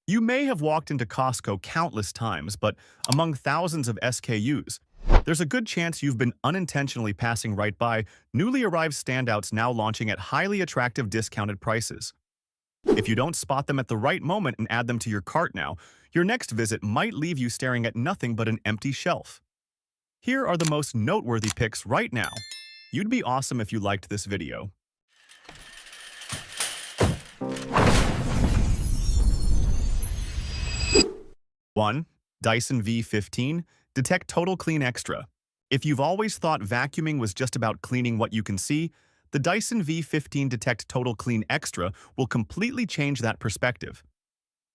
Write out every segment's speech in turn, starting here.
You may have walked into Costco countless times, but among thousands of SKUs, there's a good chance you've been unintentionally passing right by newly arrived standouts now launching at highly attractive discounted prices. If you don't spot them at the right moment and add them to your cart now, your next visit might leave you staring at nothing but an empty shelf. Here are the most noteworthy picks right now. You'd be awesome if you liked this video. 1. Dyson V15 Detect Total Clean Extra. If you've always thought vacuuming was just about cleaning what you can see, the Dyson V15 Detect Total Clean Extra will completely change that perspective.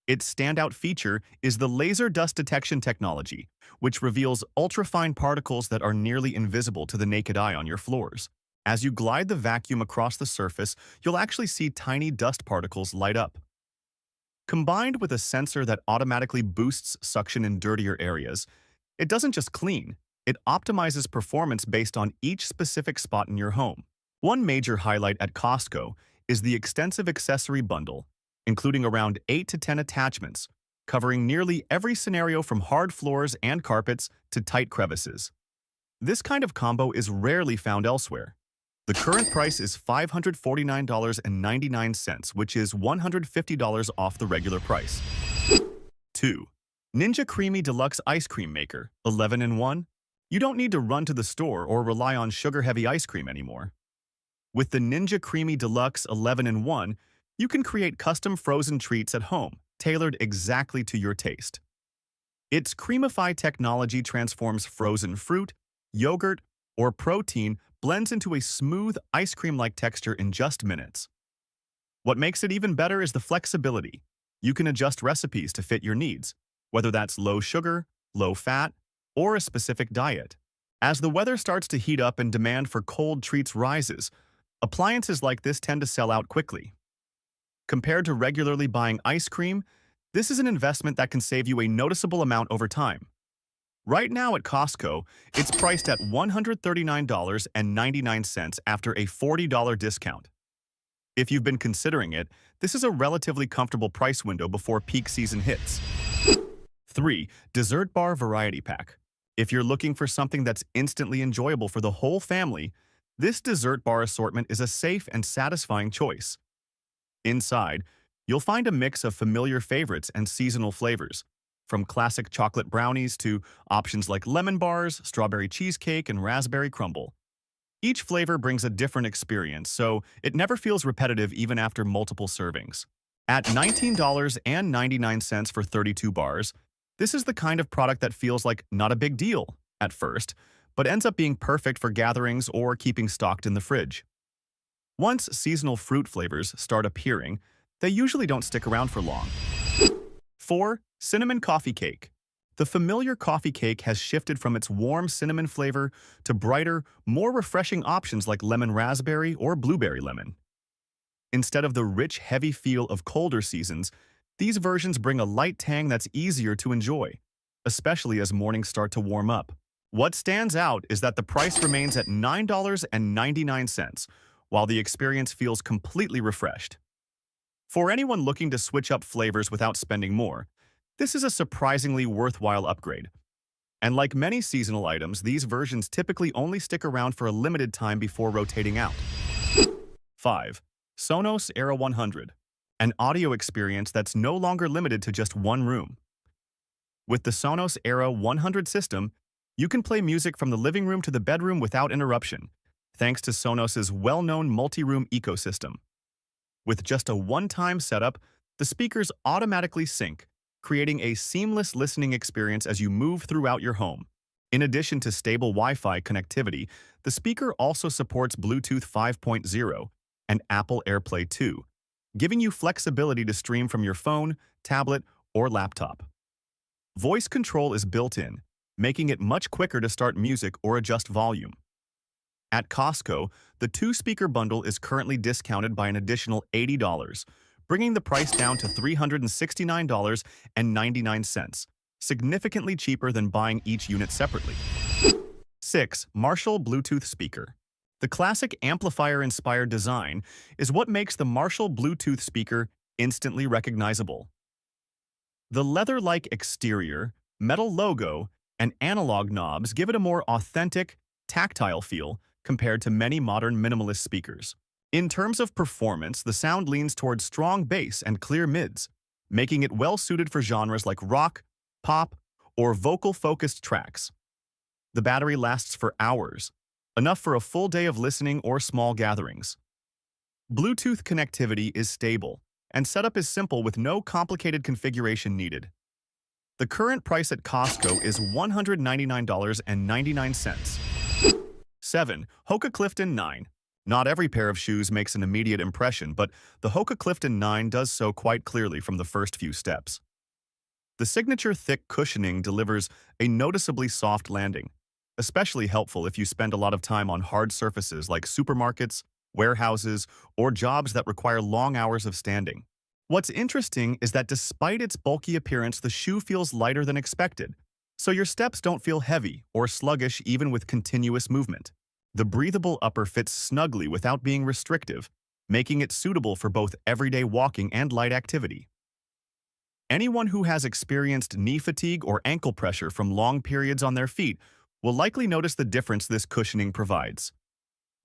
Its standout feature is the laser dust detection technology, which reveals ultrafine particles that are nearly invisible to the naked eye on your floors. As you glide the vacuum across the surface, you'll actually see tiny dust particles light up. Combined with a sensor that automatically boosts suction in dirtier areas, it doesn't just clean, it optimizes performance based on each specific spot in your home. One major highlight at Costco is the extensive accessory bundle, including around 8 to 10 attachments, covering nearly every scenario from hard floors and carpets to tight crevices. This kind of combo is rarely found elsewhere. The current price is $549.99, which is $150 off the regular price. 2. Ninja Creamy Deluxe Ice Cream Maker, 11-in-1. You don't need to run to the store or rely on sugar-heavy ice cream anymore. With the Ninja Creamy Deluxe 11-in-1, you can create custom frozen treats at home, tailored exactly to your taste. Its Creamify technology transforms frozen fruit, yogurt, or protein blends into a smooth, ice cream-like texture in just minutes. What makes it even better is the flexibility. You can adjust recipes to fit your needs, whether that's low sugar, low fat, or a specific diet. As the weather starts to heat up and demand for cold treats rises, appliances like this tend to sell out quickly. Compared to regularly buying ice cream, this is an investment that can save you a noticeable amount over time. Right now at Costco, it's priced at $139.99 after a $40 discount. If you've been considering it, this is a relatively comfortable price window before peak season hits. 3. Dessert Bar Variety Pack. If you're looking for something that's instantly enjoyable for the whole family, this dessert bar assortment is a safe and satisfying choice. Inside, you'll find a mix of familiar favorites and seasonal flavors, from classic chocolate brownies to options like lemon bars, strawberry cheesecake, and raspberry crumble. Each flavor brings a different experience, so it never feels repetitive even after multiple servings. At $19.99 for 32 bars, this is the kind of product that feels like not a big deal at first, but ends up being perfect for gatherings or keeping stocked in the fridge. Once seasonal fruit flavors start appearing, they usually don't stick around for long. 4. Cinnamon Coffee Cake. The familiar coffee cake has shifted from its warm cinnamon flavor to brighter, more refreshing options like lemon raspberry or blueberry lemon. Instead of the rich, heavy feel of colder seasons, these versions bring a light tang that's easier to enjoy, especially as mornings start to warm up. What stands out is that the price remains at $9.99, while the experience feels completely refreshed. For anyone looking to switch up flavors without spending more, this is a surprisingly worthwhile upgrade. And like many seasonal items, these versions typically only stick around for a limited time before rotating out. 5. Sonos Era 100. An audio experience that's no longer limited to just one room. With the Sonos Era 100 system, you can play music from the living room to the bedroom without interruption, thanks to Sonos's well-known multi-room ecosystem. With just a one-time setup, the speakers automatically sync, creating a seamless listening experience as you move throughout your home. In addition to stable Wi-Fi connectivity, the speaker also supports Bluetooth 5.0 and Apple AirPlay 2, giving you flexibility to stream from your phone, tablet, or laptop. Voice control is built in, making it much quicker to start music or adjust volume. At Costco, the two-speaker bundle is currently discounted by an additional $80, bringing the price down to $369.99, significantly cheaper than buying each unit separately. 6. Marshall Bluetooth Speaker. The classic amplifier-inspired design is what makes the Marshall Bluetooth speaker instantly recognizable. The leather-like exterior, metal logo, and analog knobs give it a more authentic, tactile feel compared to many modern minimalist speakers. In terms of performance, the sound leans towards strong bass and clear mids, making it well-suited for genres like rock, pop, or vocal-focused tracks. The battery lasts for hours, enough for a full day of listening or small gatherings. Bluetooth connectivity is stable, and setup is simple with no complicated configuration needed. The current price at Costco is $199.99. 7. Hoka Clifton 9. Not every pair of shoes makes an immediate impression, but the Hoka Clifton 9 does so quite clearly from the first few steps. The signature thick cushioning delivers a noticeably soft landing, especially helpful if you spend a lot of time on hard surfaces like supermarkets, warehouses, or jobs that require long hours of standing. What's interesting is that despite its bulky appearance, the shoe feels lighter than expected, so your steps don't feel heavy or sluggish even with continuous movement. The breathable upper fits snugly without being restrictive, making it suitable for both everyday walking and light activity. Anyone who has experienced knee fatigue or ankle pressure from long periods on their feet will likely notice the difference this cushioning provides.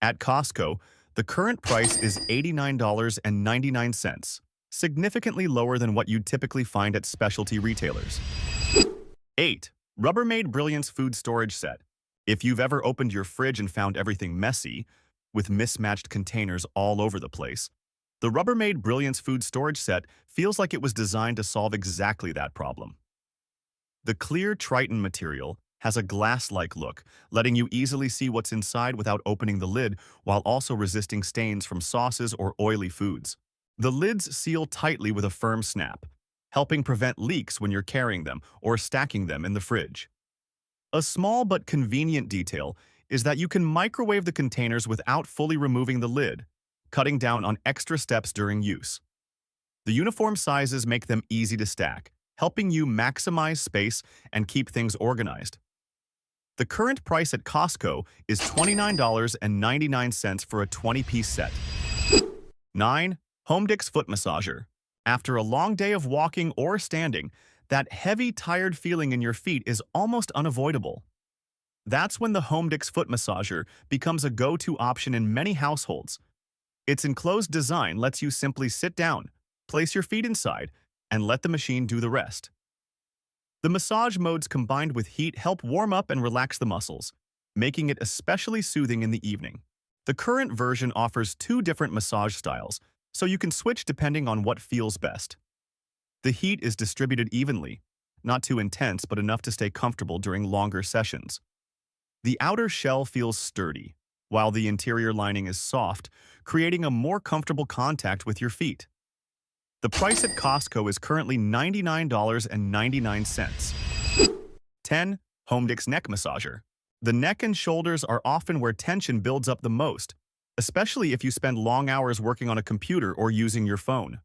At Costco, the current price is $89.99, significantly lower than what you'd typically find at specialty retailers. 8. Rubbermaid Brilliance Food Storage Set. If you've ever opened your fridge and found everything messy, with mismatched containers all over the place, the Rubbermaid Brilliance Food Storage Set feels like it was designed to solve exactly that problem. The clear Triton material has a glass-like look, letting you easily see what's inside without opening the lid, while also resisting stains from sauces or oily foods. The lids seal tightly with a firm snap, helping prevent leaks when you're carrying them or stacking them in the fridge. A small but convenient detail is that you can microwave the containers without fully removing the lid, cutting down on extra steps during use. The uniform sizes make them easy to stack, helping you maximize space and keep things organized. The current price at Costco is $29.99 for a 20-piece set. 9. HomeDix Foot Massager. After a long day of walking or standing, that heavy, tired feeling in your feet is almost unavoidable. That's when the HomeDix Foot Massager becomes a go-to option in many households. Its enclosed design lets you simply sit down, place your feet inside, and let the machine do the rest. The massage modes combined with heat help warm up and relax the muscles, making it especially soothing in the evening. The current version offers 2 different massage styles, so you can switch depending on what feels best. The heat is distributed evenly, not too intense but enough to stay comfortable during longer sessions. The outer shell feels sturdy, while the interior lining is soft, creating a more comfortable contact with your feet. The price at Costco is currently $99.99. 10. HomeDix Neck Massager. The neck and shoulders are often where tension builds up the most, especially if you spend long hours working on a computer or using your phone.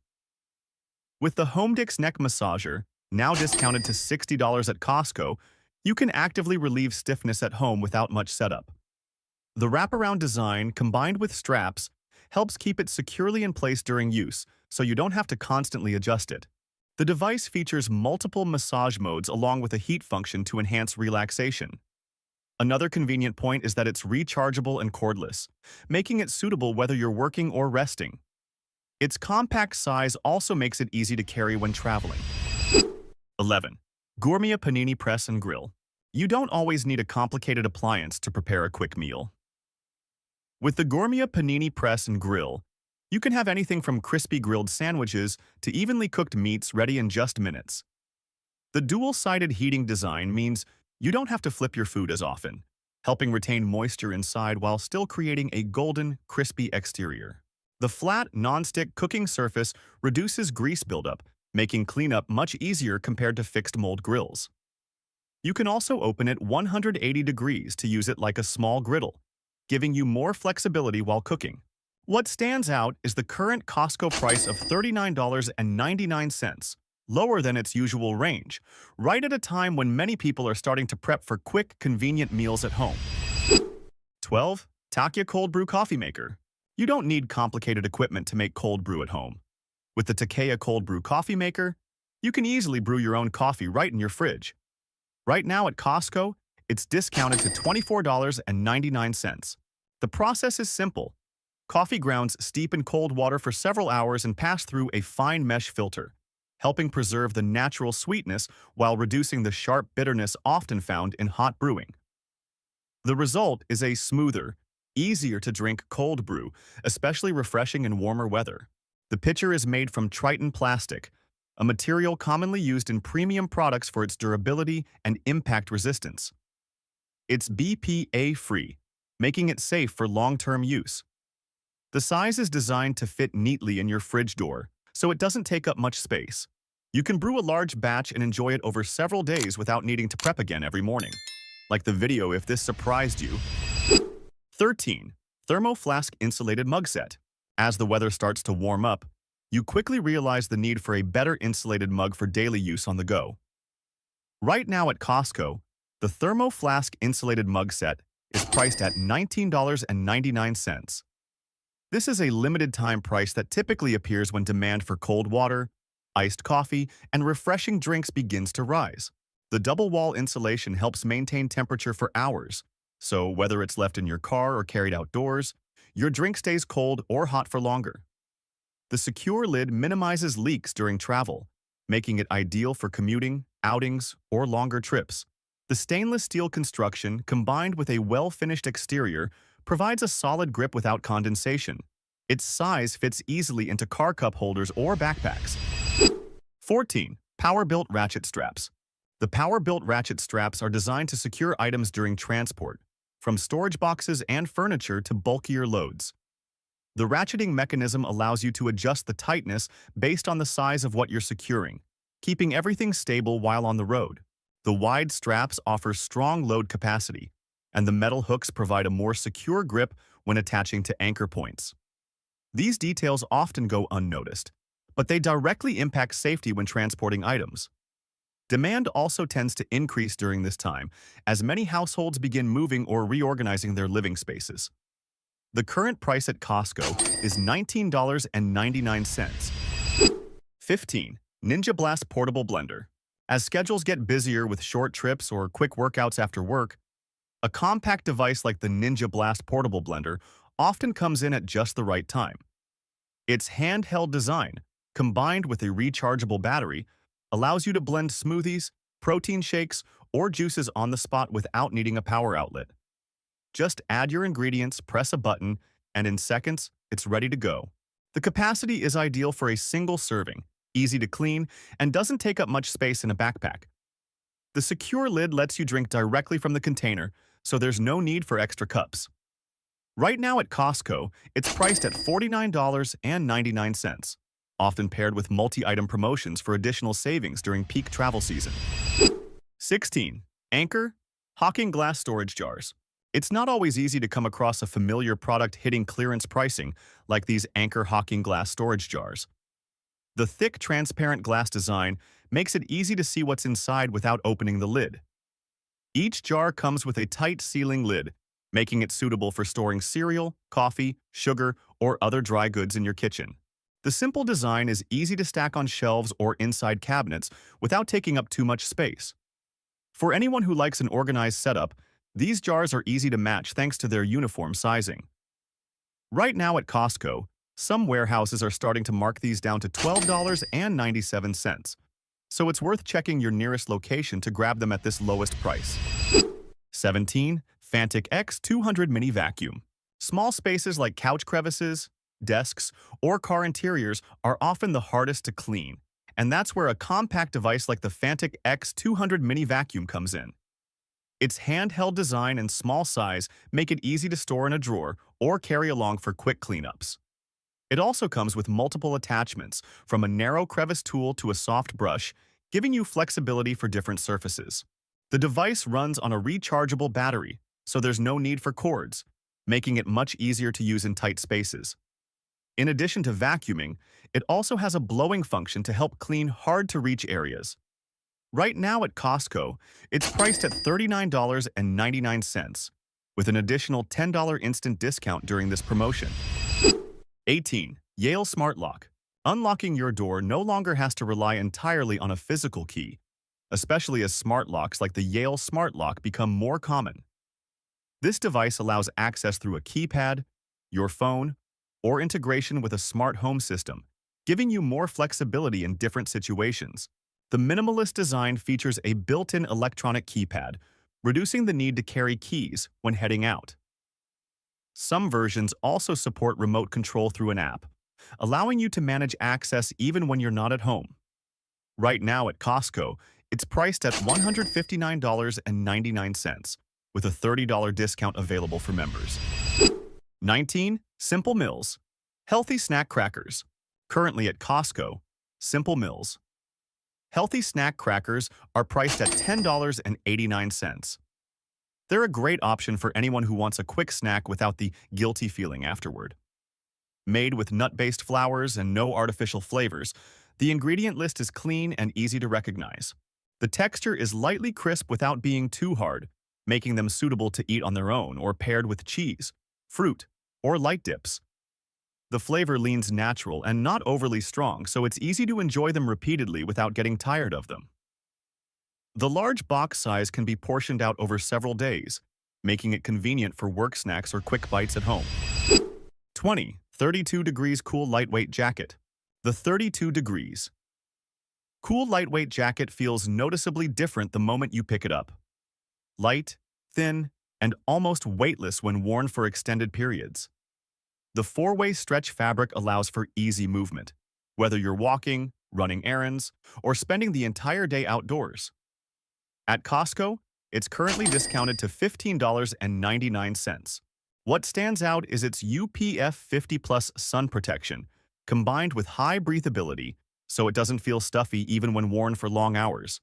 With the HomeDix Neck Massager, now discounted to $60 at Costco, you can actively relieve stiffness at home without much setup. The wraparound design, combined with straps, helps keep it securely in place during use, so you don't have to constantly adjust it. The device features multiple massage modes along with a heat function to enhance relaxation. Another convenient point is that it's rechargeable and cordless, making it suitable whether you're working or resting. Its compact size also makes it easy to carry when traveling. 11. Gourmet Panini Press and Grill. You don't always need a complicated appliance to prepare a quick meal. With the Gourmet Panini Press and Grill, you can have anything from crispy grilled sandwiches to evenly cooked meats ready in just minutes. The dual-sided heating design means you don't have to flip your food as often, helping retain moisture inside while still creating a golden, crispy exterior. The flat, non-stick cooking surface reduces grease buildup, making cleanup much easier compared to fixed mold grills. You can also open it 180 degrees to use it like a small griddle, giving you more flexibility while cooking. What stands out is the current Costco price of $39.99, lower than its usual range, right at a time when many people are starting to prep for quick, convenient meals at home. 12. Takia Cold Brew Coffee Maker. You don't need complicated equipment to make cold brew at home. With the Takaya Cold Brew Coffee Maker, You can easily brew your own coffee right in your fridge. Right now at Costco, it's discounted to $24.99. The process is simple. Coffee grounds steep in cold water for several hours and pass through a fine mesh filter, helping preserve the natural sweetness while reducing the sharp bitterness often found in hot brewing. The result is a smoother, easier to drink cold brew, especially refreshing in warmer weather. The pitcher is made from Triton plastic, a material commonly used in premium products for its durability and impact resistance. It's BPA-free, making it safe for long-term use. The size is designed to fit neatly in your fridge door, so it doesn't take up much space. You can brew a large batch and enjoy it over several days without needing to prep again every morning. Like the video if this surprised you. 13. Thermo Flask Insulated Mug Set. As the weather starts to warm up, you quickly realize the need for a better insulated mug for daily use on the go. Right now at Costco, the Thermo Flask Insulated Mug Set is priced at $19.99. This is a limited-time price that typically appears when demand for cold water, iced coffee, and refreshing drinks begins to rise. The double-wall insulation helps maintain temperature for hours, so whether it's left in your car or carried outdoors, your drink stays cold or hot for longer. The secure lid minimizes leaks during travel, making it ideal for commuting, outings, or longer trips. The stainless steel construction, combined with a well-finished exterior, provides a solid grip without condensation. Its size fits easily into car cup holders or backpacks. 14. Power-built ratchet straps. The power-built ratchet straps are designed to secure items during transport, from storage boxes and furniture to bulkier loads. The ratcheting mechanism allows you to adjust the tightness based on the size of what you're securing, keeping everything stable while on the road. The wide straps offer strong load capacity, and the metal hooks provide a more secure grip when attaching to anchor points. These details often go unnoticed, but they directly impact safety when transporting items. Demand also tends to increase during this time, as many households begin moving or reorganizing their living spaces. The current price at Costco is $19.99. 15. Ninja Blast Portable Blender. As schedules get busier with short trips or quick workouts after work, a compact device like the Ninja Blast Portable Blender often comes in at just the right time. Its handheld design, combined with a rechargeable battery, allows you to blend smoothies, protein shakes, or juices on the spot without needing a power outlet. Just add your ingredients, press a button, and in seconds, it's ready to go. The capacity is ideal for a single serving, easy to clean, and doesn't take up much space in a backpack. The secure lid lets you drink directly from the container, so there's no need for extra cups. Right now at Costco, it's priced at $49.99, often paired with multi-item promotions for additional savings during peak travel season. 16. Anchor Hocking Glass Storage Jars. It's not always easy to come across a familiar product hitting clearance pricing like these Anchor Hocking Glass Storage Jars. The thick, transparent glass design makes it easy to see what's inside without opening the lid. Each jar comes with a tight sealing lid, making it suitable for storing cereal, coffee, sugar, or other dry goods in your kitchen. The simple design is easy to stack on shelves or inside cabinets without taking up too much space. For anyone who likes an organized setup, these jars are easy to match thanks to their uniform sizing. Right now at Costco, some warehouses are starting to mark these down to $12.97, so it's worth checking your nearest location to grab them at this lowest price. 17. Fantic X200 Mini Vacuum. Small spaces like couch crevices, desks, or car interiors are often the hardest to clean, and that's where a compact device like the Fantic X200 Mini Vacuum comes in. Its handheld design and small size make it easy to store in a drawer or carry along for quick cleanups. It also comes with multiple attachments, from a narrow crevice tool to a soft brush, giving you flexibility for different surfaces. The device runs on a rechargeable battery, so there's no need for cords, making it much easier to use in tight spaces. In addition to vacuuming, it also has a blowing function to help clean hard-to-reach areas. Right now at Costco, it's priced at $39.99, with an additional $10 instant discount during this promotion. 18. Yale Smart Lock. Unlocking your door no longer has to rely entirely on a physical key, especially as smart locks like the Yale Smart Lock become more common. This device allows access through a keypad, your phone, or integration with a smart home system, giving you more flexibility in different situations. The minimalist design features a built-in electronic keypad, reducing the need to carry keys when heading out. Some versions also support remote control through an app, allowing you to manage access even when you're not at home. Right now at Costco, it's priced at $159.99, with a $30 discount available for members. 19. Simple Mills. Healthy snack crackers. Currently at Costco, Simple Mills. Healthy snack crackers are priced at $10.89. They're a great option for anyone who wants a quick snack without the guilty feeling afterward. Made with nut-based flours and no artificial flavors, the ingredient list is clean and easy to recognize. The texture is lightly crisp without being too hard, making them suitable to eat on their own or paired with cheese, fruit, or light dips. The flavor leans natural and not overly strong, so it's easy to enjoy them repeatedly without getting tired of them. The large box size can be portioned out over several days, making it convenient for work snacks or quick bites at home. 20. 32 Degrees Cool Lightweight Jacket. The 32 Degrees Cool Lightweight Jacket feels noticeably different the moment you pick it up. Light, thin, and almost weightless when worn for extended periods. The four-way stretch fabric allows for easy movement, whether you're walking, running errands, or spending the entire day outdoors. At Costco, it's currently discounted to $15.99. What stands out is its UPF 50+ sun protection, combined with high breathability, so it doesn't feel stuffy even when worn for long hours.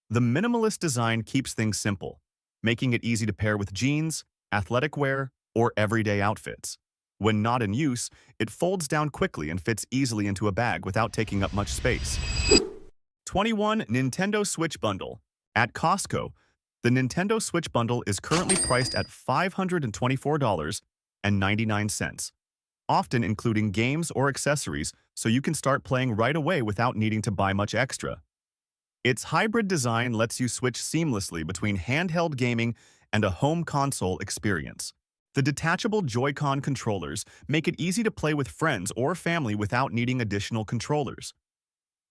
The minimalist design keeps things simple, making it easy to pair with jeans, athletic wear, or everyday outfits. When not in use, it folds down quickly and fits easily into a bag without taking up much space. 21. Nintendo Switch Bundle. At Costco, the Nintendo Switch Bundle is currently priced at $524.99, often including games or accessories, so you can start playing right away without needing to buy much extra. Its hybrid design lets you switch seamlessly between handheld gaming and a home console experience. The detachable Joy-Con controllers make it easy to play with friends or family without needing additional controllers.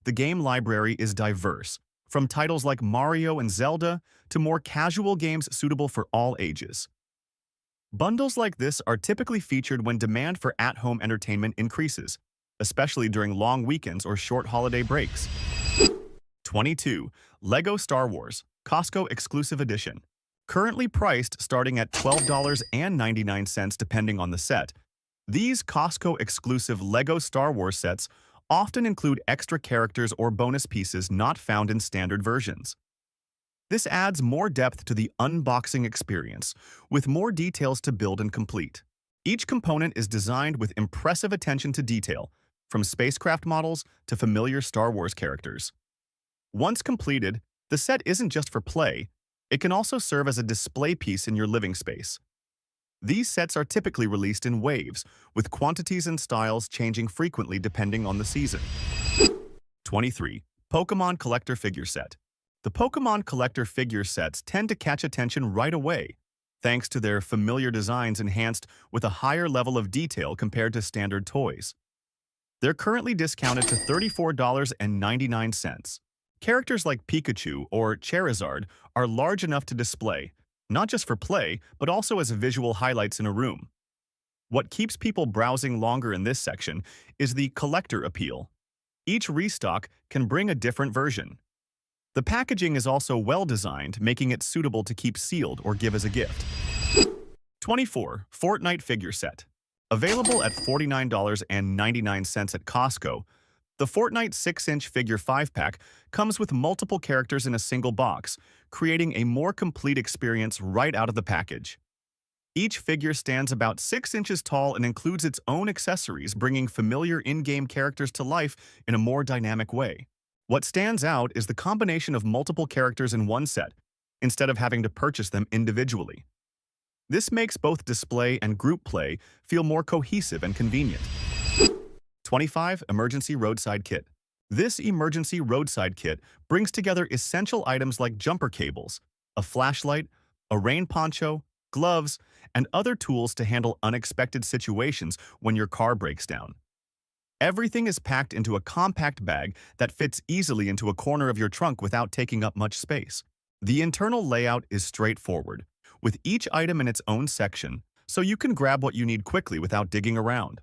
The game library is diverse, from titles like Mario and Zelda to more casual games suitable for all ages. Bundles like this are typically featured when demand for at-home entertainment increases, especially during long weekends or short holiday breaks. 22. Lego Star Wars Costco Exclusive Edition. Currently priced starting at $12.99 depending on the set, these Costco-exclusive LEGO Star Wars sets often include extra characters or bonus pieces not found in standard versions. This adds more depth to the unboxing experience, with more details to build and complete. Each component is designed with impressive attention to detail, from spacecraft models to familiar Star Wars characters. Once completed, the set isn't just for play, it can also serve as a display piece in your living space. These sets are typically released in waves, with quantities and styles changing frequently depending on the season. 23. Pokémon Collector Figure Set. The Pokémon Collector figure sets tend to catch attention right away, thanks to their familiar designs enhanced with a higher level of detail compared to standard toys. They're currently discounted to $34.99. Characters like Pikachu or Charizard are large enough to display, not just for play, but also as visual highlights in a room. What keeps people browsing longer in this section is the collector appeal. Each restock can bring a different version. The packaging is also well-designed, making it suitable to keep sealed or give as a gift. 24. Fortnite Figure Set. Available at $49.99 at Costco, the Fortnite 6-inch figure 5-pack comes with multiple characters in a single box, creating a more complete experience right out of the package. Each figure stands about 6 inches tall and includes its own accessories, bringing familiar in-game characters to life in a more dynamic way. What stands out is the combination of multiple characters in one set, instead of having to purchase them individually. This makes both display and group play feel more cohesive and convenient. 25. Emergency Roadside Kit. This emergency roadside kit brings together essential items like jumper cables, a flashlight, a rain poncho, gloves, and other tools to handle unexpected situations when your car breaks down. Everything is packed into a compact bag that fits easily into a corner of your trunk without taking up much space. The internal layout is straightforward, with each item in its own section, so you can grab what you need quickly without digging around.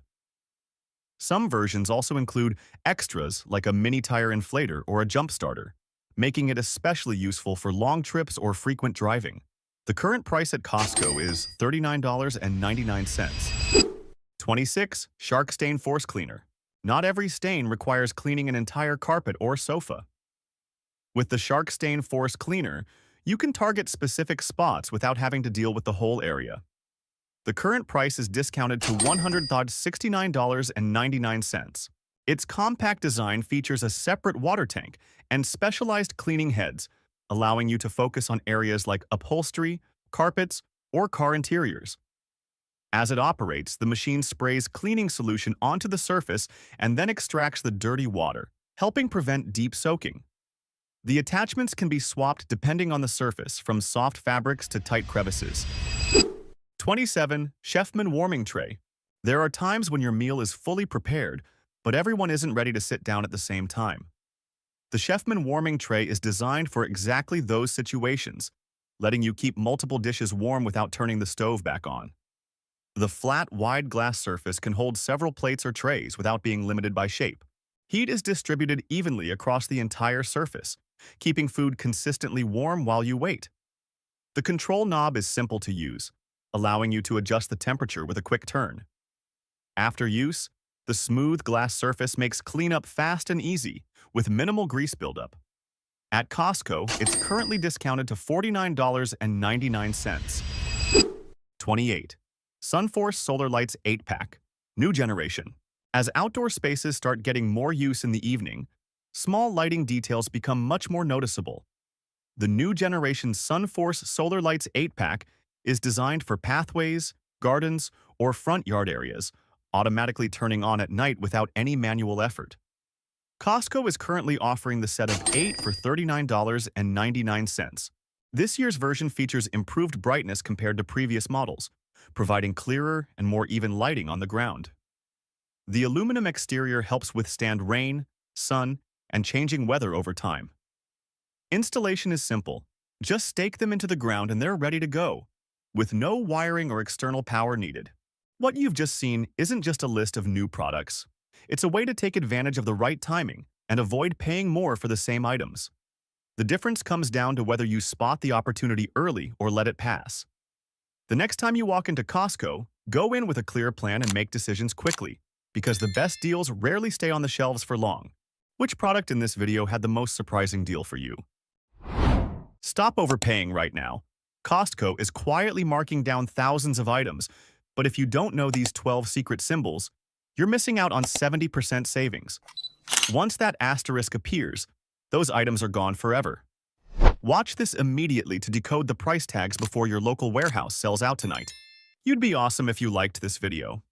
Some versions also include extras like a mini tire inflator or a jump starter, making it especially useful for long trips or frequent driving. The current price at Costco is $39.99. 26. Shark Stain Force Cleaner. Not every stain requires cleaning an entire carpet or sofa. With the Shark Stain Force Cleaner, you can target specific spots without having to deal with the whole area. The current price is discounted to $169.99. Its compact design features a separate water tank and specialized cleaning heads, allowing you to focus on areas like upholstery, carpets, or car interiors. As it operates, the machine sprays cleaning solution onto the surface and then extracts the dirty water, helping prevent deep soaking. The attachments can be swapped depending on the surface, from soft fabrics to tight crevices. 27. Chefman Warming Tray. There are times when your meal is fully prepared, but everyone isn't ready to sit down at the same time. The Chefman Warming Tray is designed for exactly those situations, letting you keep multiple dishes warm without turning the stove back on. The flat, wide glass surface can hold several plates or trays without being limited by shape. Heat is distributed evenly across the entire surface, keeping food consistently warm while you wait. The control knob is simple to use, allowing you to adjust the temperature with a quick turn. After use, the smooth glass surface makes cleanup fast and easy, with minimal grease buildup. At Costco, it's currently discounted to $49.99. 28. SunForce Solar Lights 8-Pack. New generation. As outdoor spaces start getting more use in the evening, small lighting details become much more noticeable. The new generation SunForce Solar Lights 8-Pack is designed for pathways, gardens, or front yard areas, automatically turning on at night without any manual effort. Costco is currently offering the set of 8 for $39.99. This year's version features improved brightness compared to previous models, providing clearer and more even lighting on the ground. The aluminum exterior helps withstand rain, sun, and changing weather over time. Installation is simple. Just stake them into the ground and they're ready to go, with no wiring or external power needed. What you've just seen isn't just a list of new products. It's a way to take advantage of the right timing and avoid paying more for the same items. The difference comes down to whether you spot the opportunity early or let it pass. The next time you walk into Costco, go in with a clear plan and make decisions quickly, because the best deals rarely stay on the shelves for long. Which product in this video had the most surprising deal for you? Stop overpaying right now. Costco is quietly marking down thousands of items, but if you don't know these 12 secret symbols, you're missing out on 70% savings. Once that asterisk appears, those items are gone forever. Watch this immediately to decode the price tags before your local warehouse sells out tonight. You'd be awesome if you liked this video.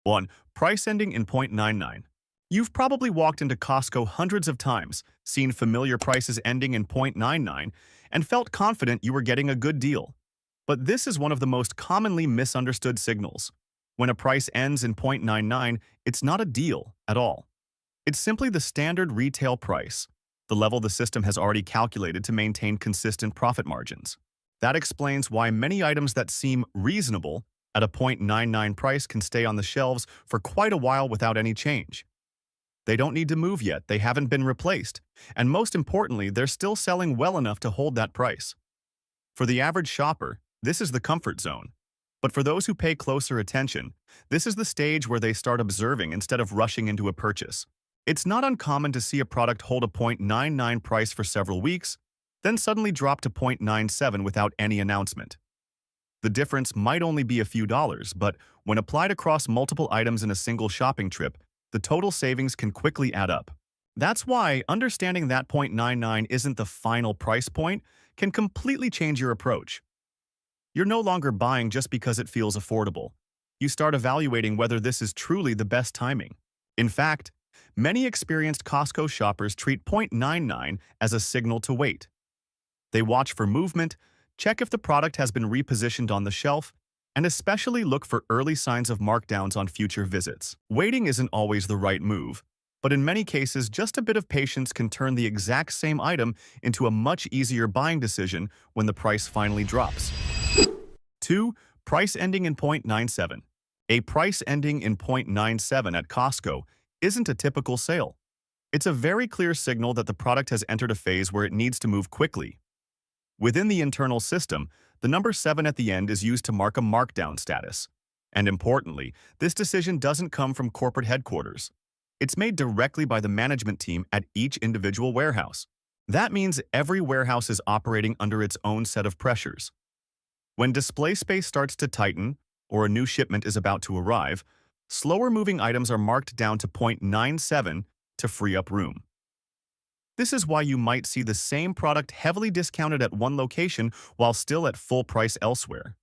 1. Price ending in 0.99. You've probably walked into Costco hundreds of times, seen familiar prices ending in 0.99, and felt confident you were getting a good deal. But this is one of the most commonly misunderstood signals. When a price ends in 0.99, it's not a deal at all. It's simply the standard retail price, the level the system has already calculated to maintain consistent profit margins. That explains why many items that seem reasonable at a 0.99 price can stay on the shelves for quite a while without any change. They don't need to move yet, they haven't been replaced, and most importantly, they're still selling well enough to hold that price. For the average shopper, this is the comfort zone. But for those who pay closer attention, this is the stage where they start observing instead of rushing into a purchase. It's not uncommon to see a product hold a 0.99 price for several weeks, then suddenly drop to 0.97 without any announcement. The difference might only be a few dollars, but when applied across multiple items in a single shopping trip, the total savings can quickly add up. That's why understanding that 0.99 isn't the final price point can completely change your approach. You're no longer buying just because it feels affordable. You start evaluating whether this is truly the best timing. In fact, many experienced Costco shoppers treat 0.99 as a signal to wait. They watch for movement, check if the product has been repositioned on the shelf, and especially look for early signs of markdowns on future visits. Waiting isn't always the right move, but in many cases, just a bit of patience can turn the exact same item into a much easier buying decision when the price finally drops. 2. Price ending in 0.97. A price ending in 0.97 at Costco isn't a typical sale. It's a very clear signal that the product has entered a phase where it needs to move quickly. Within the internal system, the number 7 at the end is used to mark a markdown status. And importantly, this decision doesn't come from corporate headquarters. It's made directly by the management team at each individual warehouse. That means every warehouse is operating under its own set of pressures. When display space starts to tighten, or a new shipment is about to arrive, slower-moving items are marked down to 0.97 to free up room. This is why you might see the same product heavily discounted at one location while still at full price elsewhere.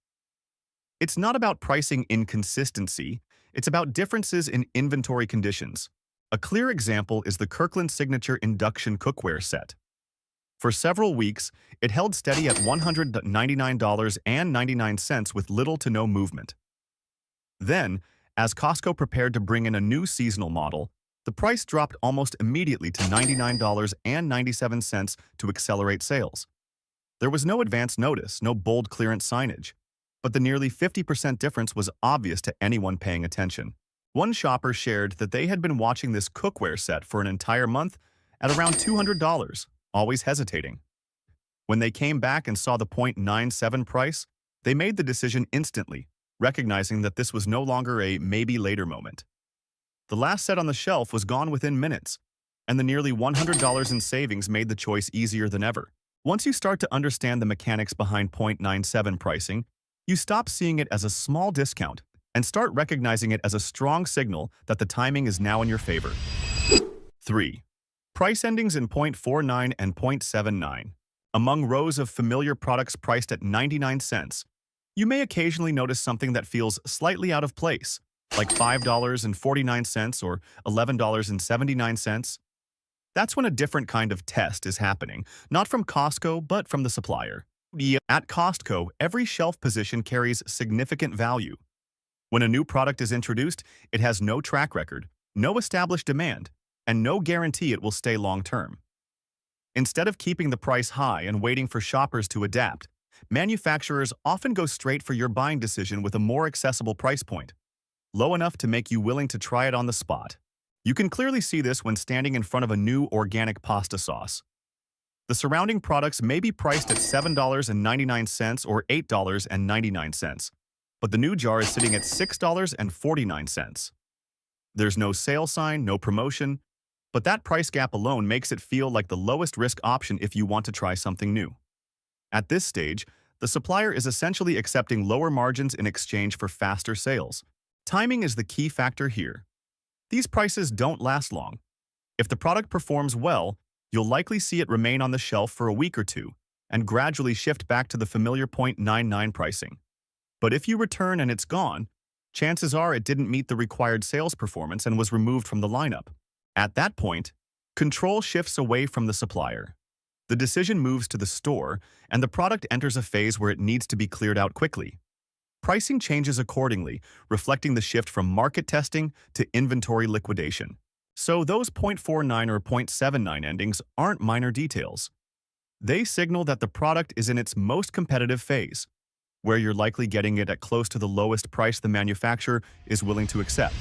It's not about pricing inconsistency, it's about differences in inventory conditions. A clear example is the Kirkland Signature Induction Cookware Set. For several weeks, it held steady at $199.99 with little to no movement. Then, as Costco prepared to bring in a new seasonal model, the price dropped almost immediately to $99.97 to accelerate sales. There was no advance notice, no bold clearance signage, but the nearly 50% difference was obvious to anyone paying attention. One shopper shared that they had been watching this cookware set for an entire month at around $200, always hesitating. When they came back and saw the 0.97 price, they made the decision instantly, recognizing that this was no longer a maybe-later moment. The last set on the shelf was gone within minutes, and the nearly $100 in savings made the choice easier than ever. Once you start to understand the mechanics behind 0.97 pricing, you stop seeing it as a small discount and start recognizing it as a strong signal that the timing is now in your favor. 3. Price endings in 0.49 and 0.79. Among rows of familiar products priced at 99 cents, you may occasionally notice something that feels slightly out of place, like $5.49 or $11.79. That's when a different kind of test is happening, not from Costco, but from the supplier. At Costco, every shelf position carries significant value. When a new product is introduced, it has no track record, no established demand, and no guarantee it will stay long-term. Instead of keeping the price high and waiting for shoppers to adapt, manufacturers often go straight for your buying decision with a more accessible price point, low enough to make you willing to try it on the spot. You can clearly see this when standing in front of a new organic pasta sauce. The surrounding products may be priced at $7.99 or $8.99, but the new jar is sitting at $6.49. There's no sale sign, no promotion, but that price gap alone makes it feel like the lowest risk option if you want to try something new. At this stage, the supplier is essentially accepting lower margins in exchange for faster sales. Timing is the key factor here. These prices don't last long. If the product performs well, you'll likely see it remain on the shelf for a week or two and gradually shift back to the familiar 0.99 pricing. But if you return and it's gone, chances are it didn't meet the required sales performance and was removed from the lineup. At that point, control shifts away from the supplier. The decision moves to the store, and the product enters a phase where it needs to be cleared out quickly. Pricing changes accordingly, reflecting the shift from market testing to inventory liquidation. So those 0.49 or 0.79 endings aren't minor details. They signal that the product is in its most competitive phase, where you're likely getting it at close to the lowest price the manufacturer is willing to accept.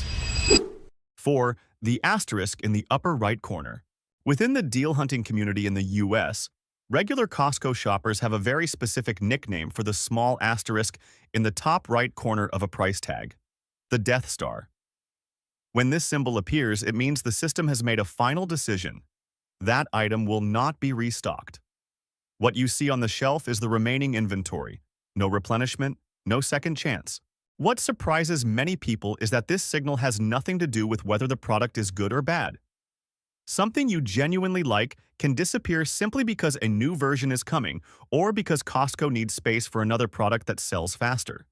4. The asterisk in the upper right corner. Within the deal hunting community in the US, regular Costco shoppers have a very specific nickname for the small asterisk in the top right corner of a price tag: the Death Star. When this symbol appears, it means the system has made a final decision. That item will not be restocked. What you see on the shelf is the remaining inventory. No replenishment, no second chance. What surprises many people is that this signal has nothing to do with whether the product is good or bad. Something you genuinely like can disappear simply because a new version is coming or because Costco needs space for another product that sells faster.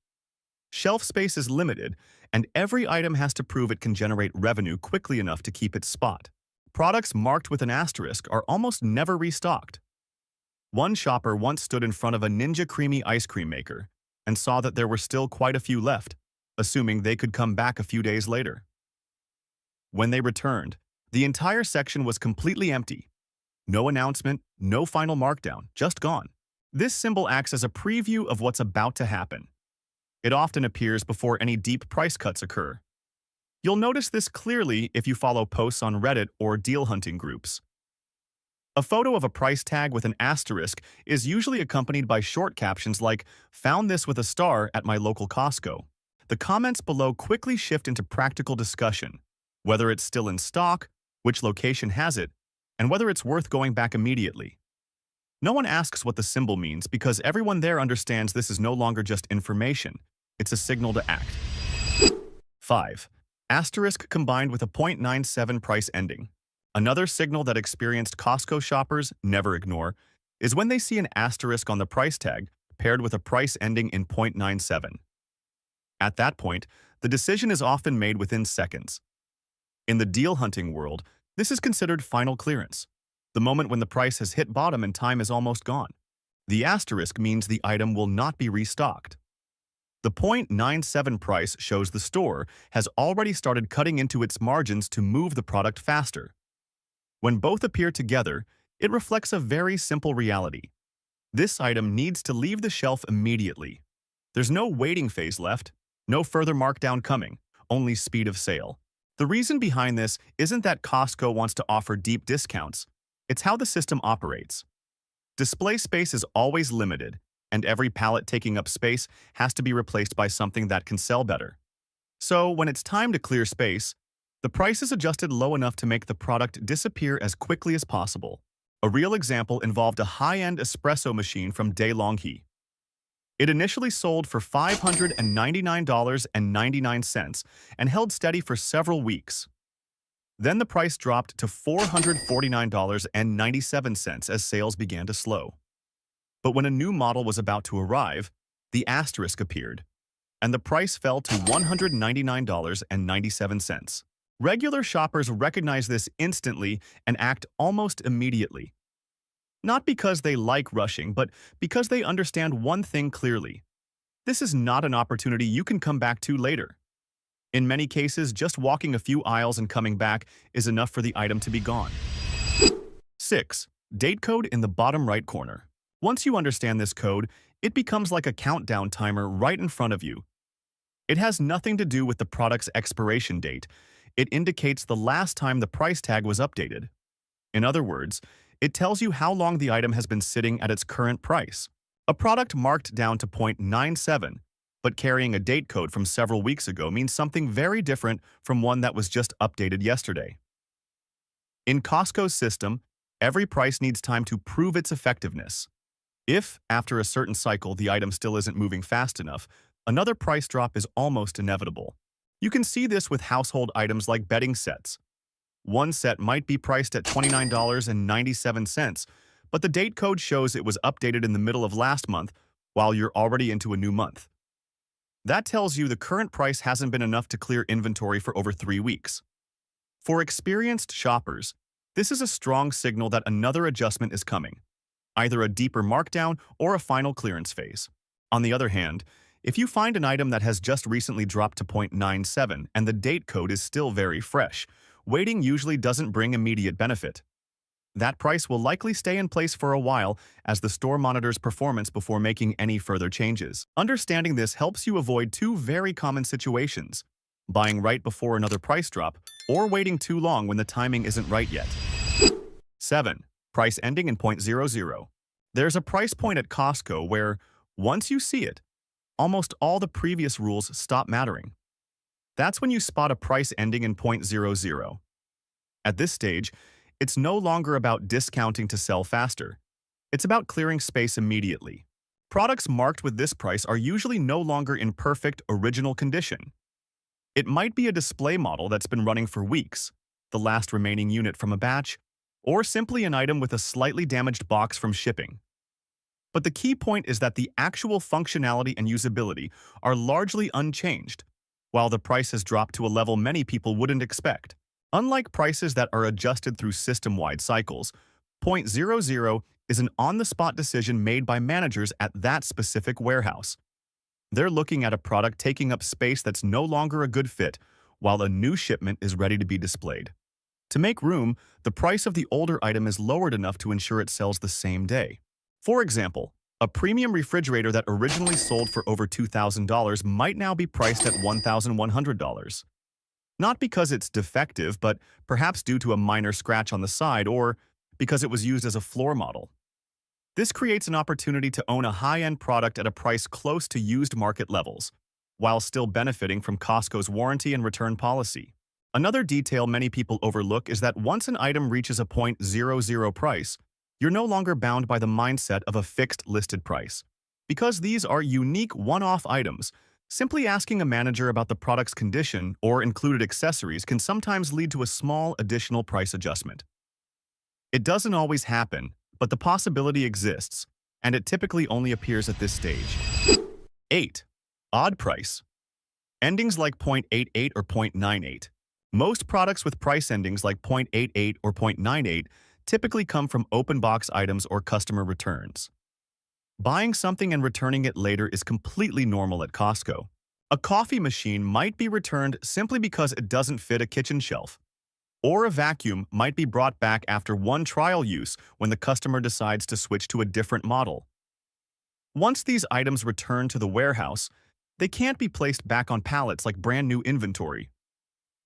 Shelf space is limited, and every item has to prove it can generate revenue quickly enough to keep its spot. Products marked with an asterisk are almost never restocked. One shopper once stood in front of a Ninja Creamy ice cream maker and saw that there were still quite a few left, assuming they could come back a few days later. When they returned, the entire section was completely empty. No announcement, no final markdown, just gone. This symbol acts as a preview of what's about to happen. It often appears before any deep price cuts occur. You'll notice this clearly if you follow posts on Reddit or deal hunting groups. A photo of a price tag with an asterisk is usually accompanied by short captions like, "Found this with a star at my local Costco." The comments below quickly shift into practical discussion, whether it's still in stock, which location has it, and whether it's worth going back immediately. No one asks what the symbol means because everyone there understands this is no longer just information, it's a signal to act. 5. Asterisk combined with a .97 price ending. Another signal that experienced Costco shoppers never ignore is when they see an asterisk on the price tag paired with a price ending in .97. At that point, the decision is often made within seconds. In the deal hunting world, this is considered final clearance, the moment when the price has hit bottom and time is almost gone. The asterisk means the item will not be restocked. The .97 price shows the store has already started cutting into its margins to move the product faster. When both appear together, it reflects a very simple reality. This item needs to leave the shelf immediately. There's no waiting phase left, no further markdown coming, only speed of sale. The reason behind this isn't that Costco wants to offer deep discounts, it's how the system operates. Display space is always limited, and every pallet taking up space has to be replaced by something that can sell better. So, when it's time to clear space, the price is adjusted low enough to make the product disappear as quickly as possible. A real example involved a high-end espresso machine from DeLonghi. It initially sold for $599.99 and held steady for several weeks. Then the price dropped to $449.97 as sales began to slow. But when a new model was about to arrive, the asterisk appeared, and the price fell to $199.97. Regular shoppers recognize this instantly and act almost immediately. Not because they like rushing, but because they understand one thing clearly. This is not an opportunity you can come back to later. In many cases, just walking a few aisles and coming back is enough for the item to be gone. 6. Date code in the bottom right corner. Once you understand this code, it becomes like a countdown timer right in front of you. It has nothing to do with the product's expiration date. It indicates the last time the price tag was updated. In other words, it tells you how long the item has been sitting at its current price. A product marked down to .97, but carrying a date code from several weeks ago means something very different from one that was just updated yesterday. In Costco's system, every price needs time to prove its effectiveness. If, after a certain cycle, the item still isn't moving fast enough, another price drop is almost inevitable. You can see this with household items like bedding sets. One set might be priced at $29.97, but the date code shows it was updated in the middle of last month while you're already into a new month. That tells you the current price hasn't been enough to clear inventory for over 3 weeks. For experienced shoppers, this is a strong signal that another adjustment is coming, either a deeper markdown or a final clearance phase. On the other hand, if you find an item that has just recently dropped to .97 and the date code is still very fresh, waiting usually doesn't bring immediate benefit. That price will likely stay in place for a while as the store monitors performance before making any further changes. Understanding this helps you avoid two very common situations: buying right before another price drop or waiting too long when the timing isn't right yet. 7. Price ending in .00. There's a price point at Costco where, once you see it, almost all the previous rules stop mattering. That's when you spot a price ending in .00. At this stage, it's no longer about discounting to sell faster. It's about clearing space immediately. Products marked with this price are usually no longer in perfect, original condition. It might be a display model that's been running for weeks, the last remaining unit from a batch, or simply an item with a slightly damaged box from shipping. But the key point is that the actual functionality and usability are largely unchanged, while the price has dropped to a level many people wouldn't expect. Unlike prices that are adjusted through system-wide cycles, point zero zero is an on-the-spot decision made by managers at that specific warehouse. They're looking at a product taking up space that's no longer a good fit, while a new shipment is ready to be displayed. To make room, the price of the older item is lowered enough to ensure it sells the same day. For example, a premium refrigerator that originally sold for over $2,000 might now be priced at $1,100. Not because it's defective, but perhaps due to a minor scratch on the side or because it was used as a floor model. This creates an opportunity to own a high-end product at a price close to used market levels, while still benefiting from Costco's warranty and return policy. Another detail many people overlook is that once an item reaches a point zero zero price, you're no longer bound by the mindset of a fixed listed price. Because these are unique one-off items, simply asking a manager about the product's condition or included accessories can sometimes lead to a small additional price adjustment. It doesn't always happen, but the possibility exists, and it typically only appears at this stage. 8. Odd price. Endings like .88 or .98. Most products with price endings like .88 or .98 typically come from open box items or customer returns. Buying something and returning it later is completely normal at Costco. A coffee machine might be returned simply because it doesn't fit a kitchen shelf. Or a vacuum might be brought back after one trial use when the customer decides to switch to a different model. Once these items return to the warehouse, they can't be placed back on pallets like brand new inventory.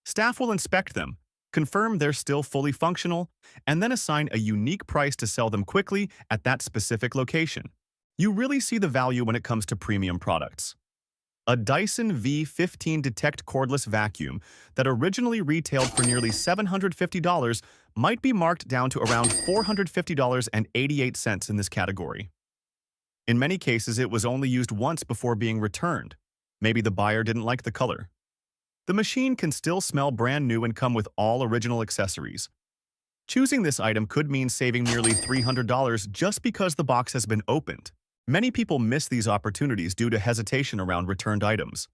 Staff will inspect them, confirm they're still fully functional, and then assign a unique price to sell them quickly at that specific location. You really see the value when it comes to premium products. A Dyson V15 Detect cordless vacuum that originally retailed for nearly $750 might be marked down to around $450.88 in this category. In many cases, it was only used once before being returned. Maybe the buyer didn't like the color. The machine can still smell brand new and come with all original accessories. Choosing this item could mean saving nearly $300 just because the box has been opened. Many people miss these opportunities due to hesitation around returned items.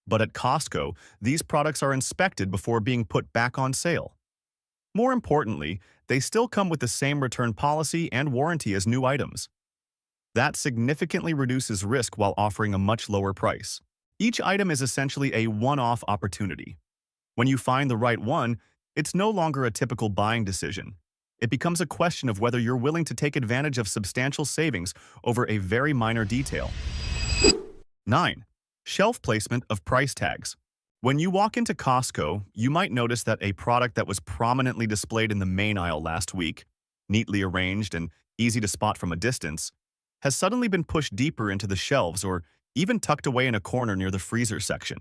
But at Costco, these products are inspected before being put back on sale. More importantly, they still come with the same return policy and warranty as new items. That significantly reduces risk while offering a much lower price. Each item is essentially a one-off opportunity. When you find the right one, it's no longer a typical buying decision. It becomes a question of whether you're willing to take advantage of substantial savings over a very minor detail. 9. Shelf placement of price tags. When you walk into Costco, you might notice that a product that was prominently displayed in the main aisle last week, neatly arranged and easy to spot from a distance, has suddenly been pushed deeper into the shelves or even tucked away in a corner near the freezer section.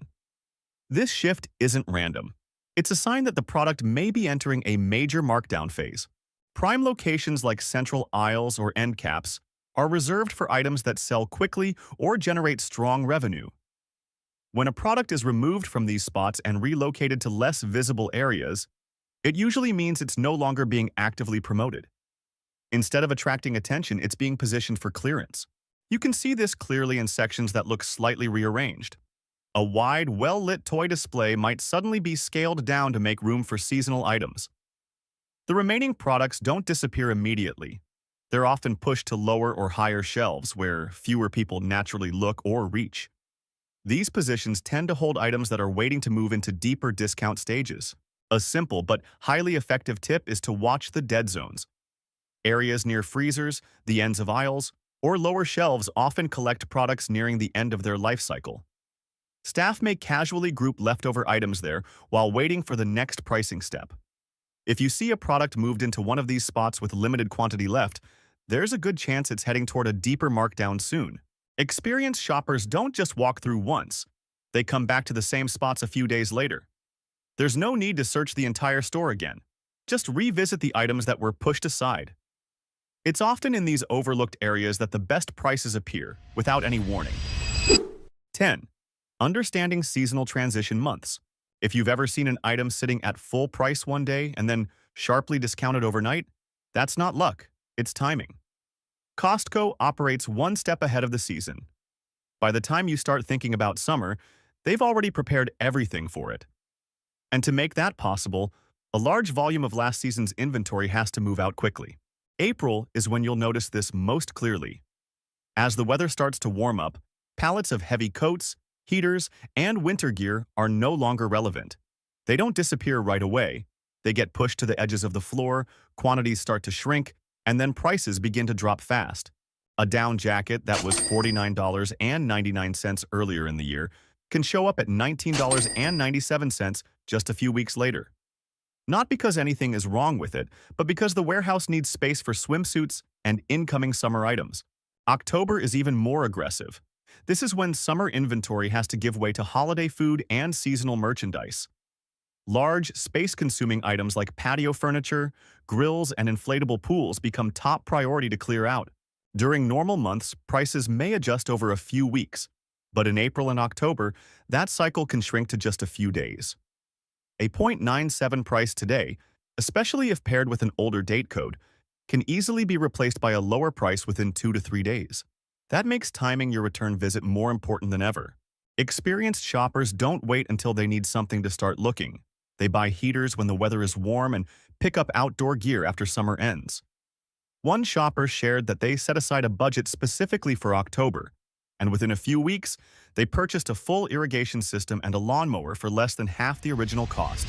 This shift isn't random. It's a sign that the product may be entering a major markdown phase. Prime locations like central aisles or end caps are reserved for items that sell quickly or generate strong revenue. When a product is removed from these spots and relocated to less visible areas, it usually means it's no longer being actively promoted. Instead of attracting attention, it's being positioned for clearance. You can see this clearly in sections that look slightly rearranged. A wide, well-lit toy display might suddenly be scaled down to make room for seasonal items. The remaining products don't disappear immediately. They're often pushed to lower or higher shelves where fewer people naturally look or reach. These positions tend to hold items that are waiting to move into deeper discount stages. A simple but highly effective tip is to watch the dead zones. Areas near freezers, the ends of aisles, or lower shelves often collect products nearing the end of their life cycle. Staff may casually group leftover items there while waiting for the next pricing step. If you see a product moved into one of these spots with limited quantity left, there's a good chance it's heading toward a deeper markdown soon. Experienced shoppers don't just walk through once. They come back to the same spots a few days later. There's no need to search the entire store again. Just revisit the items that were pushed aside. It's often in these overlooked areas that the best prices appear, without any warning. 10. Understanding seasonal transition months. If you've ever seen an item sitting at full price one day and then sharply discounted overnight, that's not luck, it's timing. Costco operates one step ahead of the season. By the time you start thinking about summer, they've already prepared everything for it. And to make that possible, a large volume of last season's inventory has to move out quickly. April is when you'll notice this most clearly. As the weather starts to warm up, pallets of heavy coats, heaters, and winter gear are no longer relevant. They don't disappear right away. They get pushed to the edges of the floor, quantities start to shrink, and then prices begin to drop fast. A down jacket that was $49.99 earlier in the year can show up at $19.97 just a few weeks later. Not because anything is wrong with it, but because the warehouse needs space for swimsuits and incoming summer items. October is even more aggressive. This is when summer inventory has to give way to holiday food and seasonal merchandise. Large, space-consuming items like patio furniture, grills, and inflatable pools become top priority to clear out. During normal months, prices may adjust over a few weeks, but in April and October, that cycle can shrink to just a few days. A .97 price today, especially if paired with an older date code, can easily be replaced by a lower price within 2 to 3 days. That makes timing your return visit more important than ever. Experienced shoppers don't wait until they need something to start looking. They buy heaters when the weather is warm and pick up outdoor gear after summer ends. One shopper shared that they set aside a budget specifically for October, and within a few weeks, they purchased a full irrigation system and a lawnmower for less than half the original cost.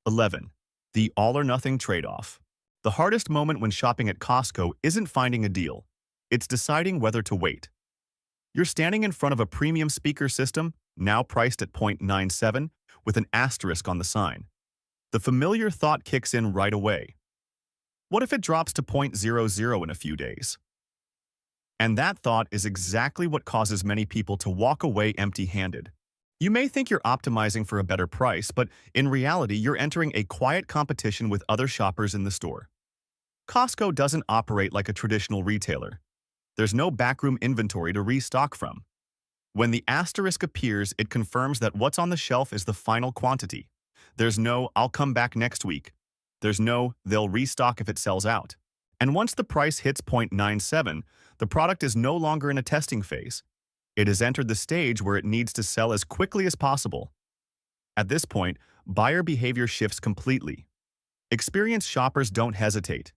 11. The all-or-nothing trade-off. The hardest moment when shopping at Costco isn't finding a deal. It's deciding whether to wait. You're standing in front of a premium speaker system, now priced at .97, with an asterisk on the sign. The familiar thought kicks in right away. What if it drops to .00 in a few days? And that thought is exactly what causes many people to walk away empty-handed. You may think you're optimizing for a better price, but in reality, you're entering a quiet competition with other shoppers in the store. Costco doesn't operate like a traditional retailer. There's no backroom inventory to restock from. When the asterisk appears, it confirms that what's on the shelf is the final quantity. There's no, "I'll come back next week." There's no, "They'll restock if it sells out." And once the price hits .97, the product is no longer in a testing phase. It has entered the stage where it needs to sell as quickly as possible. At this point, buyer behavior shifts completely. Experienced shoppers don't hesitate.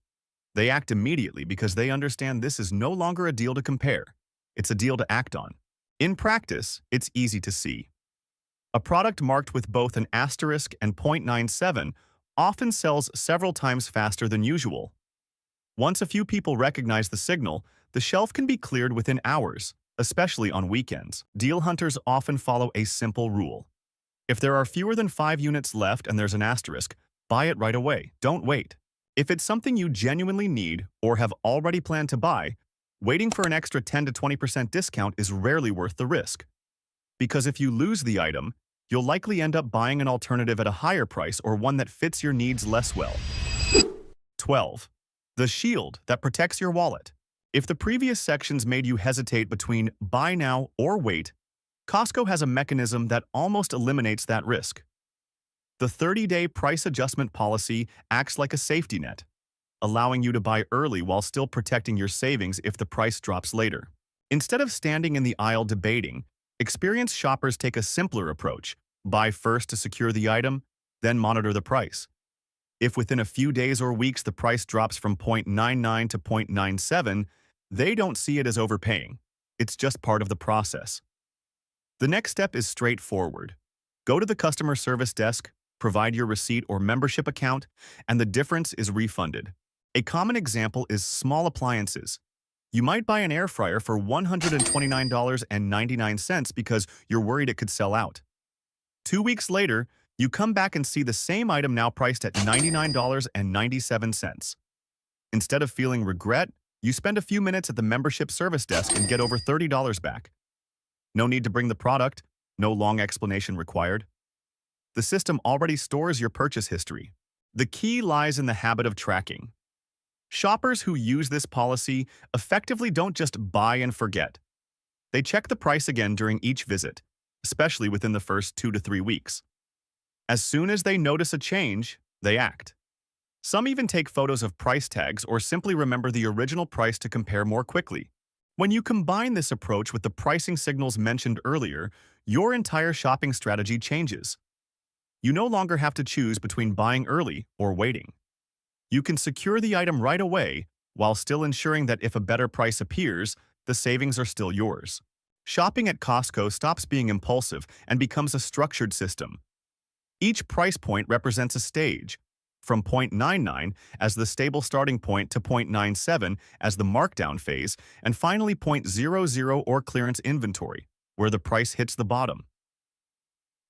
They act immediately because they understand this is no longer a deal to compare. It's a deal to act on. In practice, it's easy to see. A product marked with both an asterisk and .97 often sells several times faster than usual. Once a few people recognize the signal, the shelf can be cleared within hours, especially on weekends. Deal hunters often follow a simple rule. If there are fewer than 5 units left and there's an asterisk, buy it right away. Don't wait. If it's something you genuinely need or have already planned to buy, waiting for an extra 10 to 20% discount is rarely worth the risk. Because if you lose the item, you'll likely end up buying an alternative at a higher price or one that fits your needs less well. 12. The shield that protects your wallet. If the previous sections made you hesitate between buy now or wait, Costco has a mechanism that almost eliminates that risk. The 30-day price adjustment policy acts like a safety net, allowing you to buy early while still protecting your savings if the price drops later. Instead of standing in the aisle debating, experienced shoppers take a simpler approach: buy first to secure the item, then monitor the price. If within a few days or weeks the price drops from .99 to .97, they don't see it as overpaying. It's just part of the process. The next step is straightforward. Go to the customer service desk, provide your receipt or membership account, and the difference is refunded. A common example is small appliances. You might buy an air fryer for $129.99 because you're worried it could sell out. 2 weeks later, you come back and see the same item now priced at $99.97. Instead of feeling regret, you spend a few minutes at the membership service desk and get over $30 back. No need to bring the product, no long explanation required. The system already stores your purchase history. The key lies in the habit of tracking. Shoppers who use this policy effectively don't just buy and forget. They check the price again during each visit, especially within the first 2 to 3 weeks. As soon as they notice a change, they act. Some even take photos of price tags or simply remember the original price to compare more quickly. When you combine this approach with the pricing signals mentioned earlier, your entire shopping strategy changes. You no longer have to choose between buying early or waiting. You can secure the item right away while still ensuring that if a better price appears, the savings are still yours. Shopping at Costco stops being impulsive and becomes a structured system. Each price point represents a stage, from 0.99 as the stable starting point to 0.97 as the markdown phase, and finally 0.00 or clearance inventory, where the price hits the bottom.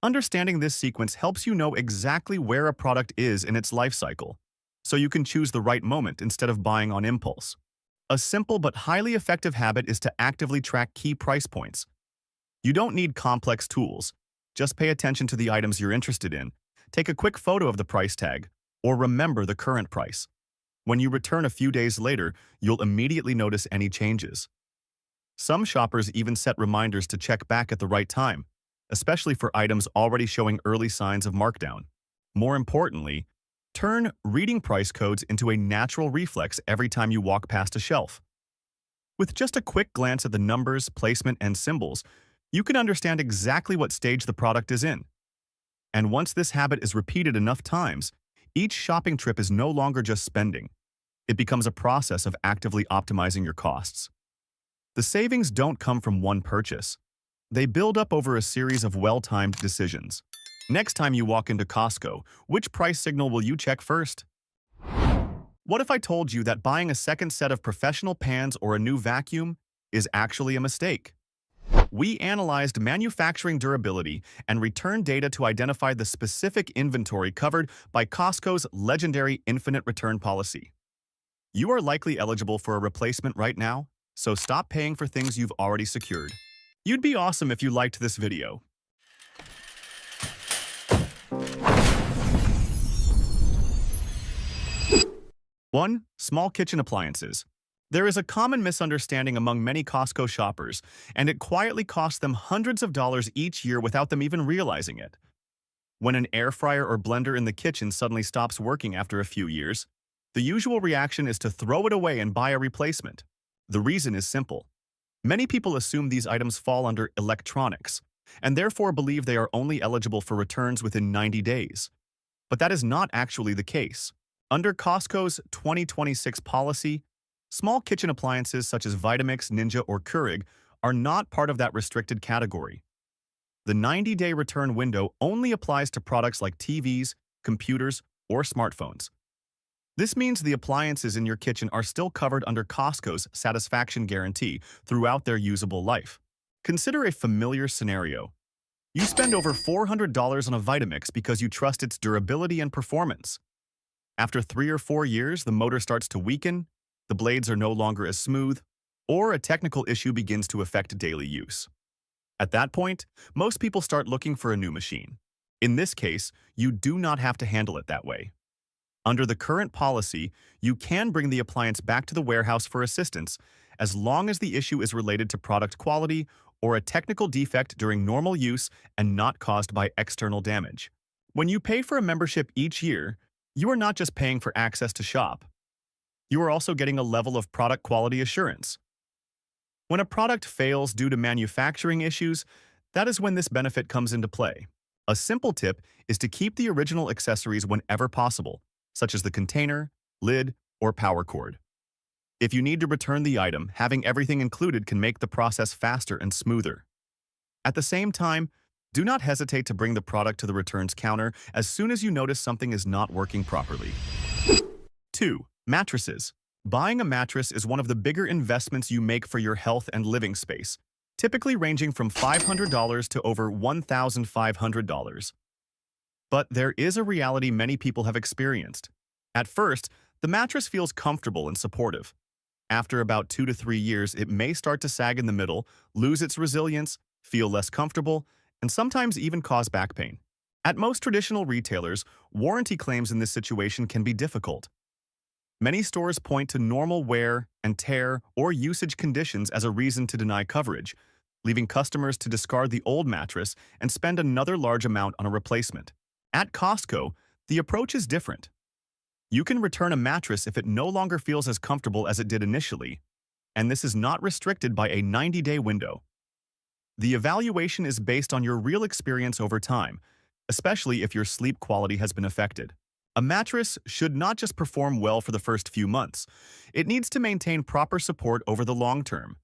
Understanding this sequence helps you know exactly where a product is in its life cycle, so you can choose the right moment instead of buying on impulse. A simple but highly effective habit is to actively track key price points. You don't need complex tools. Just pay attention to the items you're interested in, take a quick photo of the price tag, or remember the current price. When you return a few days later, you'll immediately notice any changes. Some shoppers even set reminders to check back at the right time, especially for items already showing early signs of markdown. More importantly, turn reading price codes into a natural reflex every time you walk past a shelf. With just a quick glance at the numbers, placement, and symbols, you can understand exactly what stage the product is in. And once this habit is repeated enough times, each shopping trip is no longer just spending. It becomes a process of actively optimizing your costs. The savings don't come from one purchase. They build up over a series of well-timed decisions. Next time you walk into Costco, which price signal will you check first? What if I told you that buying a second set of professional pans or a new vacuum is actually a mistake? We analyzed manufacturing durability and return data to identify the specific inventory covered by Costco's legendary infinite return policy. You are likely eligible for a replacement right now, so stop paying for things you've already secured. You'd be awesome if you liked this video. 1. Small kitchen appliances. There is a common misunderstanding among many Costco shoppers, and it quietly costs them hundreds of dollars each year without them even realizing it. When an air fryer or blender in the kitchen suddenly stops working after a few years, the usual reaction is to throw it away and buy a replacement. The reason is simple. Many people assume these items fall under electronics, and therefore believe they are only eligible for returns within 90 days. But that is not actually the case. Under Costco's 2026 policy, small kitchen appliances such as Vitamix, Ninja, or Keurig are not part of that restricted category. The 90-day return window only applies to products like TVs, computers, or smartphones. This means the appliances in your kitchen are still covered under Costco's satisfaction guarantee throughout their usable life. Consider a familiar scenario. You spend over $400 on a Vitamix because you trust its durability and performance. After 3 or 4 years, the motor starts to weaken, the blades are no longer as smooth, or a technical issue begins to affect daily use. At that point, most people start looking for a new machine. In this case, you do not have to handle it that way. Under the current policy, you can bring the appliance back to the warehouse for assistance as long as the issue is related to product quality or a technical defect during normal use and not caused by external damage. When you pay for a membership each year, you are not just paying for access to shop. You are also getting a level of product quality assurance. When a product fails due to manufacturing issues, that is when this benefit comes into play. A simple tip is to keep the original accessories whenever possible, such as the container, lid, or power cord. If you need to return the item, having everything included can make the process faster and smoother. At the same time, do not hesitate to bring the product to the returns counter as soon as you notice something is not working properly. 2. Mattresses. Buying a mattress is one of the bigger investments you make for your health and living space, typically ranging from $500 to over $1,500. But there is a reality many people have experienced. At first, the mattress feels comfortable and supportive. After about 2 to 3 years, it may start to sag in the middle, lose its resilience, feel less comfortable, and sometimes even cause back pain. At most traditional retailers, warranty claims in this situation can be difficult. Many stores point to normal wear and tear or usage conditions as a reason to deny coverage, leaving customers to discard the old mattress and spend another large amount on a replacement. At Costco, the approach is different. You can return a mattress if it no longer feels as comfortable as it did initially, and this is not restricted by a 90-day window. The evaluation is based on your real experience over time, especially if your sleep quality has been affected. A mattress should not just perform well for the first few months. It needs to maintain proper support over the long term.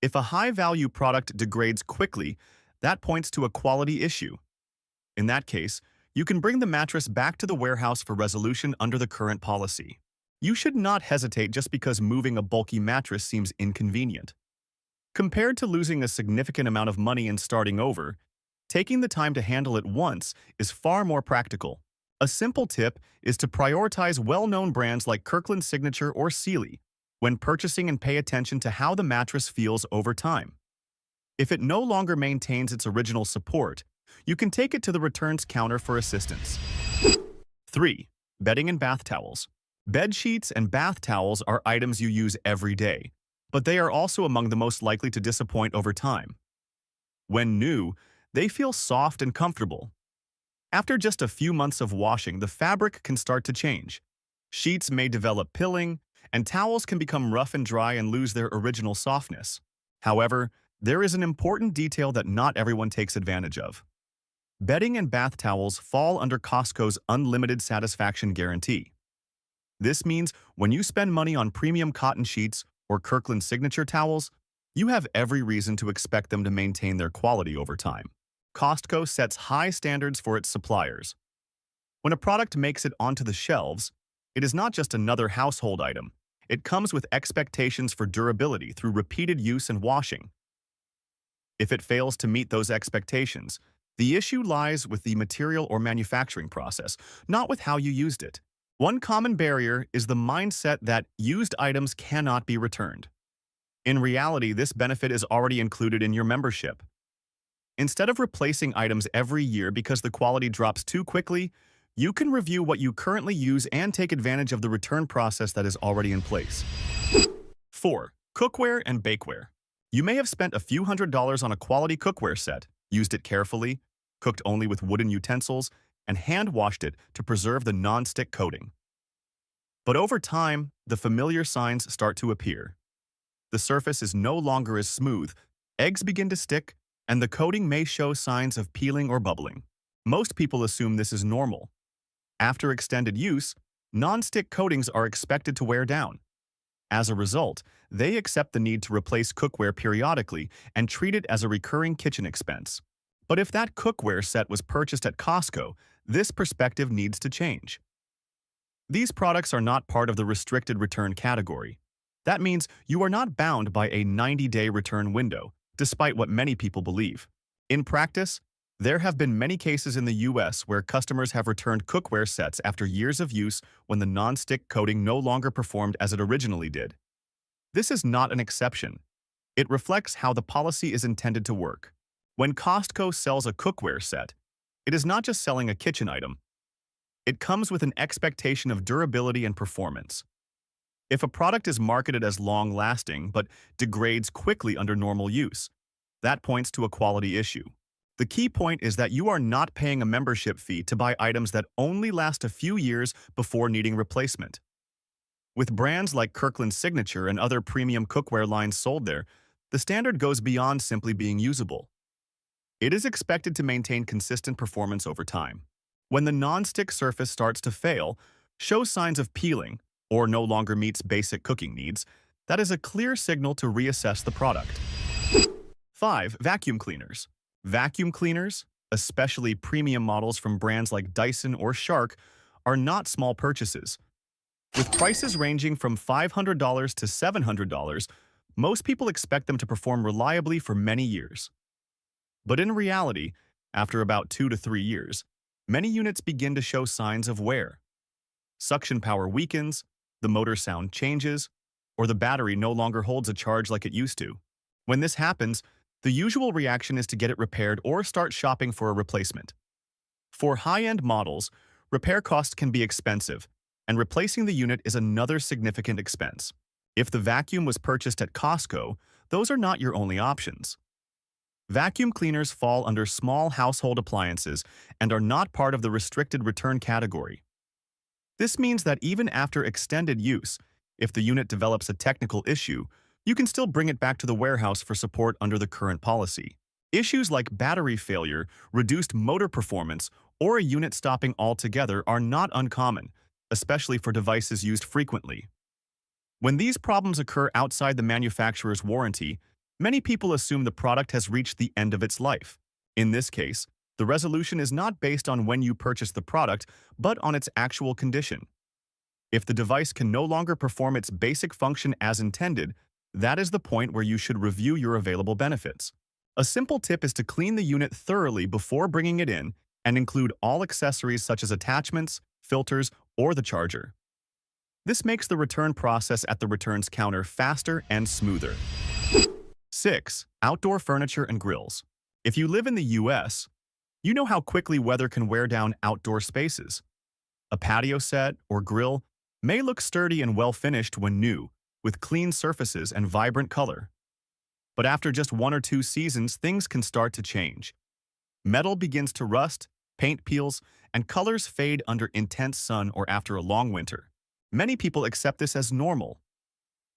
If a high-value product degrades quickly, that points to a quality issue. In that case, you can bring the mattress back to the warehouse for resolution under the current policy. You should not hesitate just because moving a bulky mattress seems inconvenient. Compared to losing a significant amount of money and starting over, taking the time to handle it once is far more practical. A simple tip is to prioritize well-known brands like Kirkland Signature or Sealy when purchasing and pay attention to how the mattress feels over time. If it no longer maintains its original support, you can take it to the returns counter for assistance. 3. Bedding and bath towels. Bed sheets and bath towels are items you use every day, but they are also among the most likely to disappoint over time. When new, they feel soft and comfortable. After just a few months of washing, the fabric can start to change. Sheets may develop pilling, and towels can become rough and dry and lose their original softness. However, there is an important detail that not everyone takes advantage of. Bedding and bath towels fall under Costco's Unlimited Satisfaction Guarantee. This means when you spend money on premium cotton sheets or Kirkland Signature towels, you have every reason to expect them to maintain their quality over time. Costco sets high standards for its suppliers. When a product makes it onto the shelves, it is not just another household item. It comes with expectations for durability through repeated use and washing. If it fails to meet those expectations, the issue lies with the material or manufacturing process, not with how you used it. One common barrier is the mindset that used items cannot be returned. In reality, this benefit is already included in your membership. Instead of replacing items every year because the quality drops too quickly, you can review what you currently use and take advantage of the return process that is already in place. 4. Cookware and bakeware. You may have spent a few $100s on a quality cookware set, used it carefully, cooked only with wooden utensils, and hand-washed it to preserve the non-stick coating. But over time, the familiar signs start to appear. The surface is no longer as smooth, eggs begin to stick, and the coating may show signs of peeling or bubbling. Most people assume this is normal. After extended use, non-stick coatings are expected to wear down. As a result, they accept the need to replace cookware periodically and treat it as a recurring kitchen expense. But if that cookware set was purchased at Costco, this perspective needs to change. These products are not part of the restricted return category. That means you are not bound by a 90-day return window, despite what many people believe. In practice, there have been many cases in the US where customers have returned cookware sets after years of use when the non-stick coating no longer performed as it originally did. This is not an exception. It reflects how the policy is intended to work. When Costco sells a cookware set, it is not just selling a kitchen item. It comes with an expectation of durability and performance. If a product is marketed as long-lasting but degrades quickly under normal use, that points to a quality issue. The key point is that you are not paying a membership fee to buy items that only last a few years before needing replacement. With brands like Kirkland Signature and other premium cookware lines sold there, the standard goes beyond simply being usable. It is expected to maintain consistent performance over time. When the non-stick surface starts to fail, shows signs of peeling, or no longer meets basic cooking needs, that is a clear signal to reassess the product. 5. Vacuum cleaners. Vacuum cleaners, especially premium models from brands like Dyson or Shark, are not small purchases. With prices ranging from $500 to $700, most people expect them to perform reliably for many years. But in reality, after about 2 to 3 years, many units begin to show signs of wear. Suction power weakens, the motor sound changes, or the battery no longer holds a charge like it used to. When this happens, the usual reaction is to get it repaired or start shopping for a replacement. For high-end models, repair costs can be expensive, and replacing the unit is another significant expense. If the vacuum was purchased at Costco, those are not your only options. Vacuum cleaners fall under small household appliances and are not part of the restricted return category. This means that even after extended use, if the unit develops a technical issue, you can still bring it back to the warehouse for support under the current policy. Issues like battery failure, reduced motor performance, or a unit stopping altogether are not uncommon, especially for devices used frequently. When these problems occur outside the manufacturer's warranty, many people assume the product has reached the end of its life. In this case, the resolution is not based on when you purchased the product, but on its actual condition. If the device can no longer perform its basic function as intended, that is the point where you should review your available benefits. A simple tip is to clean the unit thoroughly before bringing it in and include all accessories such as attachments, filters, or the charger. This makes the return process at the returns counter faster and smoother. 6. Outdoor furniture and grills. If you live in the US, you know how quickly weather can wear down outdoor spaces. A patio set or grill may look sturdy and well-finished when new, with clean surfaces and vibrant color. But after just 1 or 2 seasons, things can start to change. Metal begins to rust, paint peels, and colors fade under intense sun or after a long winter. Many people accept this as normal.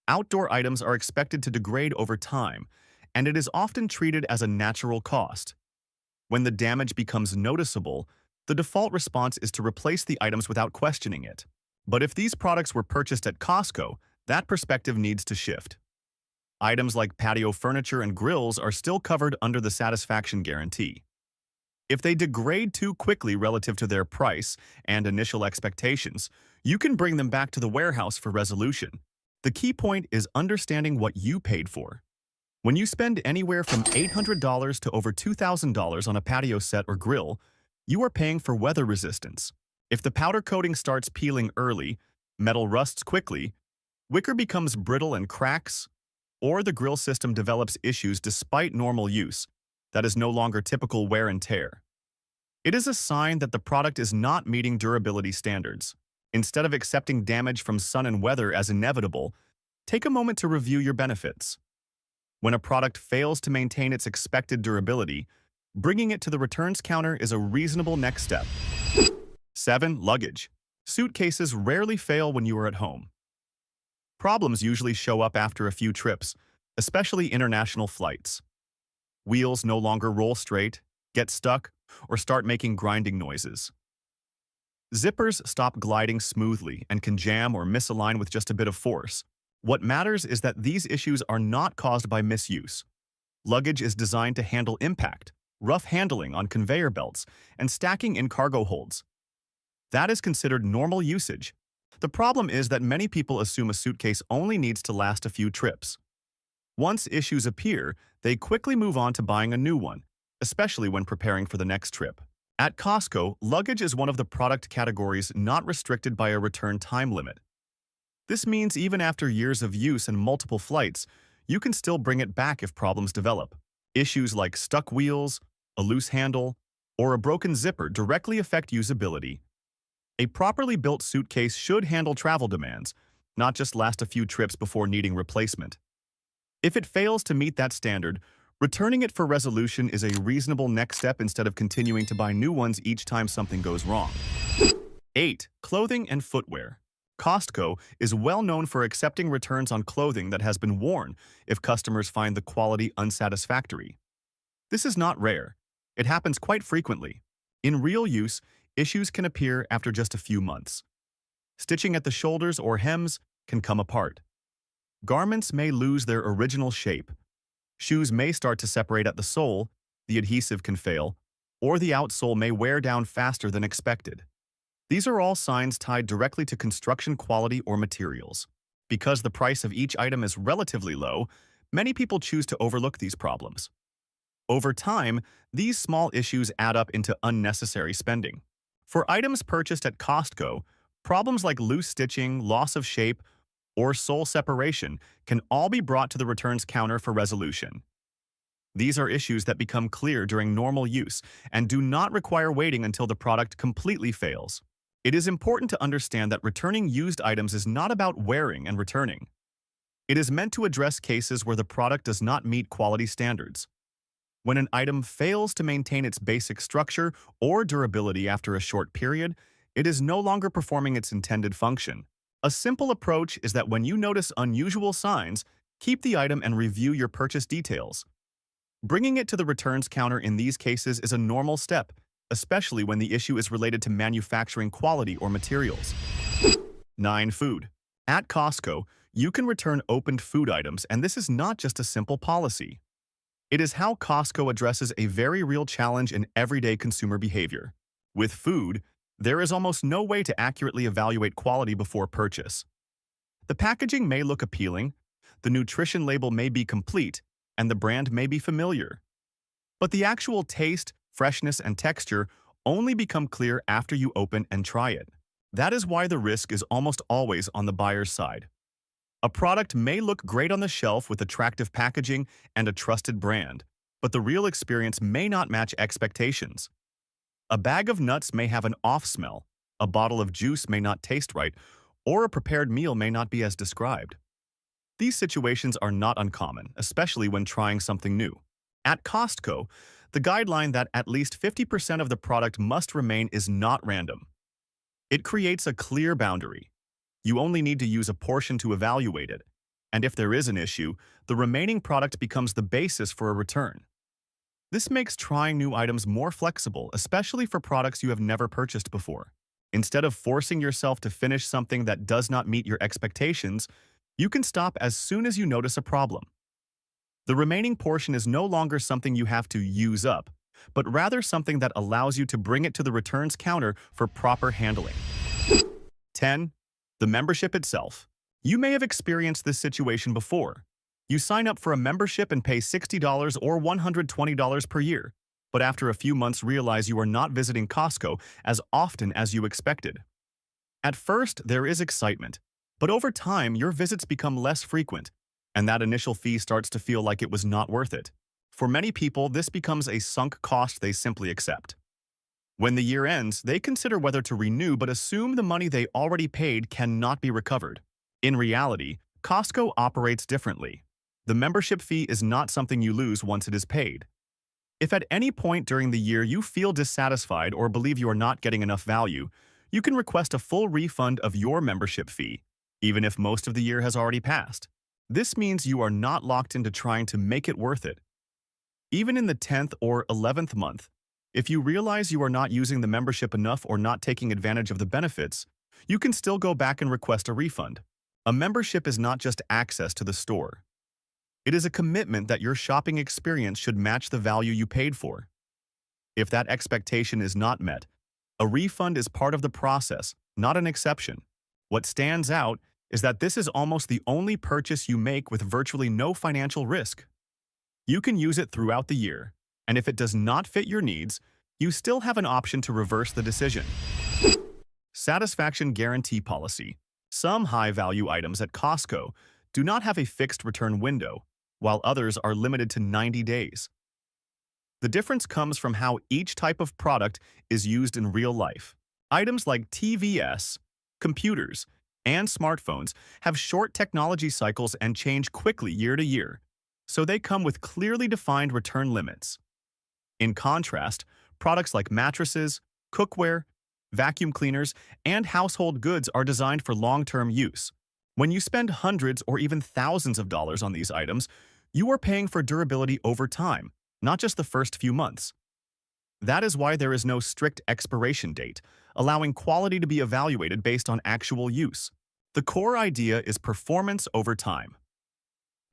Outdoor items are expected to degrade over time, and it is often treated as a natural cost. When the damage becomes noticeable, the default response is to replace the items without questioning it. But if these products were purchased at Costco, that perspective needs to shift. Items like patio furniture and grills are still covered under the satisfaction guarantee. If they degrade too quickly relative to their price and initial expectations, you can bring them back to the warehouse for resolution. The key point is understanding what you paid for. When you spend anywhere from $800 to over $2,000 on a patio set or grill, you are paying for weather resistance. If the powder coating starts peeling early, metal rusts quickly, wicker becomes brittle and cracks, or the grill system develops issues despite normal use, that is no longer typical wear and tear. It is a sign that the product is not meeting durability standards. Instead of accepting damage from sun and weather as inevitable, take a moment to review your benefits. When a product fails to maintain its expected durability, bringing it to the returns counter is a reasonable next step. 7. Luggage. Suitcases rarely fail when you are at home. Problems usually show up after a few trips, especially international flights. Wheels no longer roll straight, get stuck, or start making grinding noises. Zippers stop gliding smoothly and can jam or misalign with just a bit of force. What matters is that these issues are not caused by misuse. Luggage is designed to handle impact, rough handling on conveyor belts, and stacking in cargo holds. That is considered normal usage. The problem is that many people assume a suitcase only needs to last a few trips. Once issues appear, they quickly move on to buying a new one, especially when preparing for the next trip. At Costco, luggage is one of the product categories not restricted by a return time limit. This means even after years of use and multiple flights, you can still bring it back if problems develop. Issues like stuck wheels, a loose handle, or a broken zipper directly affect usability. A properly built suitcase should handle travel demands, not just last a few trips before needing replacement. If it fails to meet that standard, returning it for resolution is a reasonable next step instead of continuing to buy new ones each time something goes wrong. 8. Clothing and footwear. Costco is well known for accepting returns on clothing that has been worn if customers find the quality unsatisfactory. This is not rare. It happens quite frequently. In real use, issues can appear after just a few months. Stitching at the shoulders or hems can come apart. Garments may lose their original shape. Shoes may start to separate at the sole, the adhesive can fail, or the outsole may wear down faster than expected. These are all signs tied directly to construction quality or materials. Because the price of each item is relatively low, many people choose to overlook these problems. Over time, these small issues add up into unnecessary spending. For items purchased at Costco, problems like loose stitching, loss of shape, or sole separation can all be brought to the returns counter for resolution. These are issues that become clear during normal use and do not require waiting until the product completely fails. It is important to understand that returning used items is not about wearing and returning. It is meant to address cases where the product does not meet quality standards. When an item fails to maintain its basic structure or durability after a short period, it is no longer performing its intended function. A simple approach is that when you notice unusual signs, keep the item and review your purchase details. Bringing it to the returns counter in these cases is a normal step, especially when the issue is related to manufacturing quality or materials. 9. Food. At Costco, you can return opened food items, and this is not just a simple policy. It is how Costco addresses a very real challenge in everyday consumer behavior. With food, there is almost no way to accurately evaluate quality before purchase. The packaging may look appealing, the nutrition label may be complete, and the brand may be familiar. But the actual taste, freshness, and texture only become clear after you open and try it. That is why the risk is almost always on the buyer's side. A product may look great on the shelf with attractive packaging and a trusted brand, but the real experience may not match expectations. A bag of nuts may have an off smell, a bottle of juice may not taste right, or a prepared meal may not be as described. These situations are not uncommon, especially when trying something new. At Costco, the guideline that at least 50% of the product must remain is not random. It creates a clear boundary. You only need to use a portion to evaluate it, and if there is an issue, the remaining product becomes the basis for a return. This makes trying new items more flexible, especially for products you have never purchased before. Instead of forcing yourself to finish something that does not meet your expectations, you can stop as soon as you notice a problem. The remaining portion is no longer something you have to use up, but rather something that allows you to bring it to the returns counter for proper handling. 10. The membership itself. You may have experienced this situation before. You sign up for a membership and pay $60 or $120 per year, but after a few months realize you are not visiting Costco as often as you expected. At first, there is excitement, but over time, your visits become less frequent, and that initial fee starts to feel like it was not worth it. For many people, this becomes a sunk cost they simply accept. When the year ends, they consider whether to renew but assume the money they already paid cannot be recovered. In reality, Costco operates differently. The membership fee is not something you lose once it is paid. If at any point during the year you feel dissatisfied or believe you are not getting enough value, you can request a full refund of your membership fee, even if most of the year has already passed. This means you are not locked into trying to make it worth it. Even in the 10th or 11th month, if you realize you are not using the membership enough or not taking advantage of the benefits, you can still go back and request a refund. A membership is not just access to the store. It is a commitment that your shopping experience should match the value you paid for. If that expectation is not met, a refund is part of the process, not an exception. What stands out is that this is almost the only purchase you make with virtually no financial risk. You can use it throughout the year, and if it does not fit your needs, you still have an option to reverse the decision. Satisfaction Guarantee Policy. Some high-value items at Costco do not have a fixed return window, while others are limited to 90 days. The difference comes from how each type of product is used in real life. Items like TVs, computers, and smartphones have short technology cycles and change quickly year to year, so they come with clearly defined return limits. In contrast, products like mattresses, cookware, vacuum cleaners, and household goods are designed for long-term use. When you spend hundreds or even thousands of dollars on these items, you are paying for durability over time, not just the first few months. That is why there is no strict expiration date, allowing quality to be evaluated based on actual use. The core idea is performance over time.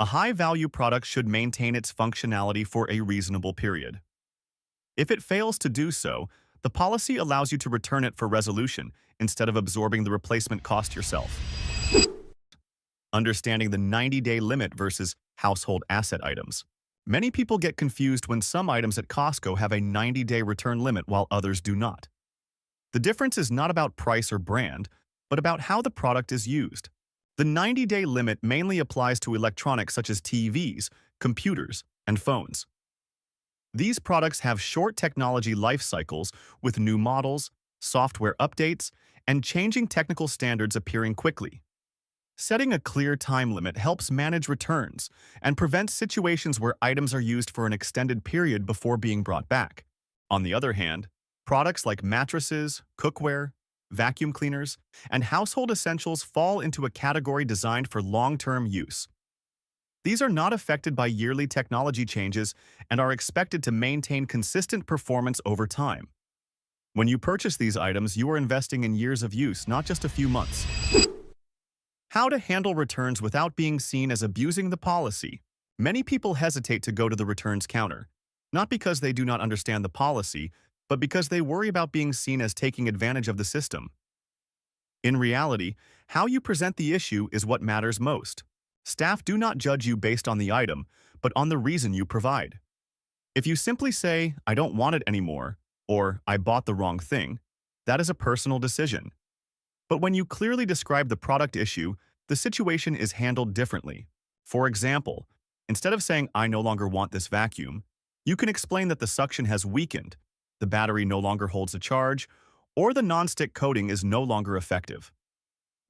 A high-value product should maintain its functionality for a reasonable period. If it fails to do so, the policy allows you to return it for resolution instead of absorbing the replacement cost yourself. Understanding the 90-day limit versus household asset items. Many people get confused when some items at Costco have a 90-day return limit while others do not. The difference is not about price or brand, but about how the product is used. The 90-day limit mainly applies to electronics such as TVs, computers, and phones. These products have short technology life cycles with new models, software updates, and changing technical standards appearing quickly. Setting a clear time limit helps manage returns and prevents situations where items are used for an extended period before being brought back. On the other hand, products like mattresses, cookware, vacuum cleaners, and household essentials fall into a category designed for long-term use. These are not affected by yearly technology changes and are expected to maintain consistent performance over time. When you purchase these items, you are investing in years of use, not just a few months. How to handle returns without being seen as abusing the policy. Many people hesitate to go to the returns counter, not because they do not understand the policy, but because they worry about being seen as taking advantage of the system. In reality, how you present the issue is what matters most. Staff do not judge you based on the item, but on the reason you provide. If you simply say, "I don't want it anymore," or "I bought the wrong thing," that is a personal decision. But when you clearly describe the product issue, the situation is handled differently. For example, instead of saying, "I no longer want this vacuum," you can explain that the suction has weakened, the battery no longer holds a charge, or the non-stick coating is no longer effective.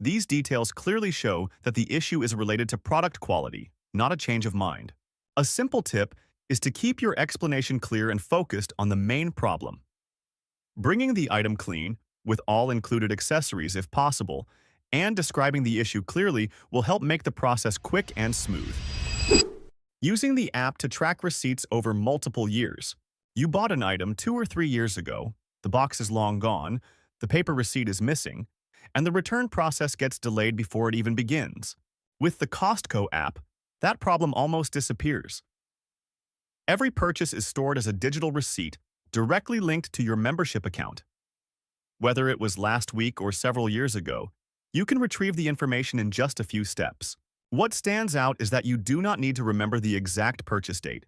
These details clearly show that the issue is related to product quality, not a change of mind. A simple tip is to keep your explanation clear and focused on the main problem. Bringing the item clean, with all included accessories if possible, and describing the issue clearly will help make the process quick and smooth. Using the app to track receipts over multiple years. You bought an item 2 or 3 years ago, the box is long gone, the paper receipt is missing, and the return process gets delayed before it even begins. With the Costco app, that problem almost disappears. Every purchase is stored as a digital receipt directly linked to your membership account. Whether it was last week or several years ago, you can retrieve the information in just a few steps. What stands out is that you do not need to remember the exact purchase date.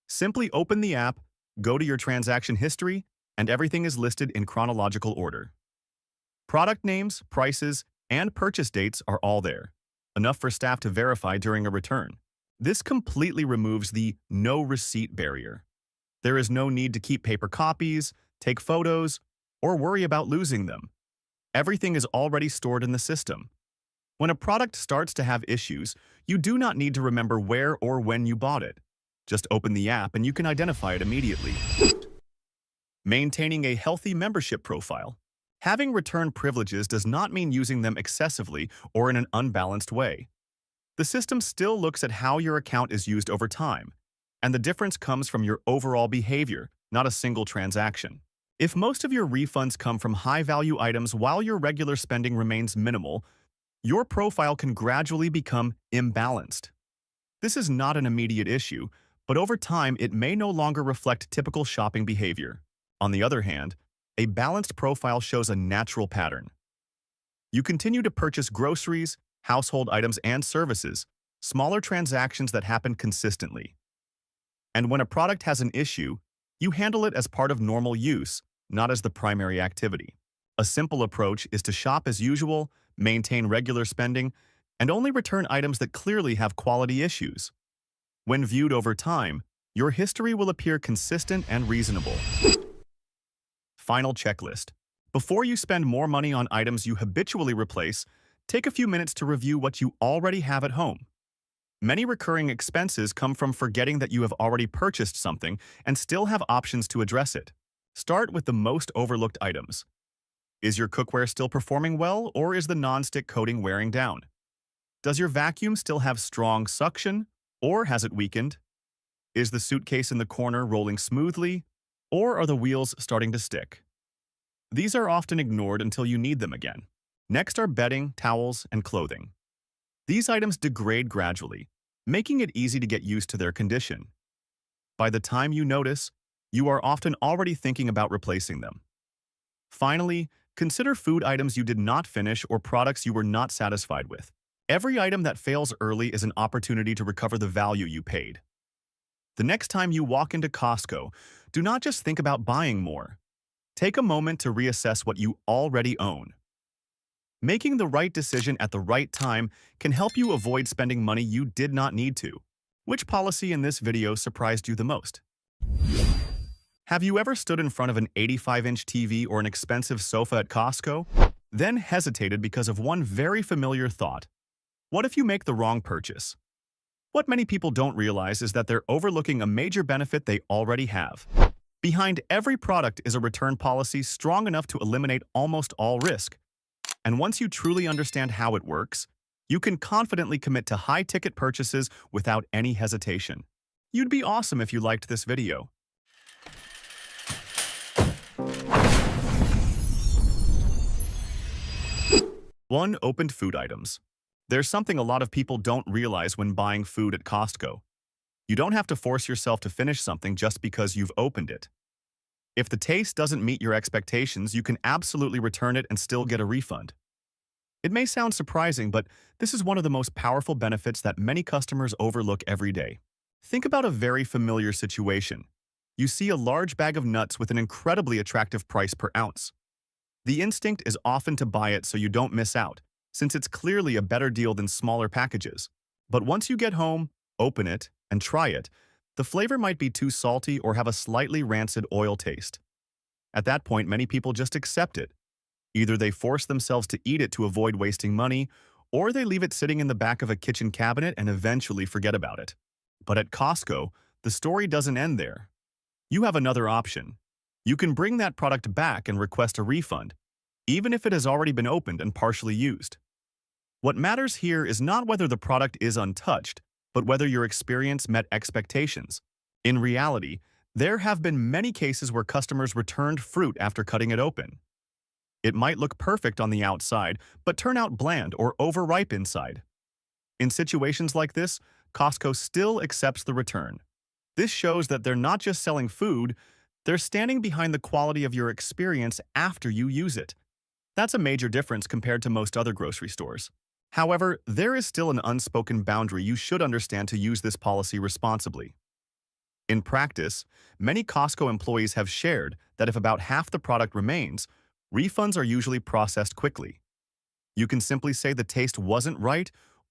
Simply open the app, go to your transaction history, and everything is listed in chronological order. Product names, prices, and purchase dates are all there, enough for staff to verify during a return. This completely removes the no receipt barrier. There is no need to keep paper copies, take photos, or worry about losing them. Everything is already stored in the system. When a product starts to have issues, you do not need to remember where or when you bought it. Just open the app and you can identify it immediately. Maintaining a healthy membership profile. Having return privileges does not mean using them excessively or in an unbalanced way. The system still looks at how your account is used over time, and the difference comes from your overall behavior, not a single transaction. If most of your refunds come from high-value items while your regular spending remains minimal, your profile can gradually become imbalanced. This is not an immediate issue, but over time it may no longer reflect typical shopping behavior. On the other hand, a balanced profile shows a natural pattern. You continue to purchase groceries, household items, and services, smaller transactions that happen consistently. And when a product has an issue, you handle it as part of normal use, not as the primary activity. A simple approach is to shop as usual, maintain regular spending, and only return items that clearly have quality issues. When viewed over time, your history will appear consistent and reasonable. Final checklist. Before you spend more money on items you habitually replace, take a few minutes to review what you already have at home. Many recurring expenses come from forgetting that you have already purchased something and still have options to address it. Start with the most overlooked items. Is your cookware still performing well, or is the non-stick coating wearing down? Does your vacuum still have strong suction, or has it weakened? Is the suitcase in the corner rolling smoothly, or are the wheels starting to stick? These are often ignored until you need them again. Next are bedding, towels, and clothing. These items degrade gradually, making it easy to get used to their condition. By the time you notice, you are often already thinking about replacing them. Finally, consider food items you did not finish or products you were not satisfied with. Every item that fails early is an opportunity to recover the value you paid. The next time you walk into Costco, do not just think about buying more. Take a moment to reassess what you already own. Making the right decision at the right time can help you avoid spending money you did not need to. Which policy in this video surprised you the most? Have you ever stood in front of an 85-inch TV or an expensive sofa at Costco, then hesitated because of one very familiar thought? What if you make the wrong purchase? What many people don't realize is that they're overlooking a major benefit they already have. Behind every product is a return policy strong enough to eliminate almost all risk. And once you truly understand how it works, you can confidently commit to high-ticket purchases without any hesitation. You'd be awesome if you liked this video. 1. Opened food items. There's something a lot of people don't realize when buying food at Costco. You don't have to force yourself to finish something just because you've opened it. If the taste doesn't meet your expectations, you can absolutely return it and still get a refund. It may sound surprising, but this is one of the most powerful benefits that many customers overlook every day. Think about a very familiar situation. You see a large bag of nuts with an incredibly attractive price per ounce. The instinct is often to buy it so you don't miss out, since it's clearly a better deal than smaller packages. But once you get home, open it, and try it, the flavor might be too salty or have a slightly rancid oil taste. At that point, many people just accept it. Either they force themselves to eat it to avoid wasting money, or they leave it sitting in the back of a kitchen cabinet and eventually forget about it. But at Costco, the story doesn't end there. You have another option. You can bring that product back and request a refund, even if it has already been opened and partially used. What matters here is not whether the product is untouched, but whether your experience met expectations. In reality, there have been many cases where customers returned fruit after cutting it open. It might look perfect on the outside, but turn out bland or overripe inside. In situations like this, Costco still accepts the return. This shows that they're not just selling food, they're standing behind the quality of your experience after you use it. That's a major difference compared to most other grocery stores. However, there is still an unspoken boundary you should understand to use this policy responsibly. In practice, many Costco employees have shared that if about half the product remains, refunds are usually processed quickly. You can simply say the taste wasn't right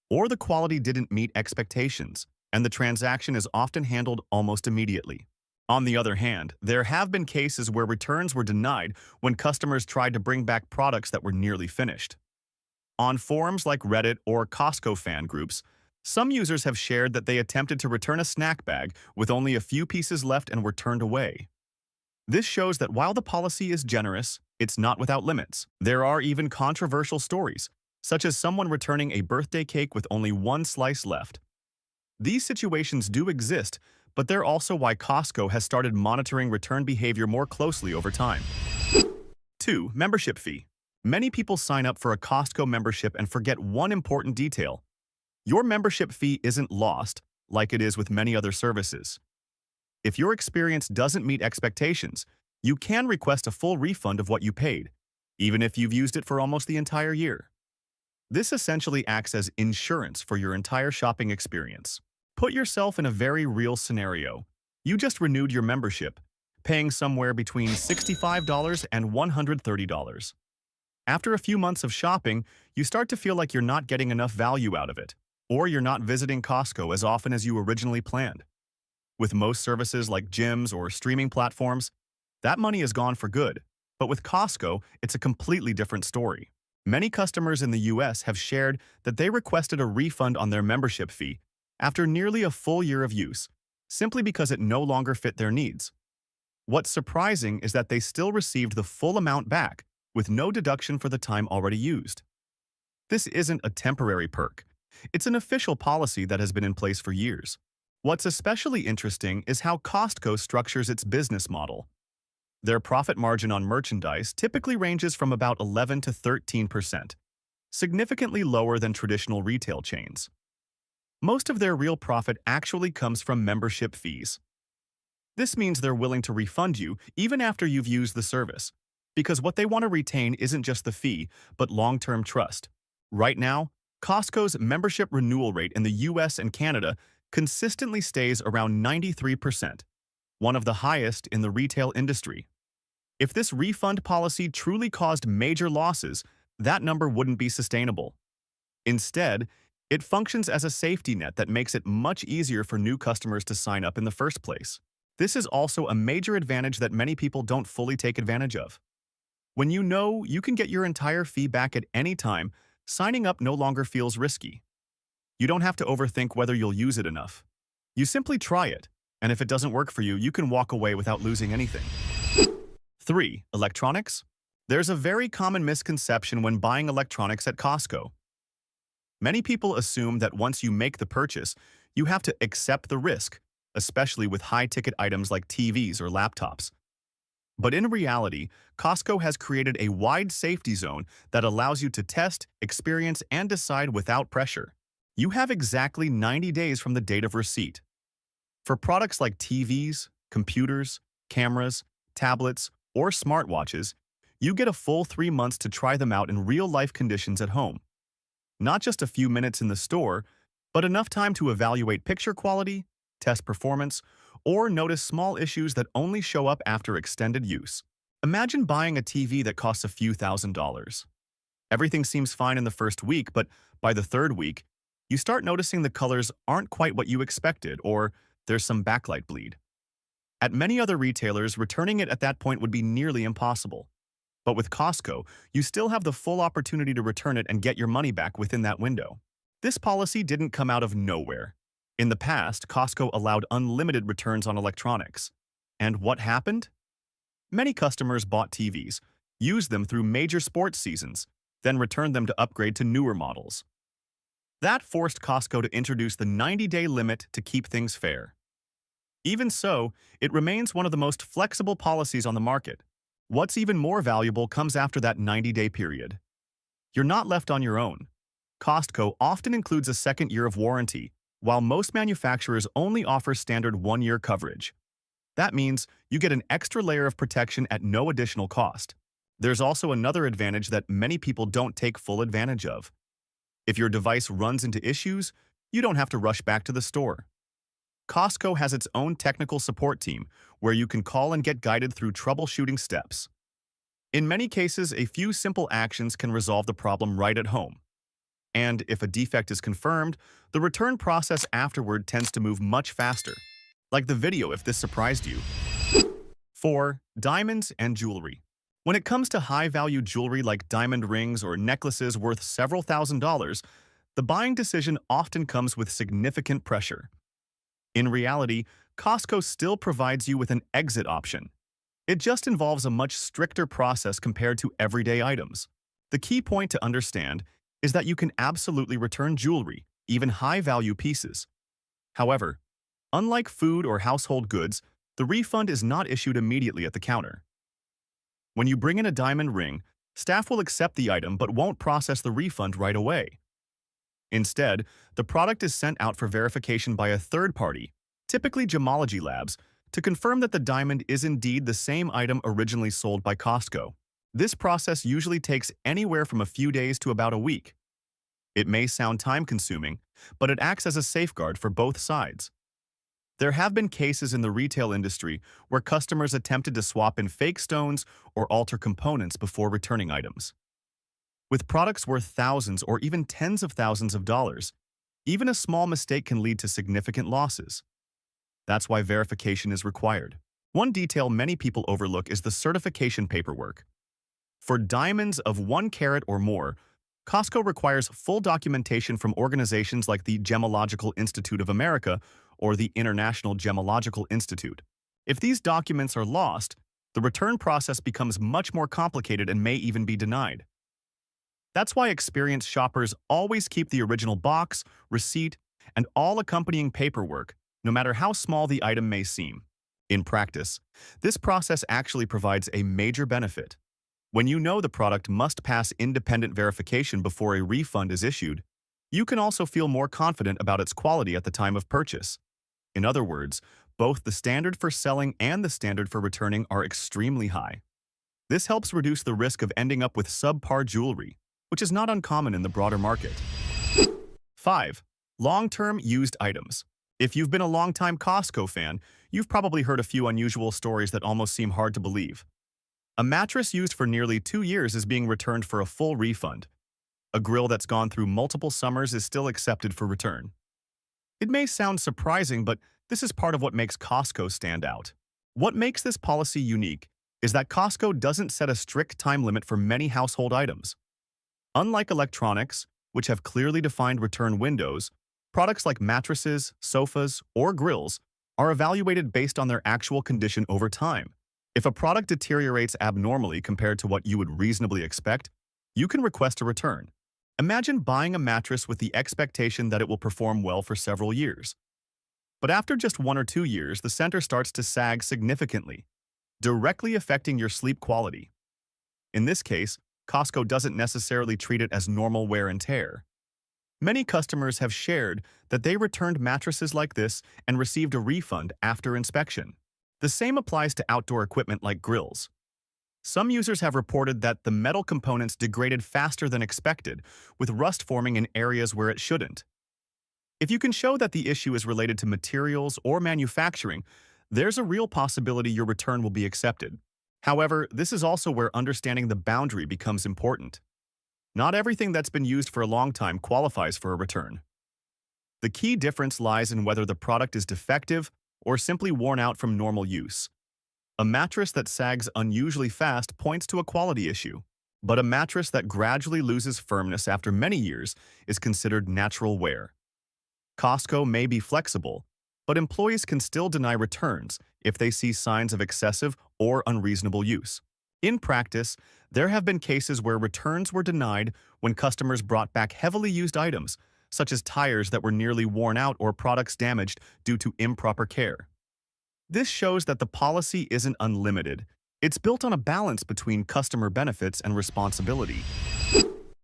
or the quality didn't meet expectations, and the transaction is often handled almost immediately. On the other hand, there have been cases where returns were denied when customers tried to bring back products that were nearly finished. On forums like Reddit or Costco fan groups, some users have shared that they attempted to return a snack bag with only a few pieces left and were turned away. This shows that while the policy is generous, it's not without limits. There are even controversial stories, such as someone returning a birthday cake with only one slice left. These situations do exist, but they're also why Costco has started monitoring return behavior more closely over time. 2. Membership fee. Many people sign up for a Costco membership and forget one important detail. Your membership fee isn't lost, like it is with many other services. If your experience doesn't meet expectations, you can request a full refund of what you paid, even if you've used it for almost the entire year. This essentially acts as insurance for your entire shopping experience. Put yourself in a very real scenario. You just renewed your membership, paying somewhere between $65 and $130. After a few months of shopping, you start to feel like you're not getting enough value out of it, or you're not visiting Costco as often as you originally planned. With most services like gyms or streaming platforms, that money is gone for good, but with Costco, it's a completely different story. Many customers in the US have shared that they requested a refund on their membership fee after nearly a full year of use, simply because it no longer fit their needs. What's surprising is that they still received the full amount back, with no deduction for the time already used. This isn't a temporary perk. It's an official policy that has been in place for years. What's especially interesting is how Costco structures its business model. Their profit margin on merchandise typically ranges from about 11 to 13%, significantly lower than traditional retail chains. Most of their real profit actually comes from membership fees. This means they're willing to refund you even after you've used the service, because what they want to retain isn't just the fee, but long-term trust. Right now, Costco's membership renewal rate in the US and Canada consistently stays around 93%, one of the highest in the retail industry. If this refund policy truly caused major losses, that number wouldn't be sustainable. Instead, it functions as a safety net that makes it much easier for new customers to sign up in the first place. This is also a major advantage that many people don't fully take advantage of. When you know you can get your entire fee back at any time, signing up no longer feels risky. You don't have to overthink whether you'll use it enough. You simply try it, and if it doesn't work for you, you can walk away without losing anything. 3. Electronics. There's a very common misconception when buying electronics at Costco. Many people assume that once you make the purchase, you have to accept the risk, especially with high-ticket items like TVs or laptops. But in reality, Costco has created a wide safety zone that allows you to test, experience, and decide without pressure. You have exactly 90 days from the date of receipt. For products like TVs, computers, cameras, tablets, or smartwatches, you get a full 3 months to try them out in real-life conditions at home. Not just a few minutes in the store, but enough time to evaluate picture quality, test performance, or notice small issues that only show up after extended use. Imagine buying a TV that costs a few $1,000s. Everything seems fine in the first week, but by the third week, you start noticing the colors aren't quite what you expected, or there's some backlight bleed. At many other retailers, returning it at that point would be nearly impossible. But with Costco, you still have the full opportunity to return it and get your money back within that window. This policy didn't come out of nowhere. In the past, Costco allowed unlimited returns on electronics. And what happened? Many customers bought TVs, used them through major sports seasons, then returned them to upgrade to newer models. That forced Costco to introduce the 90-day limit to keep things fair. Even so, it remains one of the most flexible policies on the market. What's even more valuable comes after that 90-day period. You're not left on your own. Costco often includes a second year of warranty, while most manufacturers only offer standard 1-year coverage. That means you get an extra layer of protection at no additional cost. There's also another advantage that many people don't take full advantage of. If your device runs into issues, you don't have to rush back to the store. Costco has its own technical support team where you can call and get guided through troubleshooting steps. In many cases, a few simple actions can resolve the problem right at home. And if a defect is confirmed, the return process afterward tends to move much faster. Like the video if this surprised you. 4. Diamonds and jewelry. When it comes to high-value jewelry like diamond rings or necklaces worth several $1,000s, the buying decision often comes with significant pressure. In reality, Costco still provides you with an exit option. It just involves a much stricter process compared to everyday items. The key point to understand is that you can absolutely return jewelry, even high-value pieces. However, unlike food or household goods, the refund is not issued immediately at the counter. When you bring in a diamond ring, staff will accept the item but won't process the refund right away. Instead, the product is sent out for verification by a third party, typically gemology labs, to confirm that the diamond is indeed the same item originally sold by Costco. This process usually takes anywhere from a few days to about a week. It may sound time-consuming, but it acts as a safeguard for both sides. There have been cases in the retail industry where customers attempted to swap in fake stones or alter components before returning items. With products worth thousands or even tens of thousands of dollars, even a small mistake can lead to significant losses. That's why verification is required. One detail many people overlook is the certification paperwork. For diamonds of 1 carat or more, Costco requires full documentation from organizations like the Gemological Institute of America or the International Gemological Institute. If these documents are lost, the return process becomes much more complicated and may even be denied. That's why experienced shoppers always keep the original box, receipt, and all accompanying paperwork, no matter how small the item may seem. In practice, this process actually provides a major benefit. When you know the product must pass independent verification before a refund is issued, you can also feel more confident about its quality at the time of purchase. In other words, both the standard for selling and the standard for returning are extremely high. This helps reduce the risk of ending up with subpar jewelry, which is not uncommon in the broader market. 5. Long-term used items. If you've been a long-time Costco fan, you've probably heard a few unusual stories that almost seem hard to believe. A mattress used for nearly 2 years is being returned for a full refund. A grill that's gone through multiple summers is still accepted for return. It may sound surprising, but this is part of what makes Costco stand out. What makes this policy unique is that Costco doesn't set a strict time limit for many household items. Unlike electronics, which have clearly defined return windows, Products like mattresses, sofas, or grills are evaluated based on their actual condition over time. If a product deteriorates abnormally compared to what you would reasonably expect, you can request a return. Imagine buying a mattress with the expectation that it will perform well for several years. But after just 1 or 2 years, the center starts to sag significantly, directly affecting your sleep quality. In this case, Costco doesn't necessarily treat it as normal wear and tear. Many customers have shared that they returned mattresses like this and received a refund after inspection. The same applies to outdoor equipment like grills. Some users have reported that the metal components degraded faster than expected, with rust forming in areas where it shouldn't. If you can show that the issue is related to materials or manufacturing, there's a real possibility your return will be accepted. However, this is also where understanding the boundary becomes important. Not everything that's been used for a long time qualifies for a return. The key difference lies in whether the product is defective or simply worn out from normal use. A mattress that sags unusually fast points to a quality issue, but a mattress that gradually loses firmness after many years is considered natural wear. Costco may be flexible, but employees can still deny returns if they see signs of excessive or unreasonable use. In practice, there have been cases where returns were denied when customers brought back heavily used items, such as tires that were nearly worn out or products damaged due to improper care. This shows that the policy isn't unlimited. It's built on a balance between customer benefits and responsibility.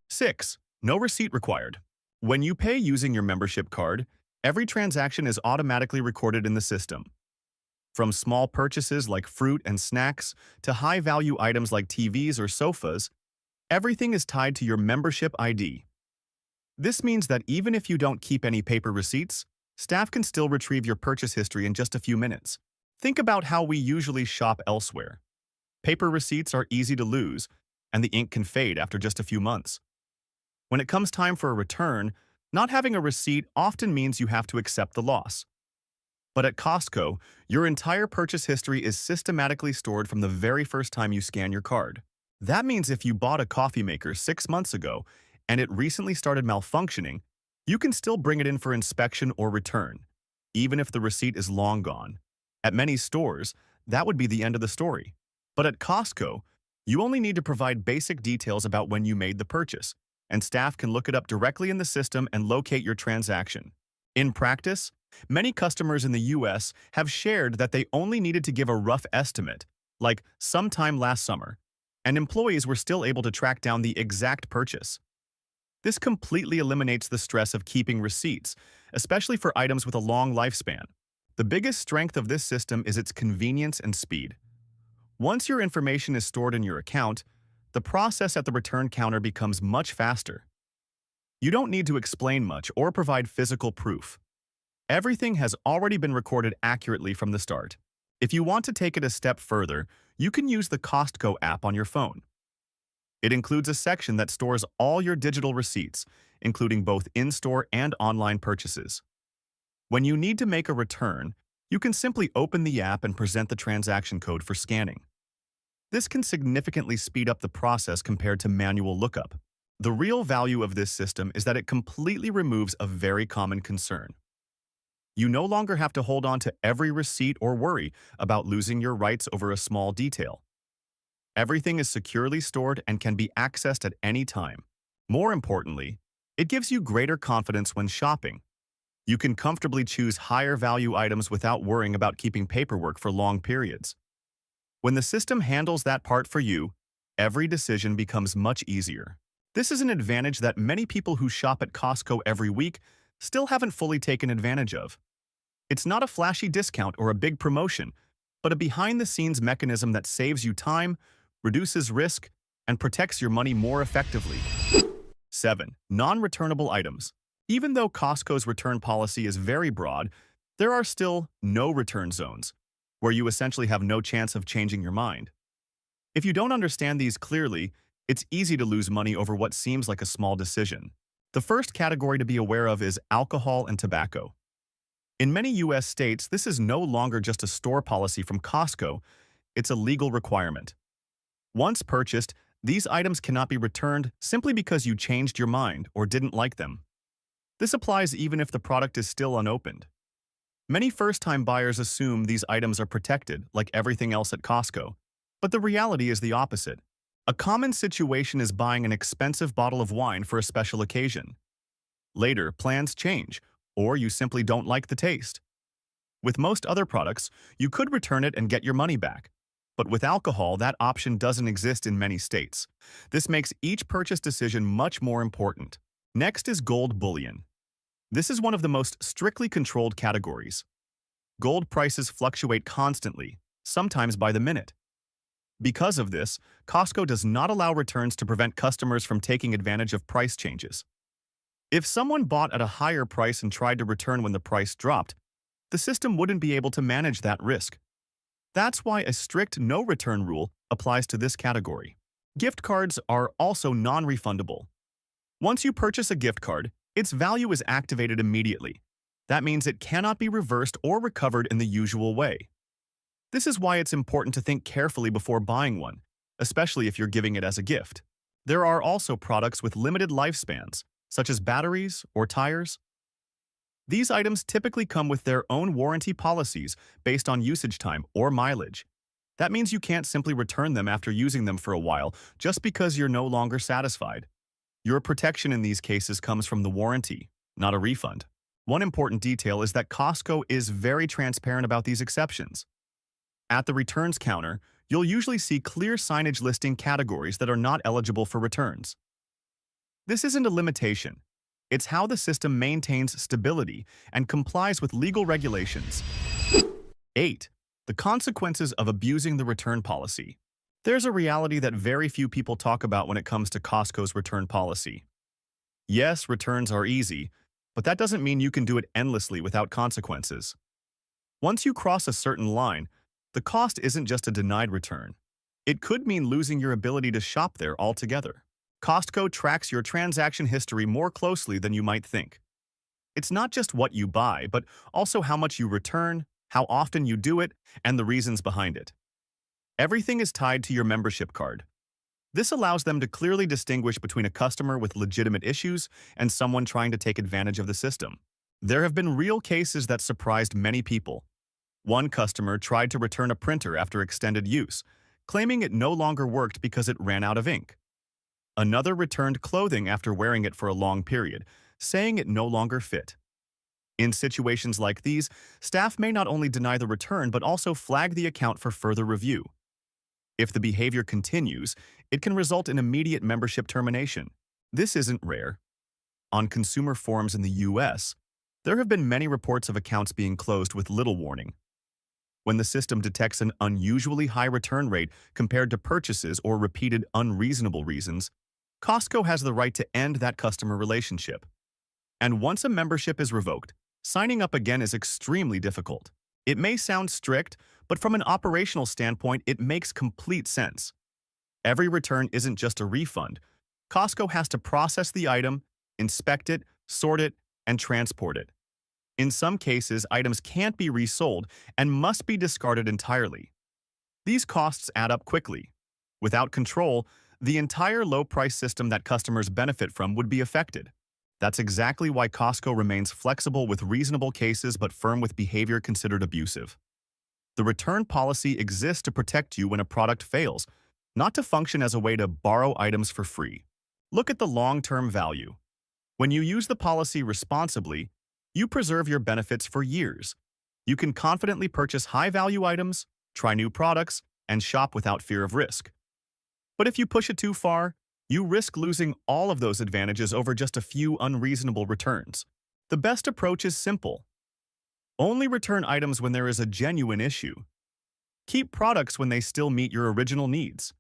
6. No receipt required. When you pay using your membership card, every transaction is automatically recorded in the system. From small purchases like fruit and snacks to high-value items like TVs or sofas, everything is tied to your membership ID. This means that even if you don't keep any paper receipts, staff can still retrieve your purchase history in just a few minutes. Think about how we usually shop elsewhere. Paper receipts are easy to lose, and the ink can fade after just a few months. When it comes time for a return, not having a receipt often means you have to accept the loss. But at Costco, your entire purchase history is systematically stored from the very first time you scan your card. That means if you bought a coffee maker 6 months ago and it recently started malfunctioning, you can still bring it in for inspection or return, even if the receipt is long gone. At many stores, that would be the end of the story. But at Costco, you only need to provide basic details about when you made the purchase, and staff can look it up directly in the system and locate your transaction. In practice, many customers in the US have shared that they only needed to give a rough estimate, like sometime last summer, and employees were still able to track down the exact purchase. This completely eliminates the stress of keeping receipts, especially for items with a long lifespan. The biggest strength of this system is its convenience and speed. Once your information is stored in your account, the process at the return counter becomes much faster. You don't need to explain much or provide physical proof. Everything has already been recorded accurately from the start. If you want to take it a step further, you can use the Costco app on your phone. It includes a section that stores all your digital receipts, including both in-store and online purchases. When you need to make a return, you can simply open the app and present the transaction code for scanning. This can significantly speed up the process compared to manual lookup. The real value of this system is that it completely removes a very common concern. You no longer have to hold on to every receipt or worry about losing your rights over a small detail. Everything is securely stored and can be accessed at any time. More importantly, it gives you greater confidence when shopping. You can comfortably choose higher value items without worrying about keeping paperwork for long periods. When the system handles that part for you, every decision becomes much easier. This is an advantage that many people who shop at Costco every week still haven't fully taken advantage of. It's not a flashy discount or a big promotion, but a behind-the-scenes mechanism that saves you time, reduces risk, and protects your money more effectively. 7. Non-returnable items. Even though Costco's return policy is very broad, there are still no-return zones, where you essentially have no chance of changing your mind. If you don't understand these clearly, it's easy to lose money over what seems like a small decision. The first category to be aware of is alcohol and tobacco. In many U.S. states, this is no longer just a store policy from Costco, it's a legal requirement. Once purchased, these items cannot be returned simply because you changed your mind or didn't like them. This applies even if the product is still unopened. Many first-time buyers assume these items are protected, like everything else at Costco. But the reality is the opposite. A common situation is buying an expensive bottle of wine for a special occasion. Later, plans change, or you simply don't like the taste. With most other products, you could return it and get your money back. But with alcohol, that option doesn't exist in many states. This makes each purchase decision much more important. Next is gold bullion. This is one of the most strictly controlled categories. Gold prices fluctuate constantly, sometimes by the minute. Because of this, Costco does not allow returns to prevent customers from taking advantage of price changes. If someone bought at a higher price and tried to return when the price dropped, the system wouldn't be able to manage that risk. That's why a strict no-return rule applies to this category. Gift cards are also non-refundable. Once you purchase a gift card, its value is activated immediately. That means it cannot be reversed or recovered in the usual way. This is why it's important to think carefully before buying one, especially if you're giving it as a gift. There are also products with limited lifespans, such as batteries or tires. These items typically come with their own warranty policies based on usage time or mileage. That means you can't simply return them after using them for a while just because you're no longer satisfied. Your protection in these cases comes from the warranty, not a refund. One important detail is that Costco is very transparent about these exceptions. At the returns counter, you'll usually see clear signage listing categories that are not eligible for returns. This isn't a limitation. It's how the system maintains stability and complies with legal regulations. 8. The consequences of abusing the return policy. There's a reality that very few people talk about when it comes to Costco's return policy. Yes, returns are easy, but that doesn't mean you can do it endlessly without consequences. Once you cross a certain line, the cost isn't just a denied return. It could mean losing your ability to shop there altogether. Costco tracks your transaction history more closely than you might think. It's not just what you buy, but also how much you return, how often you do it, and the reasons behind it. Everything is tied to your membership card. This allows them to clearly distinguish between a customer with legitimate issues and someone trying to take advantage of the system. There have been real cases that surprised many people. One customer tried to return a printer after extended use, claiming it no longer worked because it ran out of ink. Another returned clothing after wearing it for a long period, saying it no longer fit. In situations like these, staff may not only deny the return but also flag the account for further review. If the behavior continues, it can result in immediate membership termination. This isn't rare. On consumer forums in the US, there have been many reports of accounts being closed with little warning. When the system detects an unusually high return rate compared to purchases or repeated unreasonable reasons, Costco has the right to end that customer relationship. And once a membership is revoked, signing up again is extremely difficult. It may sound strict, but from an operational standpoint, it makes complete sense. Every return isn't just a refund. Costco has to process the item, inspect it, sort it, and transport it. In some cases, items can't be resold and must be discarded entirely. These costs add up quickly. Without control, the entire low-price system that customers benefit from would be affected. That's exactly why Costco remains flexible with reasonable cases but firm with behavior considered abusive. The return policy exists to protect you when a product fails, not to function as a way to borrow items for free. Look at the long-term value. When you use the policy responsibly, you preserve your benefits for years. You can confidently purchase high-value items, try new products, and shop without fear of risk. But if you push it too far, you risk losing all of those advantages over just a few unreasonable returns. The best approach is simple. Only return items when there is a genuine issue. Keep products when they still meet your original needs.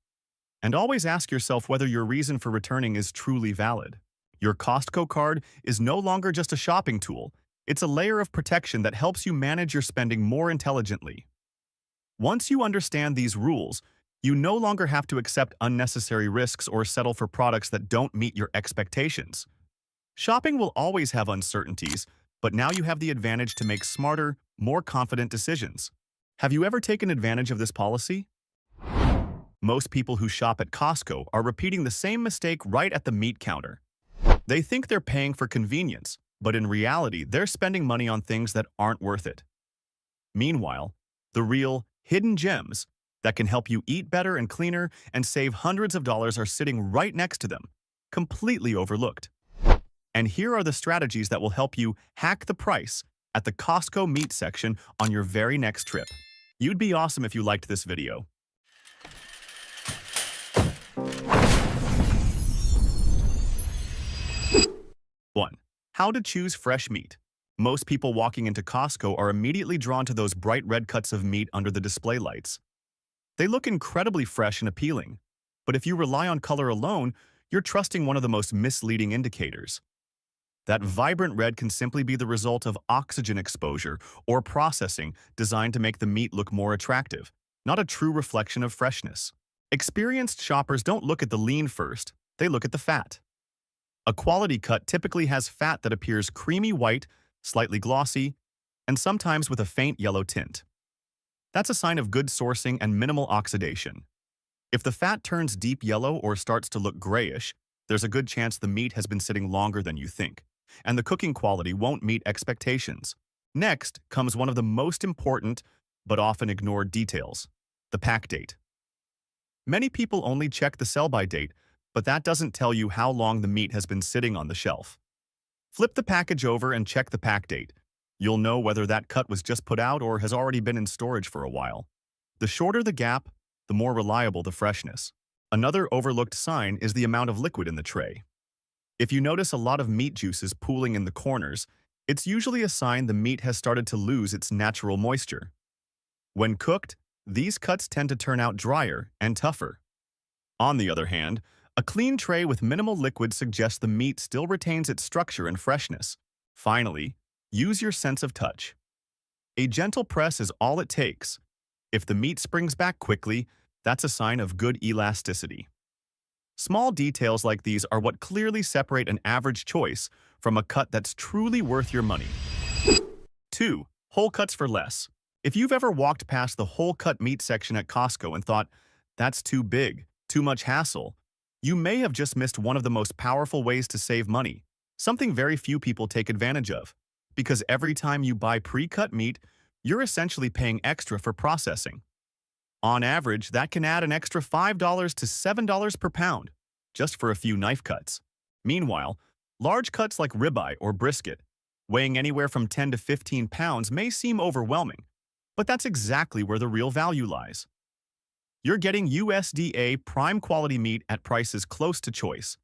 And always ask yourself whether your reason for returning is truly valid. Your Costco card is no longer just a shopping tool. It's a layer of protection that helps you manage your spending more intelligently. Once you understand these rules, you no longer have to accept unnecessary risks or settle for products that don't meet your expectations. Shopping will always have uncertainties, but now you have the advantage to make smarter, more confident decisions. Have you ever taken advantage of this policy? Most people who shop at Costco are repeating the same mistake right at the meat counter. They think they're paying for convenience, But in reality, they're spending money on things that aren't worth it. Meanwhile, the real hidden gems that can help you eat better and cleaner and save hundreds of dollars are sitting right next to them, completely overlooked. And here are the strategies that will help you hack the price at the Costco meat section on your very next trip. You'd be awesome if you liked this video. 1. How to choose fresh meat. Most people walking into Costco are immediately drawn to those bright red cuts of meat under the display lights. They look incredibly fresh and appealing, but if you rely on color alone, you're trusting one of the most misleading indicators. That vibrant red can simply be the result of oxygen exposure or processing designed to make the meat look more attractive, not a true reflection of freshness. Experienced shoppers don't look at the lean first, they look at the fat. A quality cut typically has fat that appears creamy white, slightly glossy, and sometimes with a faint yellow tint. That's a sign of good sourcing and minimal oxidation. If the fat turns deep yellow or starts to look grayish, there's a good chance the meat has been sitting longer than you think, and the cooking quality won't meet expectations. Next comes one of the most important, but often ignored details: the pack date. Many people only check the sell-by date, but that doesn't tell you how long the meat has been sitting on the shelf. Flip the package over and check the pack date. You'll know whether that cut was just put out or has already been in storage for a while. The shorter the gap, the more reliable the freshness. Another overlooked sign is the amount of liquid in the tray. If you notice a lot of meat juices pooling in the corners, it's usually a sign the meat has started to lose its natural moisture. When cooked, these cuts tend to turn out drier and tougher. On the other hand, a clean tray with minimal liquid suggests the meat still retains its structure and freshness. Finally, use your sense of touch. A gentle press is all it takes. If the meat springs back quickly, that's a sign of good elasticity. Small details like these are what clearly separate an average choice from a cut that's truly worth your money. 2. Whole cuts for less. If you've ever walked past the whole cut meat section at Costco and thought, "That's too big, too much hassle," you may have just missed one of the most powerful ways to save money, something very few people take advantage of. Because every time you buy pre-cut meat, you're essentially paying extra for processing. On average, that can add an extra $5 to $7 per pound, just for a few knife cuts. Meanwhile, large cuts like ribeye or brisket, weighing anywhere from 10 to 15 pounds, may seem overwhelming, but that's exactly where the real value lies. You're getting USDA prime quality meat at prices close to choice,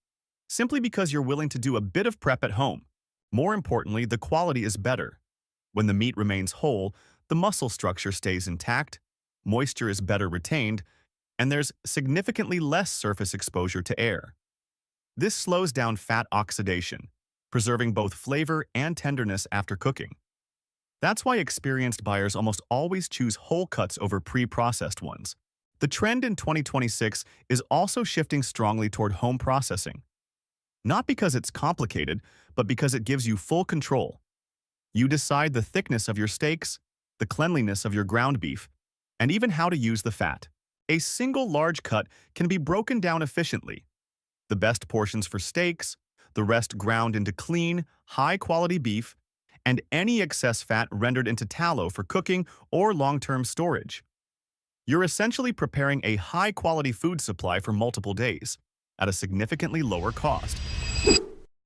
simply because you're willing to do a bit of prep at home. More importantly, the quality is better. When the meat remains whole, the muscle structure stays intact, moisture is better retained, and there's significantly less surface exposure to air. This slows down fat oxidation, preserving both flavor and tenderness after cooking. That's why experienced buyers almost always choose whole cuts over pre-processed ones. The trend in 2026 is also shifting strongly toward home processing. Not because it's complicated, but because it gives you full control. You decide the thickness of your steaks, the cleanliness of your ground beef, and even how to use the fat. A single large cut can be broken down efficiently. The best portions for steaks, the rest ground into clean, high-quality beef, and any excess fat rendered into tallow for cooking or long-term storage. You're essentially preparing a high-quality food supply for multiple days, at a significantly lower cost.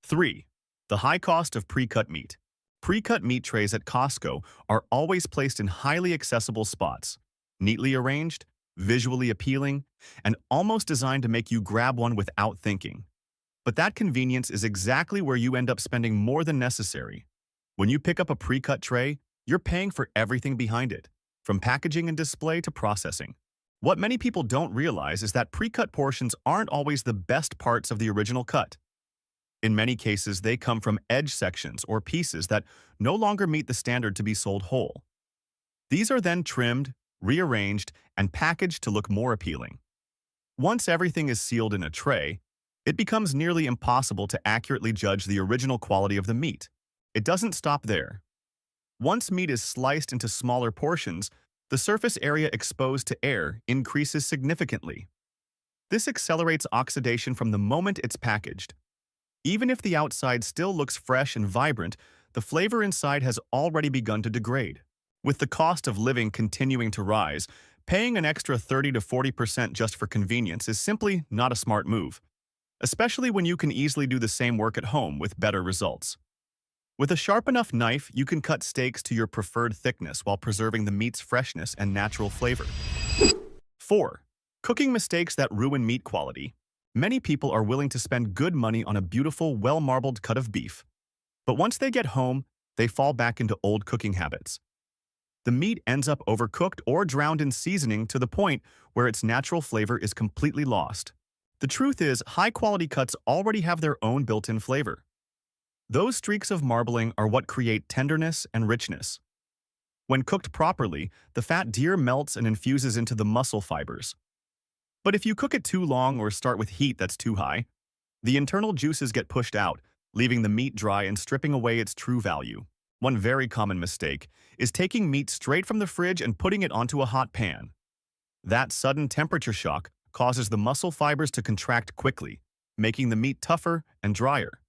3. The high cost of pre-cut meat. Pre-cut meat trays at Costco are always placed in highly accessible spots, neatly arranged, visually appealing, and almost designed to make you grab one without thinking. But that convenience is exactly where you end up spending more than necessary. When you pick up a pre-cut tray, you're paying for everything behind it, from packaging and display to processing. What many people don't realize is that pre-cut portions aren't always the best parts of the original cut. In many cases, they come from edge sections or pieces that no longer meet the standard to be sold whole. These are then trimmed, rearranged, and packaged to look more appealing. Once everything is sealed in a tray, it becomes nearly impossible to accurately judge the original quality of the meat. It doesn't stop there. Once meat is sliced into smaller portions, the surface area exposed to air increases significantly. This accelerates oxidation from the moment it's packaged. Even if the outside still looks fresh and vibrant, the flavor inside has already begun to degrade. With the cost of living continuing to rise, paying an extra 30 to 40% just for convenience is simply not a smart move, especially when you can easily do the same work at home with better results. With a sharp enough knife, you can cut steaks to your preferred thickness while preserving the meat's freshness and natural flavor. 4. Cooking mistakes that ruin meat quality. Many people are willing to spend good money on a beautiful, well-marbled cut of beef. But once they get home, they fall back into old cooking habits. The meat ends up overcooked or drowned in seasoning to the point where its natural flavor is completely lost. The truth is, high-quality cuts already have their own built-in flavor. Those streaks of marbling are what create tenderness and richness. When cooked properly, the fat deer melts and infuses into the muscle fibers. But if you cook it too long or start with heat that's too high, the internal juices get pushed out, leaving the meat dry and stripping away its true value. One very common mistake is taking meat straight from the fridge and putting it onto a hot pan. That sudden temperature shock causes the muscle fibers to contract quickly, making the meat tougher and drier.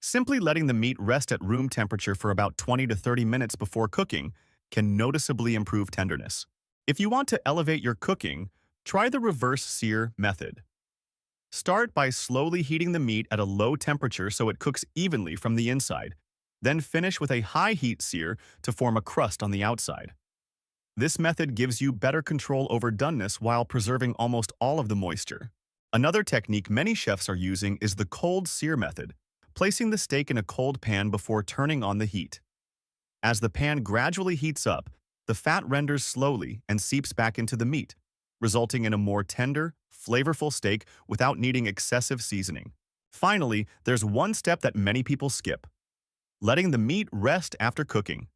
Simply letting the meat rest at room temperature for about 20 to 30 minutes before cooking can noticeably improve tenderness. If you want to elevate your cooking, try the reverse sear method. Start by slowly heating the meat at a low temperature so it cooks evenly from the inside, then finish with a high-heat sear to form a crust on the outside. This method gives you better control over doneness while preserving almost all of the moisture. Another technique many chefs are using is the cold sear method, placing the steak in a cold pan before turning on the heat. As the pan gradually heats up, the fat renders slowly and seeps back into the meat, resulting in a more tender, flavorful steak without needing excessive seasoning. Finally, there's one step that many people skip: letting the meat rest after cooking.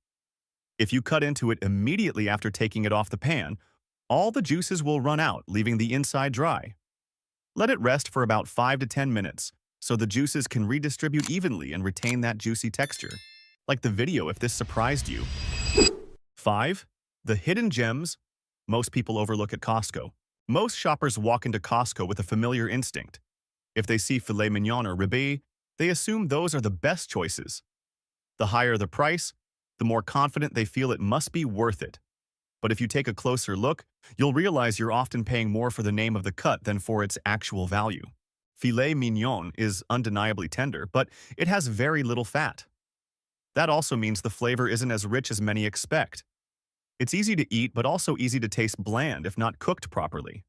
If you cut into it immediately after taking it off the pan, all the juices will run out, leaving the inside dry. Let it rest for about 5 to 10 minutes, so the juices can redistribute evenly and retain that juicy texture. Like the video if this surprised you. 5. The hidden gems most people overlook at Costco. Most shoppers walk into Costco with a familiar instinct. If they see filet mignon or ribeye, they assume those are the best choices. The higher the price, the more confident they feel it must be worth it. But if you take a closer look, you'll realize you're often paying more for the name of the cut than for its actual value. Filet mignon is undeniably tender, but it has very little fat. That also means the flavor isn't as rich as many expect. It's easy to eat, but also easy to taste bland if not cooked properly.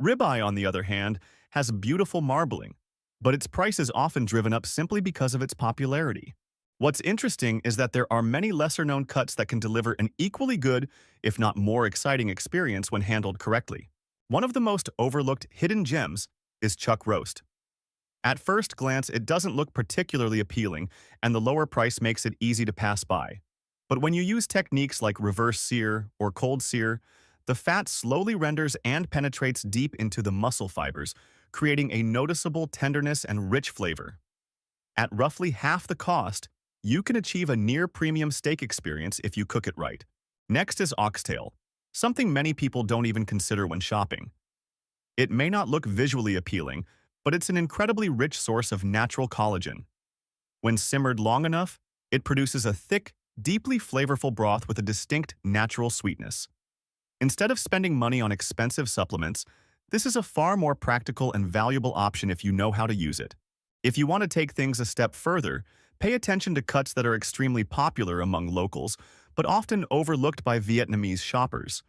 Ribeye, on the other hand, has beautiful marbling, but its price is often driven up simply because of its popularity. What's interesting is that there are many lesser-known cuts that can deliver an equally good, if not more exciting experience when handled correctly. One of the most overlooked hidden gems is chuck roast. At first glance, it doesn't look particularly appealing, and the lower price makes it easy to pass by. But when you use techniques like reverse sear or cold sear, the fat slowly renders and penetrates deep into the muscle fibers, creating a noticeable tenderness and rich flavor. At roughly half the cost, you can achieve a near-premium steak experience if you cook it right. Next is oxtail, something many people don't even consider when shopping. It may not look visually appealing, but it's an incredibly rich source of natural collagen. When simmered long enough, it produces a thick, deeply flavorful broth with a distinct natural sweetness. Instead of spending money on expensive supplements, this is a far more practical and valuable option if you know how to use it. If you want to take things a step further, pay attention to cuts that are extremely popular among locals, but often overlooked by Vietnamese shoppers.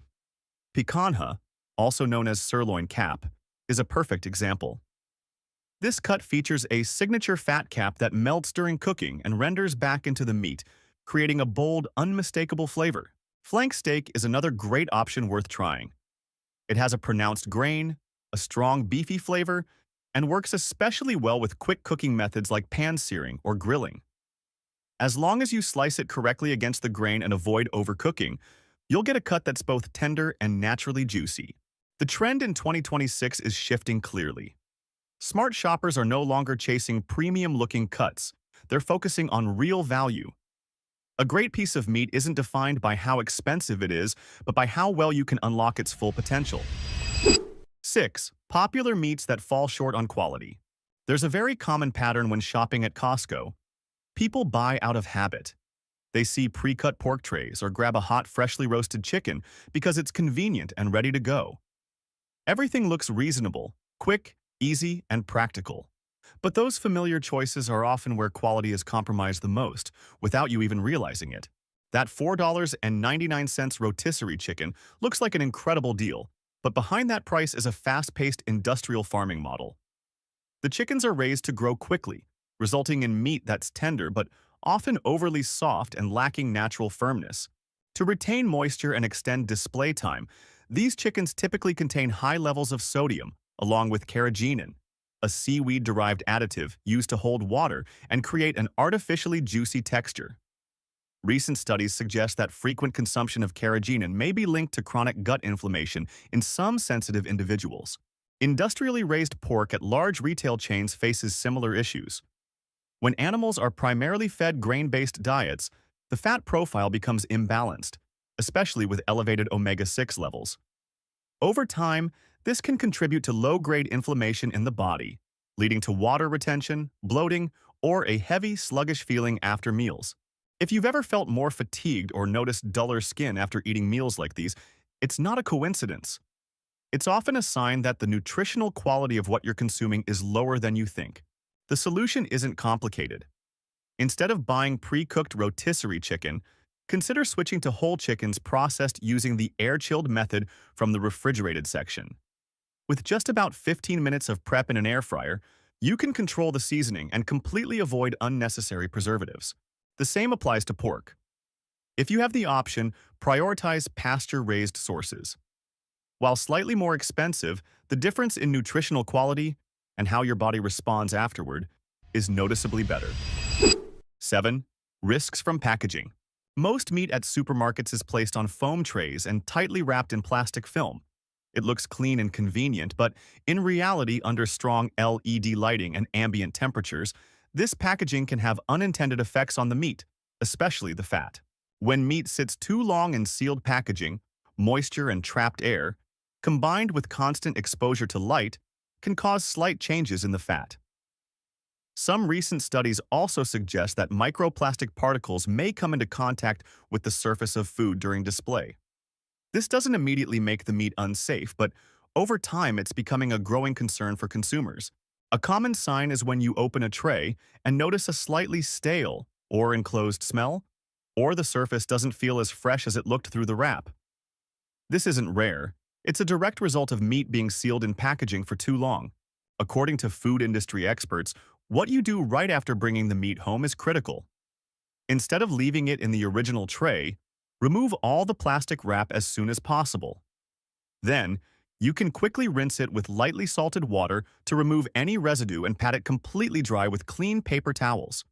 Picanha, also known as sirloin cap, is a perfect example. This cut features a signature fat cap that melts during cooking and renders back into the meat, creating a bold, unmistakable flavor. Flank steak is another great option worth trying. It has a pronounced grain, a strong beefy flavor, and works especially well with quick cooking methods like pan searing or grilling. As long as you slice it correctly against the grain and avoid overcooking, you'll get a cut that's both tender and naturally juicy. The trend in 2026 is shifting clearly. Smart shoppers are no longer chasing premium-looking cuts. They're focusing on real value. A great piece of meat isn't defined by how expensive it is, but by how well you can unlock its full potential. 6. Popular meats that fall short on quality. There's a very common pattern when shopping at Costco. People buy out of habit. They see pre-cut pork trays or grab a hot, freshly roasted chicken because it's convenient and ready to go. Everything looks reasonable, quick, easy, and practical. But those familiar choices are often where quality is compromised the most, without you even realizing it. That $4.99 rotisserie chicken looks like an incredible deal, but behind that price is a fast-paced industrial farming model. The chickens are raised to grow quickly, resulting in meat that's tender but often overly soft and lacking natural firmness. To retain moisture and extend display time, these chickens typically contain high levels of sodium, along with carrageenan, a seaweed-derived additive used to hold water and create an artificially juicy texture. Recent studies suggest that frequent consumption of carrageenan may be linked to chronic gut inflammation in some sensitive individuals. Industrially raised pork at large retail chains faces similar issues. When animals are primarily fed grain-based diets, the fat profile becomes imbalanced, especially with elevated omega-6 levels. Over time, this can contribute to low-grade inflammation in the body, leading to water retention, bloating, or a heavy, sluggish feeling after meals. If you've ever felt more fatigued or noticed duller skin after eating meals like these, it's not a coincidence. It's often a sign that the nutritional quality of what you're consuming is lower than you think. The solution isn't complicated. Instead of buying pre-cooked rotisserie chicken, consider switching to whole chickens processed using the air-chilled method from the refrigerated section. With just about 15 minutes of prep in an air fryer, you can control the seasoning and completely avoid unnecessary preservatives. The same applies to pork. If you have the option, prioritize pasture-raised sources. While slightly more expensive, the difference in nutritional quality and how your body responds afterward is noticeably better. 7. Risks from packaging. Most meat at supermarkets is placed on foam trays and tightly wrapped in plastic film. It looks clean and convenient, but in reality, under strong LED lighting and ambient temperatures, this packaging can have unintended effects on the meat, especially the fat. When meat sits too long in sealed packaging, moisture and trapped air, combined with constant exposure to light, can cause slight changes in the fat. Some recent studies also suggest that microplastic particles may come into contact with the surface of food during display. This doesn't immediately make the meat unsafe, but over time it's becoming a growing concern for consumers. A common sign is when you open a tray and notice a slightly stale or enclosed smell, or the surface doesn't feel as fresh as it looked through the wrap. This isn't rare. It's a direct result of meat being sealed in packaging for too long. According to food industry experts, what you do right after bringing the meat home is critical. Instead of leaving it in the original tray, remove all the plastic wrap as soon as possible. Then, you can quickly rinse it with lightly salted water to remove any residue and pat it completely dry with clean paper towels.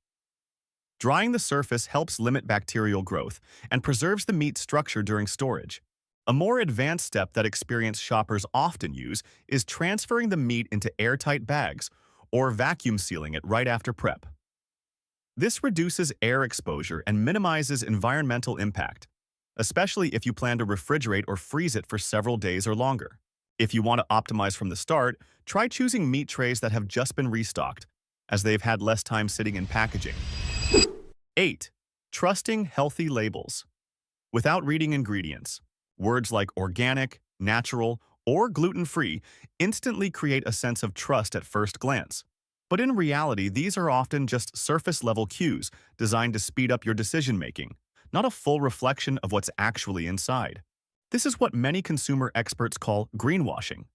Drying the surface helps limit bacterial growth and preserves the meat's structure during storage. A more advanced step that experienced shoppers often use is transferring the meat into airtight bags or vacuum sealing it right after prep. This reduces air exposure and minimizes environmental impact, especially if you plan to refrigerate or freeze it for several days or longer. If you want to optimize from the start, try choosing meat trays that have just been restocked, as they've had less time sitting in packaging. 8. Trusting healthy labels. Without reading ingredients, words like organic, natural, or gluten-free instantly create a sense of trust at first glance. But in reality, these are often just surface-level cues designed to speed up your decision-making, not a full reflection of what's actually inside. This is what many consumer experts call greenwashing,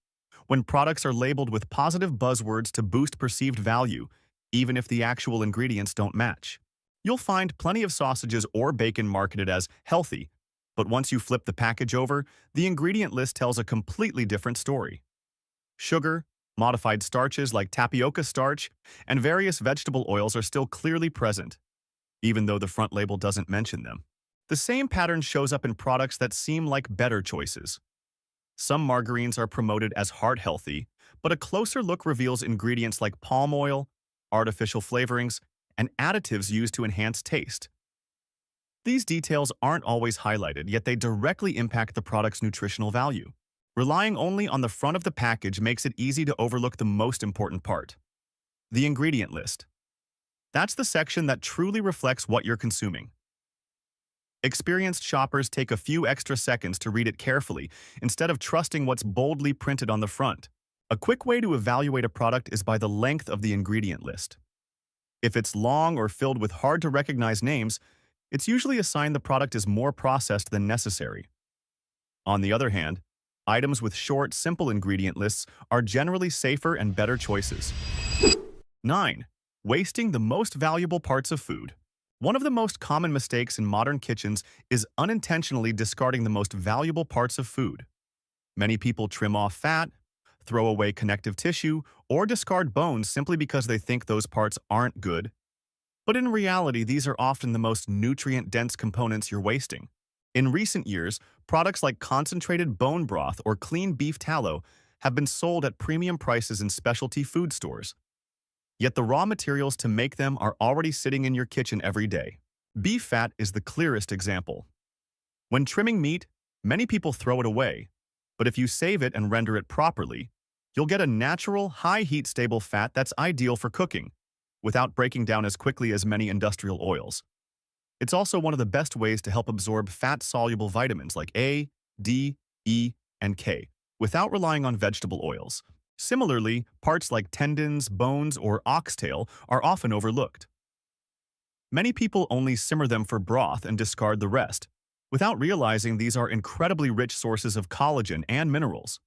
when products are labeled with positive buzzwords to boost perceived value, even if the actual ingredients don't match. You'll find plenty of sausages or bacon marketed as healthy, but once you flip the package over, the ingredient list tells a completely different story. Sugar, modified starches like tapioca starch, and various vegetable oils are still clearly present, even though the front label doesn't mention them. The same pattern shows up in products that seem like better choices. Some margarines are promoted as heart-healthy, but a closer look reveals ingredients like palm oil, artificial flavorings, and additives used to enhance taste. These details aren't always highlighted, yet they directly impact the product's nutritional value. Relying only on the front of the package makes it easy to overlook the most important part. The ingredient list. That's the section that truly reflects what you're consuming. Experienced shoppers take a few extra seconds to read it carefully instead of trusting what's boldly printed on the front. A quick way to evaluate a product is by the length of the ingredient list. If it's long or filled with hard-to-recognize names, it's usually a sign the product is more processed than necessary. On the other hand, items with short, simple ingredient lists are generally safer and better choices. 9. Wasting the most valuable parts of food. One of the most common mistakes in modern kitchens is unintentionally discarding the most valuable parts of food. Many people trim off fat, throw away connective tissue, or discard bones simply because they think those parts aren't good. But in reality, these are often the most nutrient-dense components you're wasting. In recent years, products like concentrated bone broth or clean beef tallow have been sold at premium prices in specialty food stores. Yet the raw materials to make them are already sitting in your kitchen every day. Beef fat is the clearest example. When trimming meat, many people throw it away, but if you save it and render it properly, you'll get a natural, high-heat stable fat that's ideal for cooking, without breaking down as quickly as many industrial oils. It's also one of the best ways to help absorb fat-soluble vitamins like A, D, E, and K, without relying on vegetable oils. Similarly, parts like tendons, bones, or oxtail are often overlooked. Many people only simmer them for broth and discard the rest, without realizing these are incredibly rich sources of collagen and minerals.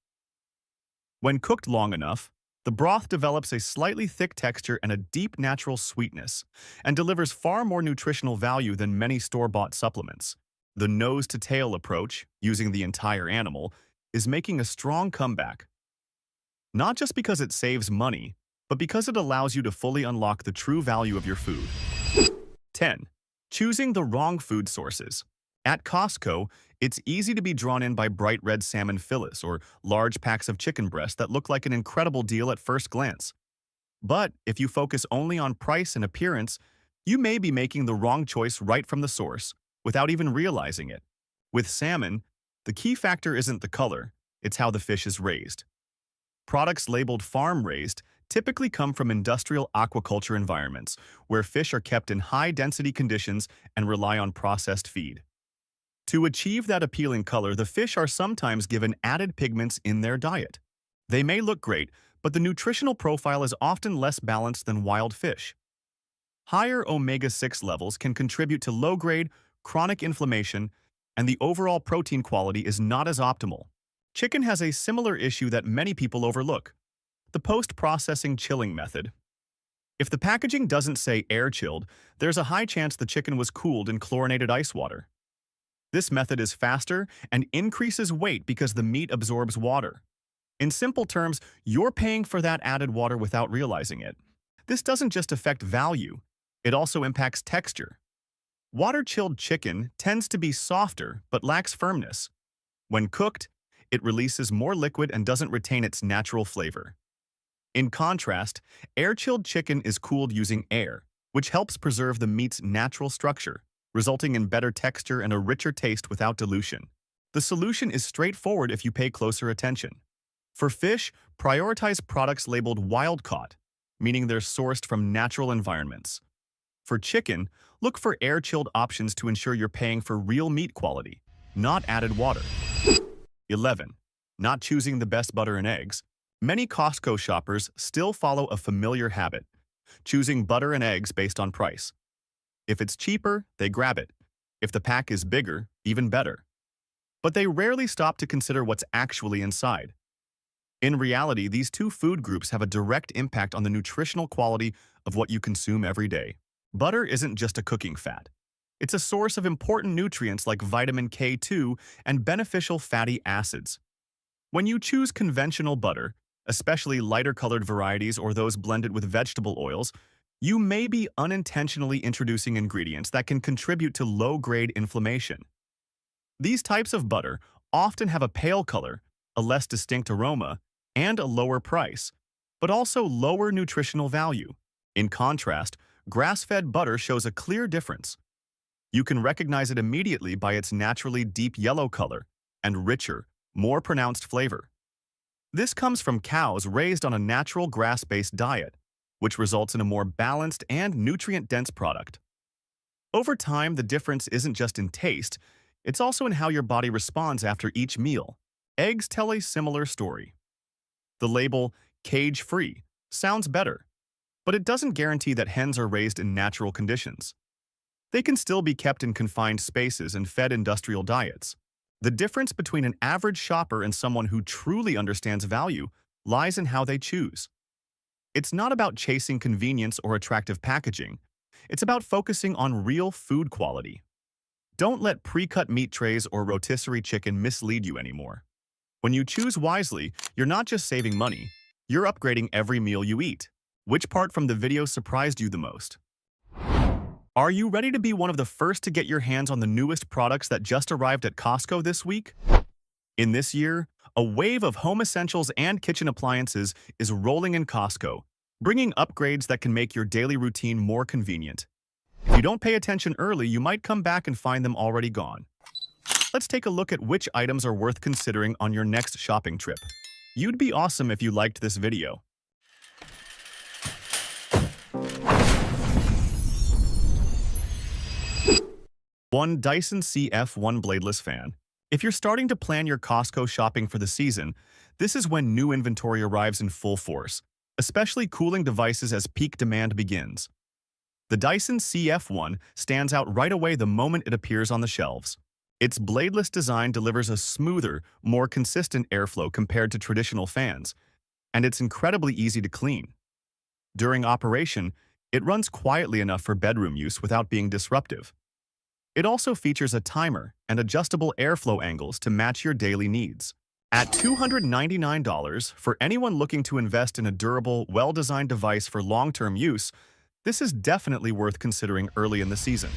When cooked long enough, the broth develops a slightly thick texture and a deep natural sweetness, and delivers far more nutritional value than many store-bought supplements. The nose-to-tail approach, using the entire animal, is making a strong comeback. Not just because it saves money, but because it allows you to fully unlock the true value of your food. 10. Choosing the wrong food sources. At Costco, it's easy to be drawn in by bright red salmon fillets or large packs of chicken breast that look like an incredible deal at first glance. But if you focus only on price and appearance, you may be making the wrong choice right from the source, without even realizing it. With salmon, the key factor isn't the color, it's how the fish is raised. Products labeled farm-raised typically come from industrial aquaculture environments, where fish are kept in high-density conditions and rely on processed feed. To achieve that appealing color, the fish are sometimes given added pigments in their diet. They may look great, but the nutritional profile is often less balanced than wild fish. Higher omega-6 levels can contribute to low-grade, chronic inflammation, and the overall protein quality is not as optimal. Chicken has a similar issue that many people overlook: the post-processing chilling method. If the packaging doesn't say air-chilled, there's a high chance the chicken was cooled in chlorinated ice water. This method is faster and increases weight because the meat absorbs water. In simple terms, you're paying for that added water without realizing it. This doesn't just affect value, it also impacts texture. Water-chilled chicken tends to be softer but lacks firmness. When cooked, it releases more liquid and doesn't retain its natural flavor. In contrast, air-chilled chicken is cooled using air, which helps preserve the meat's natural structure, resulting in better texture and a richer taste without dilution. The solution is straightforward if you pay closer attention. For fish, prioritize products labeled wild-caught, meaning they're sourced from natural environments. For chicken, look for air-chilled options to ensure you're paying for real meat quality, not added water. 11. Not choosing the best butter and eggs. Many Costco shoppers still follow a familiar habit: choosing butter and eggs based on price. If it's cheaper, they grab it. If the pack is bigger, even better. But they rarely stop to consider what's actually inside. In reality, these two food groups have a direct impact on the nutritional quality of what you consume every day. Butter isn't just a cooking fat. It's a source of important nutrients like vitamin K2 and beneficial fatty acids. When you choose conventional butter, especially lighter-colored varieties or those blended with vegetable oils, you may be unintentionally introducing ingredients that can contribute to low-grade inflammation. These types of butter often have a pale color, a less distinct aroma, and a lower price, but also lower nutritional value. In contrast, grass-fed butter shows a clear difference. You can recognize it immediately by its naturally deep yellow color and richer, more pronounced flavor. This comes from cows raised on a natural grass-based diet, which results in a more balanced and nutrient-dense product. Over time, the difference isn't just in taste, it's also in how your body responds after each meal. Eggs tell a similar story. The label, cage-free, sounds better, but it doesn't guarantee that hens are raised in natural conditions. They can still be kept in confined spaces and fed industrial diets. The difference between an average shopper and someone who truly understands value lies in how they choose. It's not about chasing convenience or attractive packaging. It's about focusing on real food quality. Don't let pre-cut meat trays or rotisserie chicken mislead you anymore. When you choose wisely, you're not just saving money, you're upgrading every meal you eat. Which part from the video surprised you the most? Are you ready to be one of the first to get your hands on the newest products that just arrived at Costco this week? In this year, a wave of home essentials and kitchen appliances is rolling in Costco, bringing upgrades that can make your daily routine more convenient. If you don't pay attention early, you might come back and find them already gone. Let's take a look at which items are worth considering on your next shopping trip. You'd be awesome if you liked this video. 1. Dyson CF1 Bladeless Fan. If you're starting to plan your Costco shopping for the season, this is when new inventory arrives in full force, especially cooling devices as peak demand begins. The Dyson CF1 stands out right away the moment it appears on the shelves. Its bladeless design delivers a smoother, more consistent airflow compared to traditional fans, and it's incredibly easy to clean. During operation, it runs quietly enough for bedroom use without being disruptive. It also features a timer and adjustable airflow angles to match your daily needs. At $299, for anyone looking to invest in a durable, well-designed device for long-term use, this is definitely worth considering early in the season.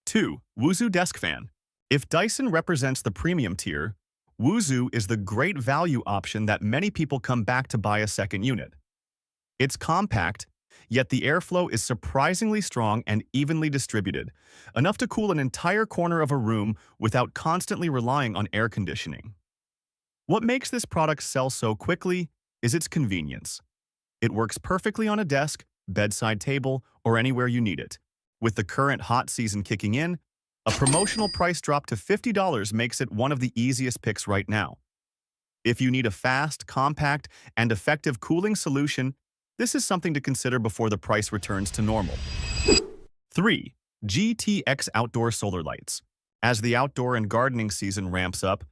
2. Woozoo Desk Fan. If Dyson represents the premium tier, Woozoo is the great value option that many people come back to buy a second unit. It's compact, yet the airflow is surprisingly strong and evenly distributed, enough to cool an entire corner of a room without constantly relying on air conditioning. What makes this product sell so quickly is its convenience. It works perfectly on a desk, bedside table, or anywhere you need it. With the current hot season kicking in, a promotional price drop to $50 makes it one of the easiest picks right now. If you need a fast, compact, and effective cooling solution, this is something to consider before the price returns to normal. 3. GTX Outdoor Solar Lights. As the outdoor and gardening season ramps up,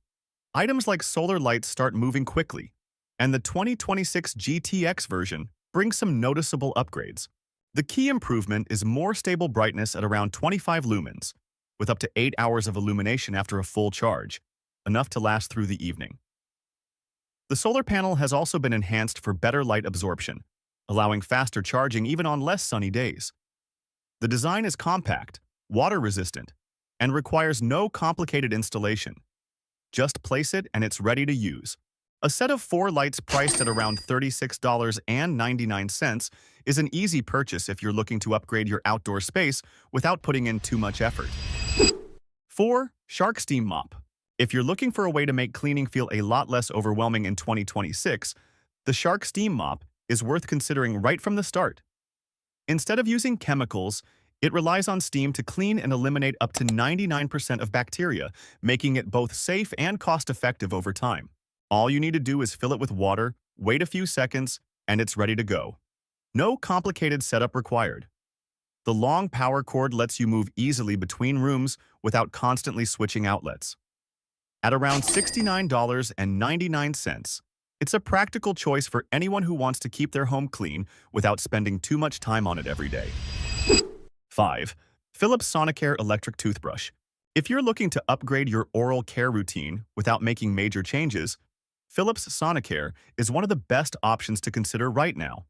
items like solar lights start moving quickly, and the 2026 GTX version brings some noticeable upgrades. The key improvement is more stable brightness at around 25 lumens, with up to 8 hours of illumination after a full charge, enough to last through the evening. The solar panel has also been enhanced for better light absorption, allowing faster charging even on less sunny days. The design is compact, water-resistant, and requires no complicated installation. Just place it and it's ready to use. A set of 4 lights priced at around $36.99 is an easy purchase if you're looking to upgrade your outdoor space without putting in too much effort. 4. Shark Steam Mop. If you're looking for a way to make cleaning feel a lot less overwhelming in 2026, the Shark Steam Mop is worth considering right from the start. Instead of using chemicals, it relies on steam to clean and eliminate up to 99% of bacteria, making it both safe and cost-effective over time. All you need to do is fill it with water, wait a few seconds, and it's ready to go. No complicated setup required. The long power cord lets you move easily between rooms without constantly switching outlets. At around $69.99, it's a practical choice for anyone who wants to keep their home clean without spending too much time on it every day. 5. Philips Sonicare Electric Toothbrush. If you're looking to upgrade your oral care routine without making major changes, Philips Sonicare is one of the best options to consider right now.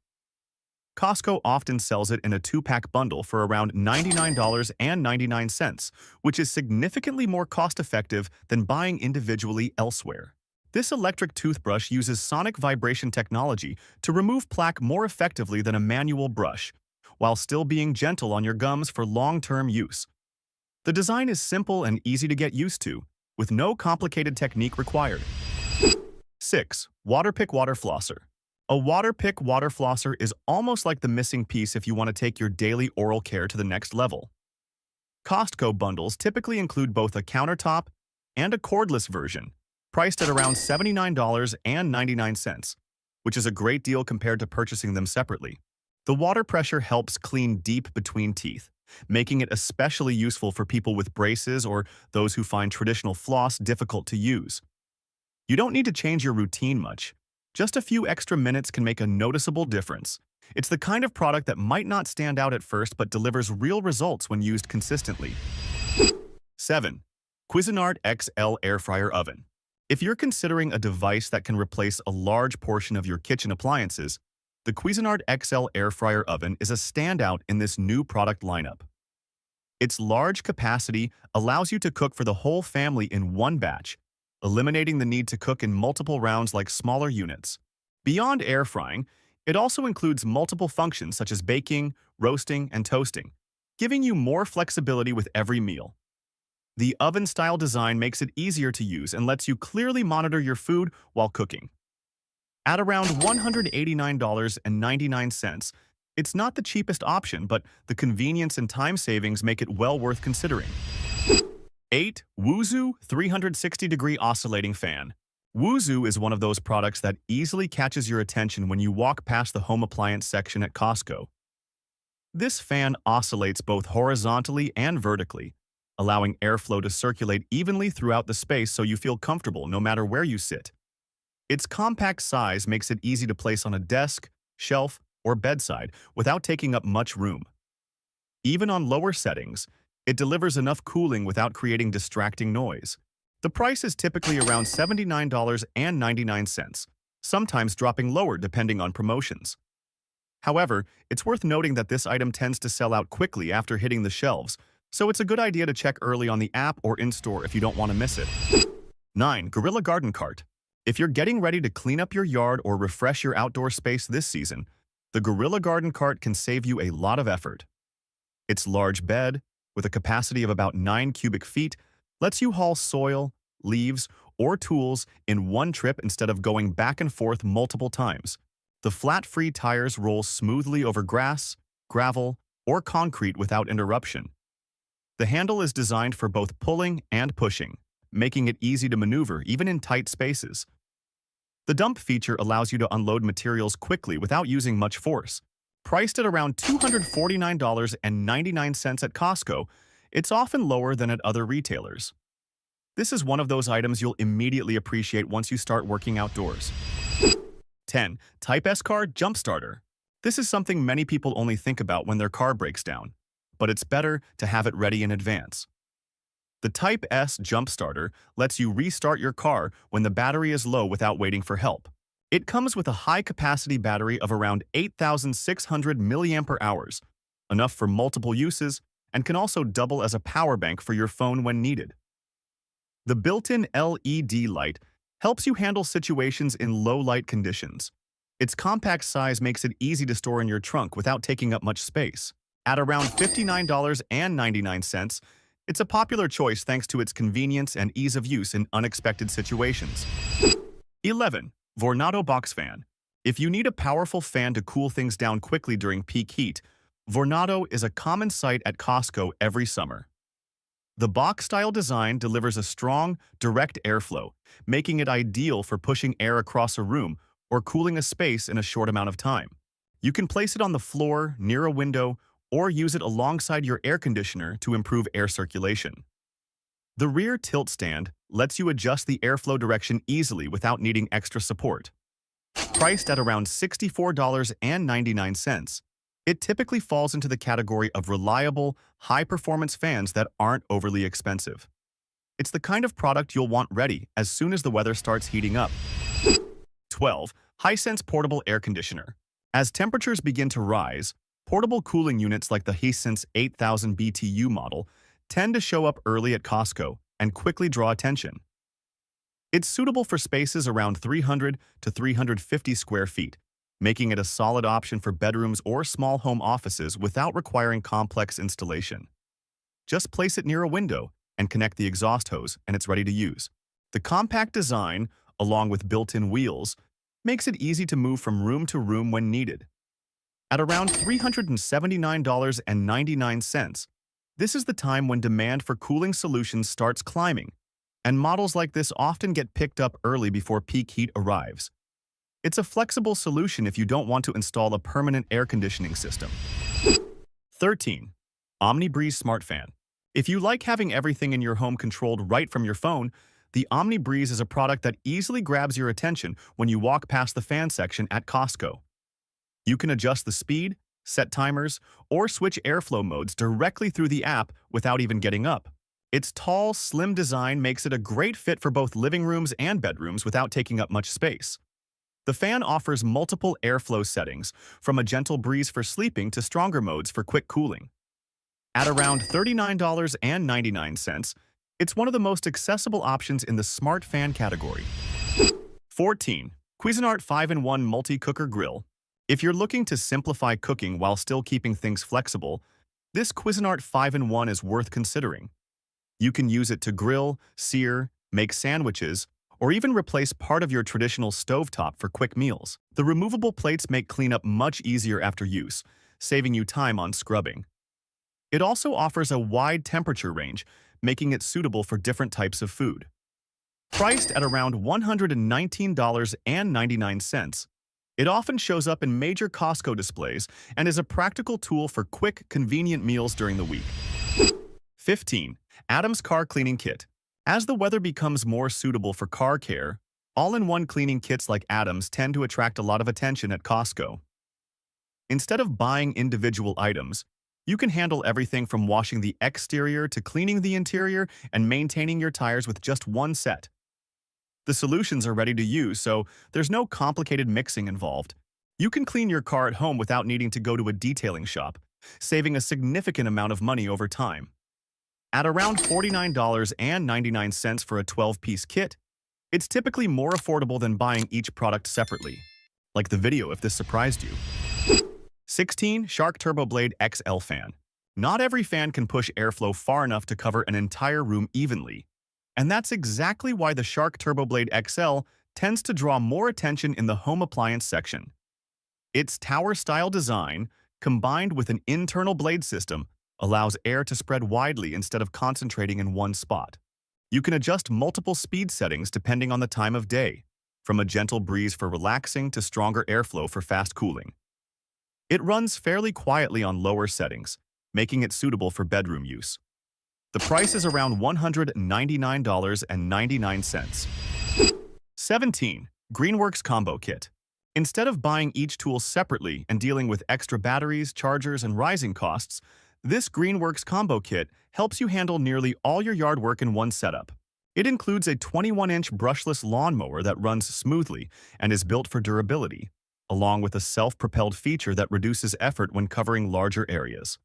Costco often sells it in a 2-pack bundle for around $99.99, which is significantly more cost-effective than buying individually elsewhere. This electric toothbrush uses sonic vibration technology to remove plaque more effectively than a manual brush, while still being gentle on your gums for long-term use. The design is simple and easy to get used to, with no complicated technique required. 6. Waterpik Water Flosser. A Waterpik water flosser is almost like the missing piece if you want to take your daily oral care to the next level. Costco bundles typically include both a countertop and a cordless version, priced at around $79.99, which is a great deal compared to purchasing them separately. The water pressure helps clean deep between teeth, making it especially useful for people with braces or those who find traditional floss difficult to use. You don't need to change your routine much. Just a few extra minutes can make a noticeable difference. It's the kind of product that might not stand out at first but delivers real results when used consistently. 7. Cuisinart XL Air Fryer Oven. If you're considering a device that can replace a large portion of your kitchen appliances, the Cuisinart XL Air Fryer Oven is a standout in this new product lineup. Its large capacity allows you to cook for the whole family in one batch, eliminating the need to cook in multiple rounds like smaller units. Beyond air frying, it also includes multiple functions such as baking, roasting, and toasting, giving you more flexibility with every meal. The oven-style design makes it easier to use and lets you clearly monitor your food while cooking. At around $189.99, it's not the cheapest option, but the convenience and time savings make it well worth considering. 8. Woozoo 360-degree oscillating fan. Woozoo is one of those products that easily catches your attention when you walk past the home appliance section at Costco. This fan oscillates both horizontally and vertically, allowing airflow to circulate evenly throughout the space so you feel comfortable no matter where you sit. Its compact size makes it easy to place on a desk, shelf, or bedside without taking up much room. Even on lower settings, it delivers enough cooling without creating distracting noise. The price is typically around $79.99, sometimes dropping lower depending on promotions. However, it's worth noting that this item tends to sell out quickly after hitting the shelves, so it's a good idea to check early on the app or in-store if you don't want to miss it. 9. Gorilla Garden Cart. If you're getting ready to clean up your yard or refresh your outdoor space this season, the Gorilla Garden Cart can save you a lot of effort. Its large bed, with a capacity of about 9 cubic feet, lets you haul soil, leaves, or tools in one trip instead of going back and forth multiple times. The flat-free tires roll smoothly over grass, gravel, or concrete without interruption. The handle is designed for both pulling and pushing, making it easy to maneuver even in tight spaces. The dump feature allows you to unload materials quickly without using much force. Priced at around $249.99 at Costco, it's often lower than at other retailers. This is one of those items you'll immediately appreciate once you start working outdoors. 10. Type S Car Jump Starter. This is something many people only think about when their car breaks down, but it's better to have it ready in advance. The Type S Jump Starter lets you restart your car when the battery is low without waiting for help. It comes with a high-capacity battery of around 8,600 mAh, enough for multiple uses, and can also double as a power bank for your phone when needed. The built-in LED light helps you handle situations in low-light conditions. Its compact size makes it easy to store in your trunk without taking up much space. At around $59.99, it's a popular choice thanks to its convenience and ease of use in unexpected situations. 11. Vornado Box Fan. If you need a powerful fan to cool things down quickly during peak heat, Vornado is a common sight at Costco every summer. The box-style design delivers a strong, direct airflow, making it ideal for pushing air across a room or cooling a space in a short amount of time. You can place it on the floor, near a window, or use it alongside your air conditioner to improve air circulation. The rear tilt stand lets you adjust the airflow direction easily without needing extra support. Priced at around $64.99, it typically falls into the category of reliable, high-performance fans that aren't overly expensive. It's the kind of product you'll want ready as soon as the weather starts heating up. 12. Hisense Portable Air Conditioner. As temperatures begin to rise, portable cooling units like the Hisense 8000 BTU model tend to show up early at Costco and quickly draw attention. It's suitable for spaces around 300 to 350 square feet, making it a solid option for bedrooms or small home offices without requiring complex installation. Just place it near a window and connect the exhaust hose, and it's ready to use. The compact design, along with built-in wheels, makes it easy to move from room to room when needed. At around $379.99, this is the time when demand for cooling solutions starts climbing, and models like this often get picked up early before peak heat arrives. It's a flexible solution if you don't want to install a permanent air conditioning system. 13. OmniBreeze Smart Fan. If you like having everything in your home controlled right from your phone, the OmniBreeze is a product that easily grabs your attention when you walk past the fan section at Costco. You can adjust the speed, set timers, or switch airflow modes directly through the app without even getting up. Its tall, slim design makes it a great fit for both living rooms and bedrooms without taking up much space. The fan offers multiple airflow settings, from a gentle breeze for sleeping to stronger modes for quick cooling. At around $39.99, it's one of the most accessible options in the smart fan category. 14. Cuisinart 5-in-1 Multi-Cooker Grill. If you're looking to simplify cooking while still keeping things flexible, this Cuisinart 5-in-1 is worth considering. You can use it to grill, sear, make sandwiches, or even replace part of your traditional stovetop for quick meals. The removable plates make cleanup much easier after use, saving you time on scrubbing. It also offers a wide temperature range, making it suitable for different types of food. Priced at around $119.99, it often shows up in major Costco displays and is a practical tool for quick, convenient meals during the week. 15. Adam's Car Cleaning Kit. As the weather becomes more suitable for car care, all-in-one cleaning kits like Adam's tend to attract a lot of attention at Costco. Instead of buying individual items, you can handle everything from washing the exterior to cleaning the interior and maintaining your tires with just one set. The solutions are ready to use, so there's no complicated mixing involved. You can clean your car at home without needing to go to a detailing shop, saving a significant amount of money over time. At around $49.99 for a 12-piece kit, it's typically more affordable than buying each product separately. Like the video if this surprised you. 16. Shark TurboBlade XL Fan. Not every fan can push airflow far enough to cover an entire room evenly. And that's exactly why the Shark TurboBlade XL tends to draw more attention in the home appliance section. Its tower-style design, combined with an internal blade system, allows air to spread widely instead of concentrating in one spot. You can adjust multiple speed settings depending on the time of day, from a gentle breeze for relaxing to stronger airflow for fast cooling. It runs fairly quietly on lower settings, making it suitable for bedroom use. The price is around $199.99. 17. Greenworks Combo Kit. Instead of buying each tool separately and dealing with extra batteries, chargers, and rising costs, this Greenworks Combo Kit helps you handle nearly all your yard work in one setup. It includes a 21-inch brushless lawnmower that runs smoothly and is built for durability, along with a self-propelled feature that reduces effort when covering larger areas.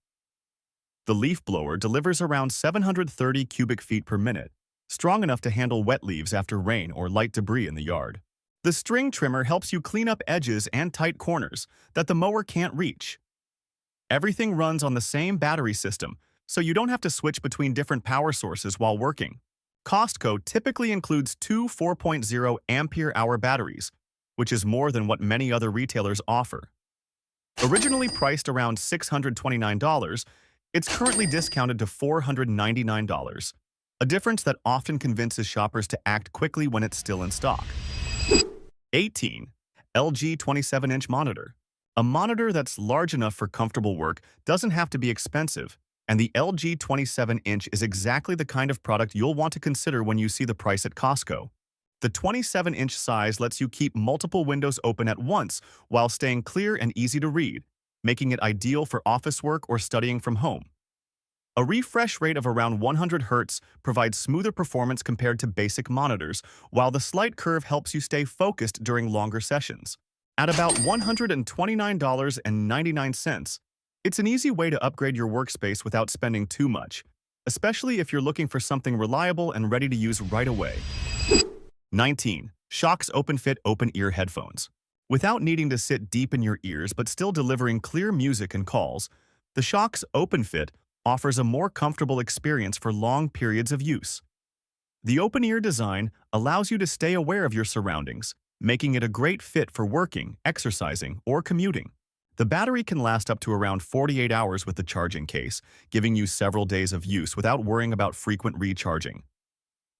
The leaf blower delivers around 730 cubic feet per minute, strong enough to handle wet leaves after rain or light debris in the yard. The string trimmer helps you clean up edges and tight corners that the mower can't reach. Everything runs on the same battery system, so you don't have to switch between different power sources while working. Costco typically includes two 4.0 ampere-hour batteries, which is more than what many other retailers offer. Originally priced around $629, it's currently discounted to $499, a difference that often convinces shoppers to act quickly when it's still in stock. 18. LG 27-inch Monitor. A monitor that's large enough for comfortable work doesn't have to be expensive, and the LG 27-inch is exactly the kind of product you'll want to consider when you see the price at Costco. The 27-inch size lets you keep multiple windows open at once while staying clear and easy to read, making it ideal for office work or studying from home. A refresh rate of around 100 Hz provides smoother performance compared to basic monitors, while the slight curve helps you stay focused during longer sessions. At about $129.99, it's an easy way to upgrade your workspace without spending too much, especially if you're looking for something reliable and ready to use right away. 19. Shokz OpenFit Open-Ear Headphones. Without needing to sit deep in your ears but still delivering clear music and calls, the Shokz OpenFit offers a more comfortable experience for long periods of use. The open-ear design allows you to stay aware of your surroundings, making it a great fit for working, exercising, or commuting. The battery can last up to around 48 hours with the charging case, giving you several days of use without worrying about frequent recharging.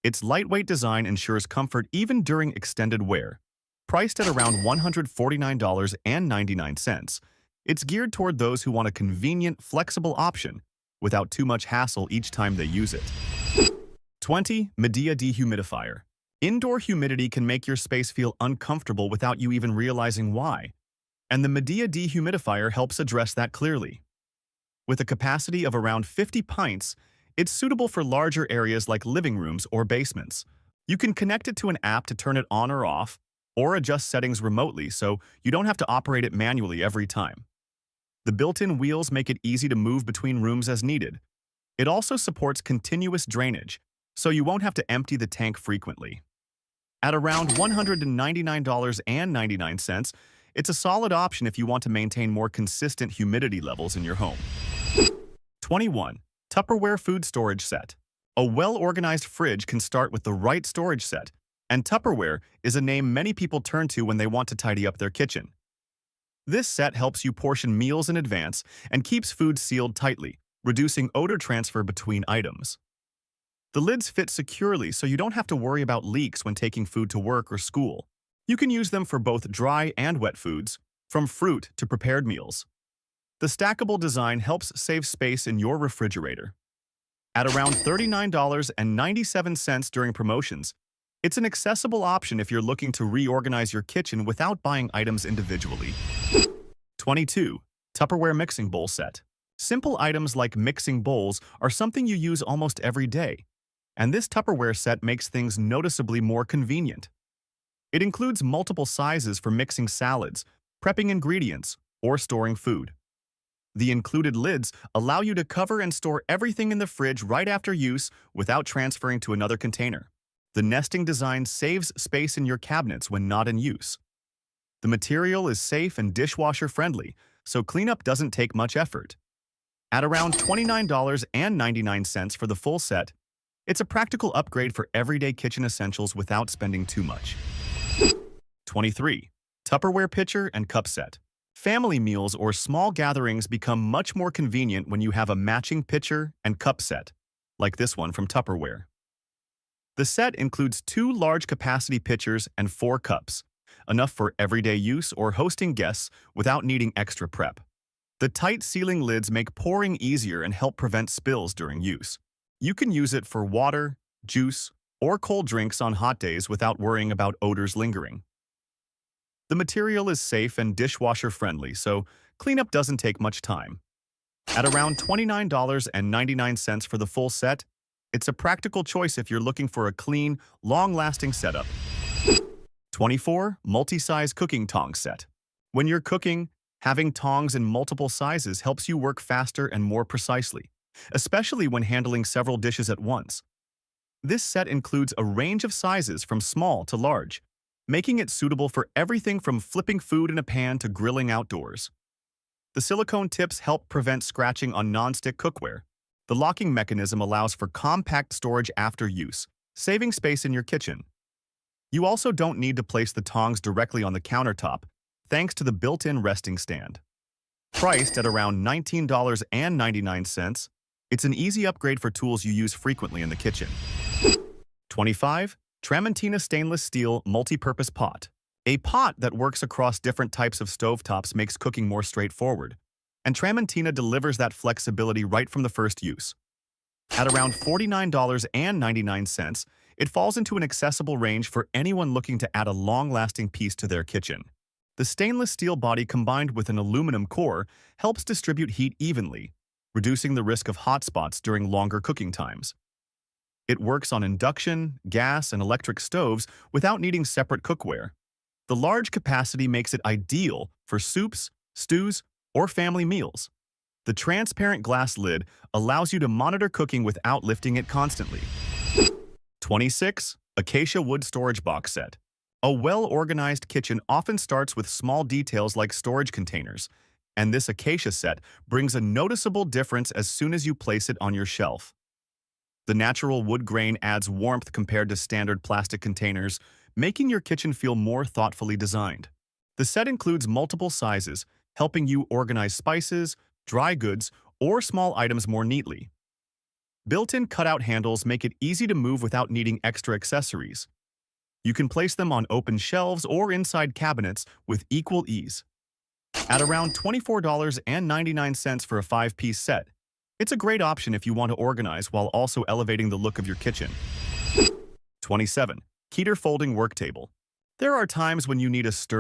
Its lightweight design ensures comfort even during extended wear. Priced at around $149.99, it's geared toward those who want a convenient, flexible option without too much hassle each time they use it. 20. Medea Dehumidifier. Indoor humidity can make your space feel uncomfortable without you even realizing why, and the Medea Dehumidifier helps address that clearly. With a capacity of around 50 pints, it's suitable for larger areas like living rooms or basements. You can connect it to an app to turn it on or off, or adjust settings remotely so you don't have to operate it manually every time. The built-in wheels make it easy to move between rooms as needed. It also supports continuous drainage, so you won't have to empty the tank frequently. At around $199.99, it's a solid option if you want to maintain more consistent humidity levels in your home. 21. Tupperware Food Storage Set. A well-organized fridge can start with the right storage set, and Tupperware is a name many people turn to when they want to tidy up their kitchen. This set helps you portion meals in advance and keeps food sealed tightly, reducing odor transfer between items. The lids fit securely so you don't have to worry about leaks when taking food to work or school. You can use them for both dry and wet foods, from fruit to prepared meals. The stackable design helps save space in your refrigerator. At around $39.97 during promotions, it's an accessible option if you're looking to reorganize your kitchen without buying items individually. 22. Tupperware Mixing Bowl Set. Simple items like mixing bowls are something you use almost every day, and this Tupperware set makes things noticeably more convenient. It includes multiple sizes for mixing salads, prepping ingredients, or storing food. The included lids allow you to cover and store everything in the fridge right after use without transferring to another container. The nesting design saves space in your cabinets when not in use. The material is safe and dishwasher-friendly, so cleanup doesn't take much effort. At around $29.99 for the full set, it's a practical upgrade for everyday kitchen essentials without spending too much. 23. Tupperware Pitcher and Cup Set. Family meals or small gatherings become much more convenient when you have a matching pitcher and cup set, like this one from Tupperware. The set includes 2 large capacity pitchers and 4 cups, enough for everyday use or hosting guests without needing extra prep. The tight sealing lids make pouring easier and help prevent spills during use. You can use it for water, juice, or cold drinks on hot days without worrying about odors lingering. The material is safe and dishwasher-friendly, so cleanup doesn't take much time. At around $29.99 for the full set, it's a practical choice if you're looking for a clean, long-lasting setup. 24. Multi-size Cooking Tongs Set. When you're cooking, having tongs in multiple sizes helps you work faster and more precisely, especially when handling several dishes at once. This set includes a range of sizes from small to large, making it suitable for everything from flipping food in a pan to grilling outdoors. The silicone tips help prevent scratching on non-stick cookware. The locking mechanism allows for compact storage after use, saving space in your kitchen. You also don't need to place the tongs directly on the countertop, thanks to the built-in resting stand. Priced at around $19.99, it's an easy upgrade for tools you use frequently in the kitchen. 25. Tramontina Stainless Steel Multi-Purpose Pot. A pot that works across different types of stovetops makes cooking more straightforward, and Tramontina delivers that flexibility right from the first use. At around $49.99, it falls into an accessible range for anyone looking to add a long-lasting piece to their kitchen. The stainless steel body combined with an aluminum core helps distribute heat evenly, reducing the risk of hot spots during longer cooking times. It works on induction, gas, and electric stoves without needing separate cookware. The large capacity makes it ideal for soups, stews, or family meals. The transparent glass lid allows you to monitor cooking without lifting it constantly. 26. Acacia Wood Storage Box Set. A well-organized kitchen often starts with small details like storage containers, and this Acacia set brings a noticeable difference as soon as you place it on your shelf. The natural wood grain adds warmth compared to standard plastic containers, making your kitchen feel more thoughtfully designed. The set includes multiple sizes, helping you organize spices, dry goods, or small items more neatly. Built-in cutout handles make it easy to move without needing extra accessories. You can place them on open shelves or inside cabinets with equal ease. At around $24.99 for a 5-piece set, it's a great option if you want to organize while also elevating the look of your kitchen. 27. Keter Folding Work Table. There are times when you need a sturdy